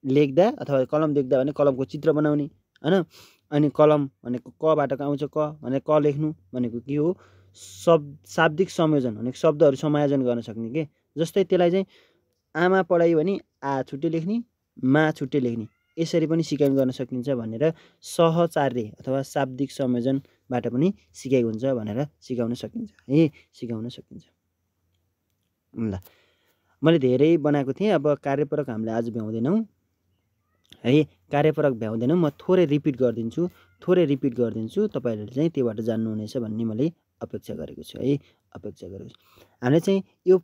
लेख्दा अथवा कलम देख्दा भने कलमको चित्र बनाउने होइन। अनि कलम भनेको कबाट आउँछ, क भनेर क लेख्नु भनेको के हो, शाब्दिक संयोजन भनेको शब्दहरू समायोजन गर्न सक्ने के। जस्तै त्यसलाई चाहिँ आमा पढायो भने आ छुट्टै लेख्ने, मा छुट्टै लेख्ने, यसरी पनि सिकाइ गर्न सकिन्छ भनेर सहचार्य अथवा शाब्दिक संयोजनबाट पनि सिकाइ हुन्छ भनेर सिकाउन सकिन्छ है, सिकाउन सकिन्छ। ल मैले धेरै बनाएको थिएँ, अब कार्यपरक हामीले आज भ्याउँदैनौँ है, कार्यपरक भ्याउँदैनौँ। म थोरै रिपिट गरिदिन्छु, तपाईँहरूले चाहिँ त्योबाट जान्नुहुनेछ भन्ने मैले अपेक्षा गरेको छु है, अपेक्षा गरेको छु। हामीले चाहिँ यो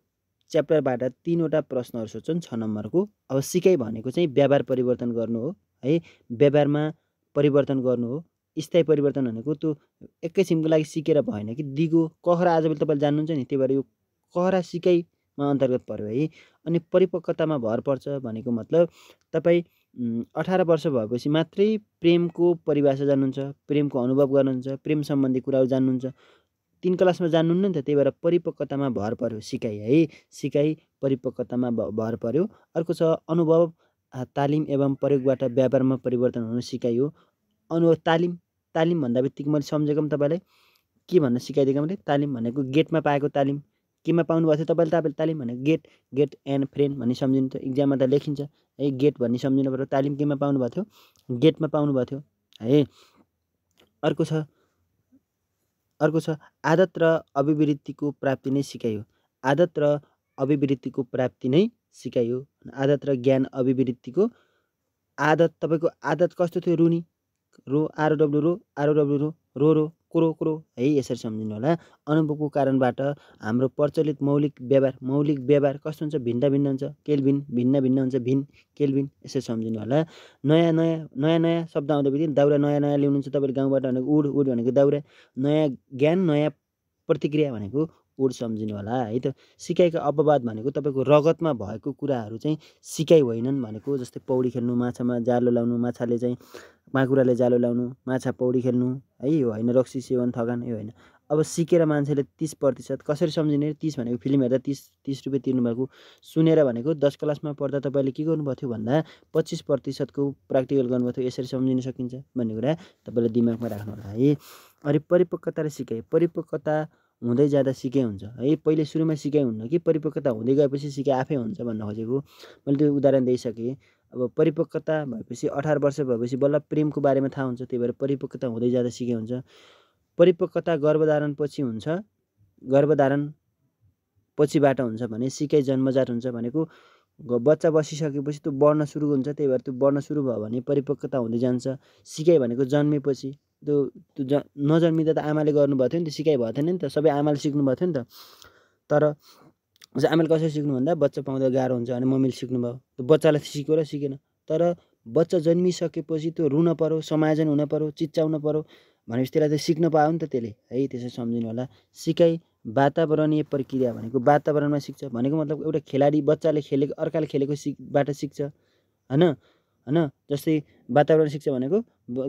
च्याप्टरबाट 3वटा प्रश्नहरू सोध्छौँ 6 नम्बरको। अब सिकाइ भनेको चाहिँ व्यवहार परिवर्तन गर्नु हो है, व्यवहारमा परिवर्तन गर्नु हो। स्थायी परिवर्तन भनेको त्यो एक किसिमको लागि सिकेर भएन कि, दिगो कहरा आजभोलि तपाईँले जान्नुहुन्छ नि, त्यही भएर यो कहरा सिकाइमा अन्तर्गत पर्यो है। अनि परिपक्वतामा भर पर्छ भनेको मतलब तपाईँ 18 वर्ष भएपछि मात्रै प्रेमको परिभाषा जान्नुहुन्छ, प्रेमको अनुभव गर्नुहुन्छ, प्रेम सम्बन्धी कुराहरू जान्नुहुन्छ। 3 क्लासमा जान्नुहुन्न नि त, त्यही भएर परिपक्वतामा भर पर्यो सिकाइ है, सिकाइ परिपक्वतामा भर पर्यो। अर्को छ अनुभव, तालिम एवं प्रयोगबाट व्यापारमा परिवर्तन हुनु सिकाइ हो। अनुभव, तालिम भन्दा बित्तिकै मैले सम्झेको पनि तपाईँलाई के भन्न सिकाइदिएको मैले, तालिम भनेको गेटमा पाएको तालिम। केमा पाउनु भएको थियो तपाईँले तालिम भनेको गेट एन्ड फ्रेन्ड भन्ने सम्झिनु थियो, इक्जाममा त लेखिन्छ है, गेट भन्ने सम्झिनु पर्यो। तालिम केमा पाउनु भएको थियो, गेटमा पाउनु भएको थियो है। अर्को छ आदत र अभिवृत्तिको प्राप्ति नै सिकाइ हो। आदत र अभिवृत्तिको प्राप्ति नै सिकाइ हो। आदत र ज्ञान अभिवृत्तिको, आदत तपाईँको आदत कस्तो थियो, रुनी, रो आरओडब्लु रो, आरओडब्लु रो, रो रो, क्रो क्रो है, यसरी सम्झिनु होला। अनुभवको कारणबाट हाम्रो प्रचलित मौलिक व्यवहार कस्तो हुन्छ, भिन्न हुन्छ, केल्भिन भिन्न हुन्छ, केल्भिन, यसरी सम्झिनु होला। नयाँ शब्द आउँदा बित्तिकै दाउरा नयाँ ल्याउनुहुन्छ तपाईँले गाउँबाट भनेको उड भनेको दाउरा, नयाँ ज्ञान नयाँ प्रतिक्रिया भनेको उड सम्झिनु होला है त। सिकाइका अपवाद भनेको तपाईँको रगतमा भएको कुराहरू चाहिँ सिकाइ होइनन् भनेको, जस्तै पौडी खेल्नु, माछामा जालो लाउनु, माछाले चाहिँ माकुराले जालो लाउनु, माछा पौडी खेल्नु है, यो होइन। रक्सी सेवन, थकान, यो होइन। अब सिकेर मान्छेले 30% कसरी सम्झिने, 30 भनेको फिल्म हेर्दा 30 रुपियाँ तिर्नु भएको, सुनेर भनेको 10 क्लासमा पढ्दा तपाईँले के गर्नुभएको थियो भन्दा 25%को प्र्याक्टिकल गर्नुभएको थियो, यसरी सम्झिन सकिन्छ भन्ने कुरा तपाईँले दिमागमा राख्नु होला है। अनि परिपक्वता र सिकाइ, परिपक्वता हुँदै जाँदा सिकाइ हुन्छ है, पहिले सुरुमा सिकाइ हुन्न कि परिपक्वता हुँदै गएपछि सिकाइ आफै हुन्छ भन्न खोजेको। मैले त्यो उदाहरण दिइसकेँ। अब परिपक्वता भएपछि 18 वर्ष भएपछि बल्ल प्रेमको बारेमा थाहा हुन्छ। त्यही भएर परिपक्वता हुँदै जाँदा सिकाइ हुन्छ। परिपक्वता गर्भधारण पछि हुन्छ, गर्भधारण पछिबाट हुन्छ भने सिकाइ जन्मजात हुन्छ भनेको बच्चा बसिसकेपछि त्यो बढ्न सुरु हुन्छ। त्यही भएर त्यो बढ्न सुरु भयो भने परिपक्वता हुँदै जान्छ। सिकाइ भनेको जन्मेपछि त्यो नजन्मिँदा त आमाले गर्नुभएको थियो नि त, सिकाइ भएको थिएन नि त, सबै आमाले सिक्नु भएको थियो नि त। तर आमाले कसरी सिक्नु भन्दा बच्चा पाउँदा गाह्रो हुन्छ अनि मम्मीले सिक्नुभयो, त्यो बच्चालाई सिक्यो र सिकेन। तर बच्चा जन्मिसकेपछि त्यो रुन पर्यो, समायोजन हुन पर्यो, चिच्चाउन पर्यो भनेपछि त्यसलाई त सिक्न पायो नि त त्यसले है। त्यसै सम्झिनु होला। सिकाइ वातावरणीय प्रक्रिया भनेको वातावरणमा सिक्छ भनेको मतलब एउटा खेलाडी बच्चाले खेलेको अर्काले खेलेको बाट सिक्छ हैन। जस्तै वातावरण सिक्छ भनेको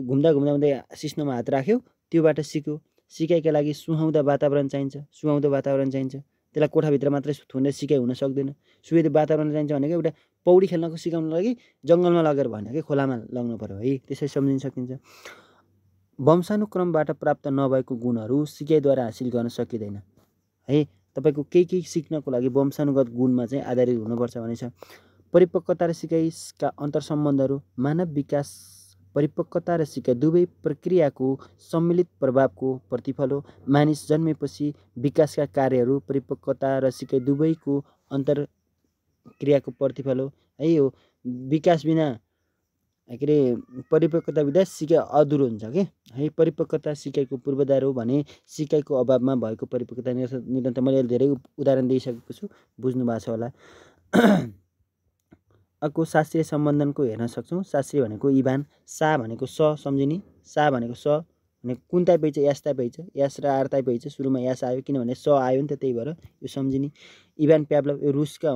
घुम्दा घुम्दै सिस्नोमा हात राख्यो, त्योबाट सिक्यो। सिकाइका लागि सुहाउँदा वातावरण चाहिन्छ, सुहाउँदो वातावरण चाहिन्छ। त्यसलाई कोठाभित्र मात्रै थुनेर सिकाइ हुन सक्दैन। सुहाउँदो वातावरण चाहिन्छ भनेको एउटा पौडी खेल्नको सिकाउनको लागि जङ्गलमा लगेर भएन कि खोलामा लग्नु पर्यो है। त्यसरी सम्झिन सकिन्छ। वंशानुक्रमबाट प्राप्त नभएको गुणहरू सिकाइद्वारा हासिल गर्न सकिँदैन है। तपाईको केही सिक्नको लागि वंशानुगत गुणमा चाहिँ आधारित हुनुपर्छ भनेछ। परिपक्वता र सिकाइका अन्तरसम्बन्धहरू मानव विकास परिपक्वता र सिकाइ दुवै प्रक्रियाको सम्मिलित प्रभावको प्रतिफल हो। मानिस जन्मेपछि विकासका कार्यहरू परिपक्वता र सिकाइ दुवैको अन्तर्क्रियाको प्रतिफल हो है। यो विकास बिना के अरे परिपक्वता बिना सिकाइ अधुरो हुन्छ के है। परिपक्वता सिकाइको पूर्वाधार हो भने सिकाइको अभावमा भएको परिपक्वता निरन्तर मैले धेरै उदाहरण दिइसकेको छु, बुझ्नु भएको छ होला। अर्को शास्त्रीय सम्बन्धनको हेर्न सक्छौँ। शास्त्रीय भनेको इभान, सा भनेको स सम्झिने, सा भनेको स भने कुन टाइप भइन्छ, यास टाइप भइन्छ, यास र आर टाइप भइन्छ। सुरुमा यास आयो किनभने स आयो नि त, त्यही भएर यो सम्झिने। इभान प्याभलभ यो रुसको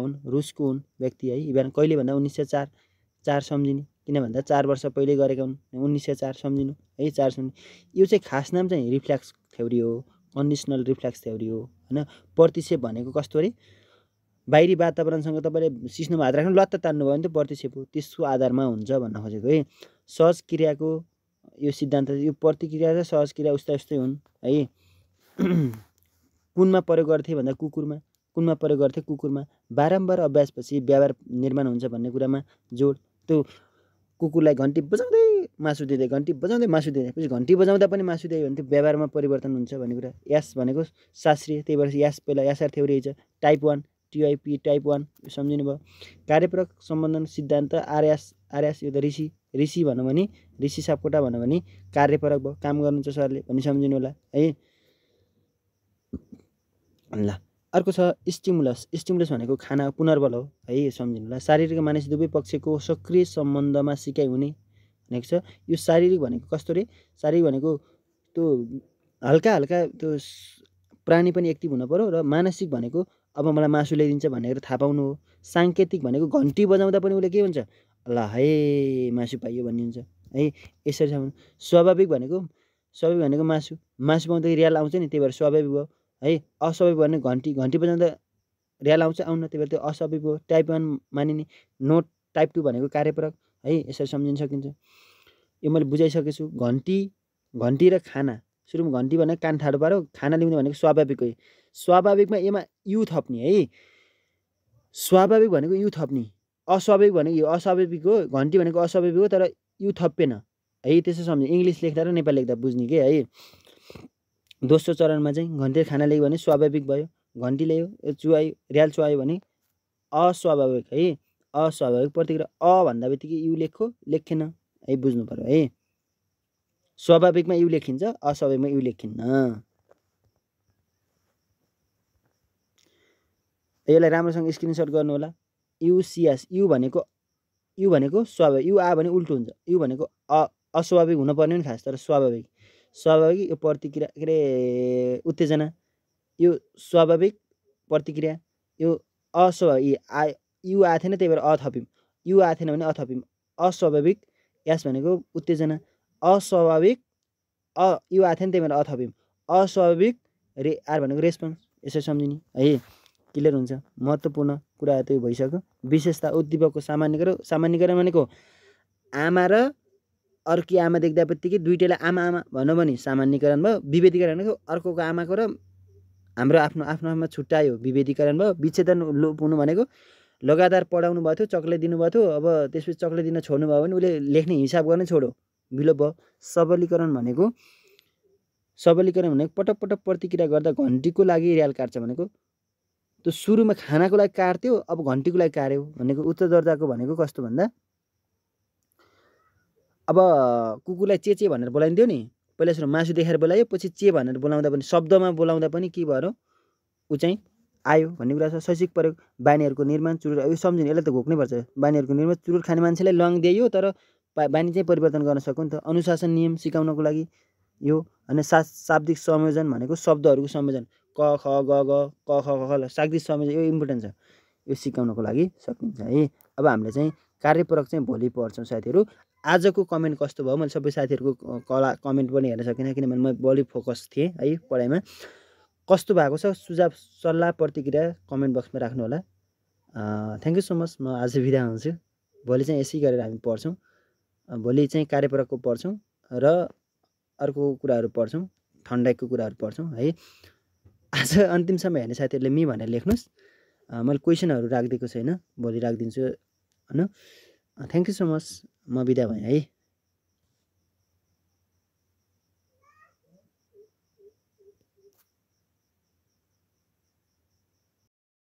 हुन् व्यक्ति है। इभान कहिले भन्दा 1904 सम्झिने, किन भन्दा 4 वर्ष पहिले गरेका हुन्। 1904 सम्झिनु है। 4 सम्झिनु। यो चाहिँ खास नाम चाहिँ रिफ्लेक्स थ्योरी हो, कन्डिसनल रिफ्लेक्स थ्योरी हो हैन। प्रतिक्षेप भनेको कस्तो अरे बाहिरी वातावरणसँग तपाईँले सिस्नोमा हात राख्नु लत्त तान्नुभयो भने त प्रतिक्षेप हो, त्यसको आधारमा हुन्छ भन्न खोजेको है। सहज क्रियाको यो सिद्धान्त यो प्रतिक्रिया र सहज क्रिया उस्तै हुन् है। कुनमा प्रयोग गर्थे भन्दा कुनमा प्रयोग गर्थे कुकुरमा। बारम्बार अभ्यासपछि व्यवहार निर्माण हुन्छ भन्ने कुरामा जोड। त्यो कुकुरलाई घन्टी बजाउँदै मासु दिँदै, घन्टी बजाउँदै मासु दिँदै, पछि घन्टी बजाउँदा पनि मासु दियो भने त्यो व्यवहारमा परिवर्तन हुन्छ भन्ने कुरा। यास भनेको शास्त्रीय, त्यही भएर यास पहिला यासआर थ्योरी छ। टाइप 1 टिआइपी टाइप 1 सम्झिनु भयो। कार्यप्रक सम्बन्धन सिद्धान्त आर्यास यो त ऋषि भनौँ भने ऋषि सापकोटा भनौँ भने कार्यपरक भयो, काम गर्नुहुन्छ सरले भन्ने सम्झिनु होला है। ल अर्को छ स्टिमुलस भनेको खाना पुनर्बल हो है, सम्झिनु होला। शारीरिक मानसिक दुवै पक्षको सक्रिय सम्बन्धमा सिकाइ हुने भनेको छ। यो शारीरिक भनेको कस्तो रे, शारीरिक भनेको त्यो हल्का त्यो प्राणी पनि एक्टिभ हुन पर्यो र मानसिक भनेको अब मलाई मासु ल्याइदिन्छ भनेर थाहा पाउनु हो। साङ्केतिक भनेको घन्टी बजाउँदा पनि उसले के हुन्छ, ल है मासु पाइयो भन्ने हुन्छ है। यसरी सम्झिनु। स्वाभाविक भनेको मासु पाउँदा रियाल आउँछ नि, त्यही भएर स्वाभाविक भयो है। अस्वाभाविक भने घन्टी बजाउँदा रियाल आउँछ आउन, त्यही भएर त्यो अस्वाभाविक हो। टाइप 1 मानिने। नोट टाइप 2 भनेको कार्यप्रक है। यसरी सम्झिन सकिन्छ। यो मैले बुझाइसकेको छु। घन्टी र खाना। सुरुमा घन्टी भनेको कान ठाडो पार्यो, खाना ल्याउने भनेको स्वाभाविक हो। स्वाभाविकमा एमा यु थप्ने है। स्वाभाविक भनेको यु थप्ने, अस्वाभाविक भनेको यो अस्वाभाविक हो। घन्टी भनेको अस्वाभाविक हो तर यु थप्पेन है। त्यसो सम्झिनु। इङ्ग्लिस लेख्दा र नेपाली लेख्दा बुझ्ने के है। दोस्रो चरणमा चाहिँ घन्टी खाना ल्यायो भने स्वाभाविक भयो, घन्टी ल्यायो चुहायो रियाल चुहायो भने अस्वाभाविक है। अस्वाभाविक प्रतिक्रिया अ भन्दा बित्तिकै यु लेखेन है, बुझ्नु पर्यो है। स्वाभाविकमा यु लेखिन्छ, अस्वाभाविकमा यु लेखिन्न। यसलाई राम्रोसँग स्क्रिनसट गर्नु होला। युसिएस यु भनेको स्वाभाविक, यु आ भने उल्टो हुन्छ। यु भनेको अस्वाभाविक हुनुपर्ने नि खास, तर स्वाभाविक यो प्रतिक्रिया के अरे उत्तेजना, यो स्वाभाविक प्रतिक्रिया, यो अस्वाभाविक यु आ थिएन त्यही भएर अ थप्यौँ, यु आ थिएन भने अ थप्यौँ। अस्वाभाविक यास भनेको उत्तेजना, अस्वाभाविक यु आ थिएन त्यही भएर अ थप्यौँ। अस्वाभाविक आर भनेको रेस्पोन्स। यसरी सम्झिने है। क्लियर हुन्छ। महत्त्वपूर्ण कुरा त्यो भइसक्यो। विशेषता उद्दीपकको सामान्यकरण भनेको आमा र अर्की आमा देख्दा बित्तिकै दुईटैलाई आमा भनौँ भने सामान्यकरण भयो। विभेदीकरण भनेको अर्कोको आमाको र हाम्रो आफ्नो छुट्टायो, विभेदीकरण भयो। विच्छेदन लोप हुनु भनेको लगातार पढाउनु भएको थियो, चक्लेट दिनुभएको थियो, अब त्यसपछि चक्लेट दिन छोड्नु भयो भने उसले लेख्ने हिसाब गर्नै छोड्यो, विलोप भयो। सबलीकरण भनेको पटक पटक प्रतिक्रिया गर्दा घन्टीको लागि र्याल काट्छ भनेको त्यो सुरुमा खानाको लागि काट्थ्यो, अब घन्टीको लागि काट्यो भनेको उच्च दर्जाको भनेको कस्तो भन्दा अब कुकुरलाई चे भनेर बोलाइन्थ्यो नि, पहिला सुरु मासु देखाएर बोलायो, पछि चे भनेर बोलाउँदा पनि शब्दमा बोलाउँदा पनि के भयो ऊ चाहिँ आयो भन्ने कुरा छ। शैक्षिक प्रयोग बानीहरूको निर्माण चुरोट, यो सम्झिनु, यसलाई त घोक्नै पर्छ। बानीहरूको निर्माण चुरोट खाने मान्छेलाई लङ दियो तर बानी चाहिँ परिवर्तन गर्न सक्यो नि त। अनुशासन नियम सिकाउनको लागि यो, अनि शाब्दिक संयोजन भनेको शब्दहरूको संयोजन, क ख ग ग क ख ख ल शाब्दिक संयोजन, यो इम्पोर्टेन्ट छ, यो सिकाउनको लागि सकिन्छ है। अब हामीले चाहिँ कार्यपूरक चाहिँ भोलि पढ्छौँ साथीहरू। आजको कमेन्ट कस्तो भयो मैले सबै साथीहरूको कमेन्ट पनि हेर्न सकिनँ, किनभने म बढी फोकस थिएँ है पढाइमा। कस्तो भएको छ सुझाव सल्लाह प्रतिक्रिया कमेन्ट बक्समा राख्नु होला। Thank you so much. म आज बिदा हुन्छु। भोलि चाहिँ यसै गरेर हामी पढ्छौँ। भोलि चाहिँ कार्यपूरकको पढ्छौँ र अर्को कुराहरू पढ्छौँ, ठन्डाइको कुराहरू पढ्छौँ है। आज अन्तिमसम्म हेर्ने साथीहरूले मी भनेर लेख्नुहोस्। मैले क्वेसनहरू राखिदिएको छैन, भोलि राखिदिन्छु होइन। Thank you so much. म बिदा भएँ है।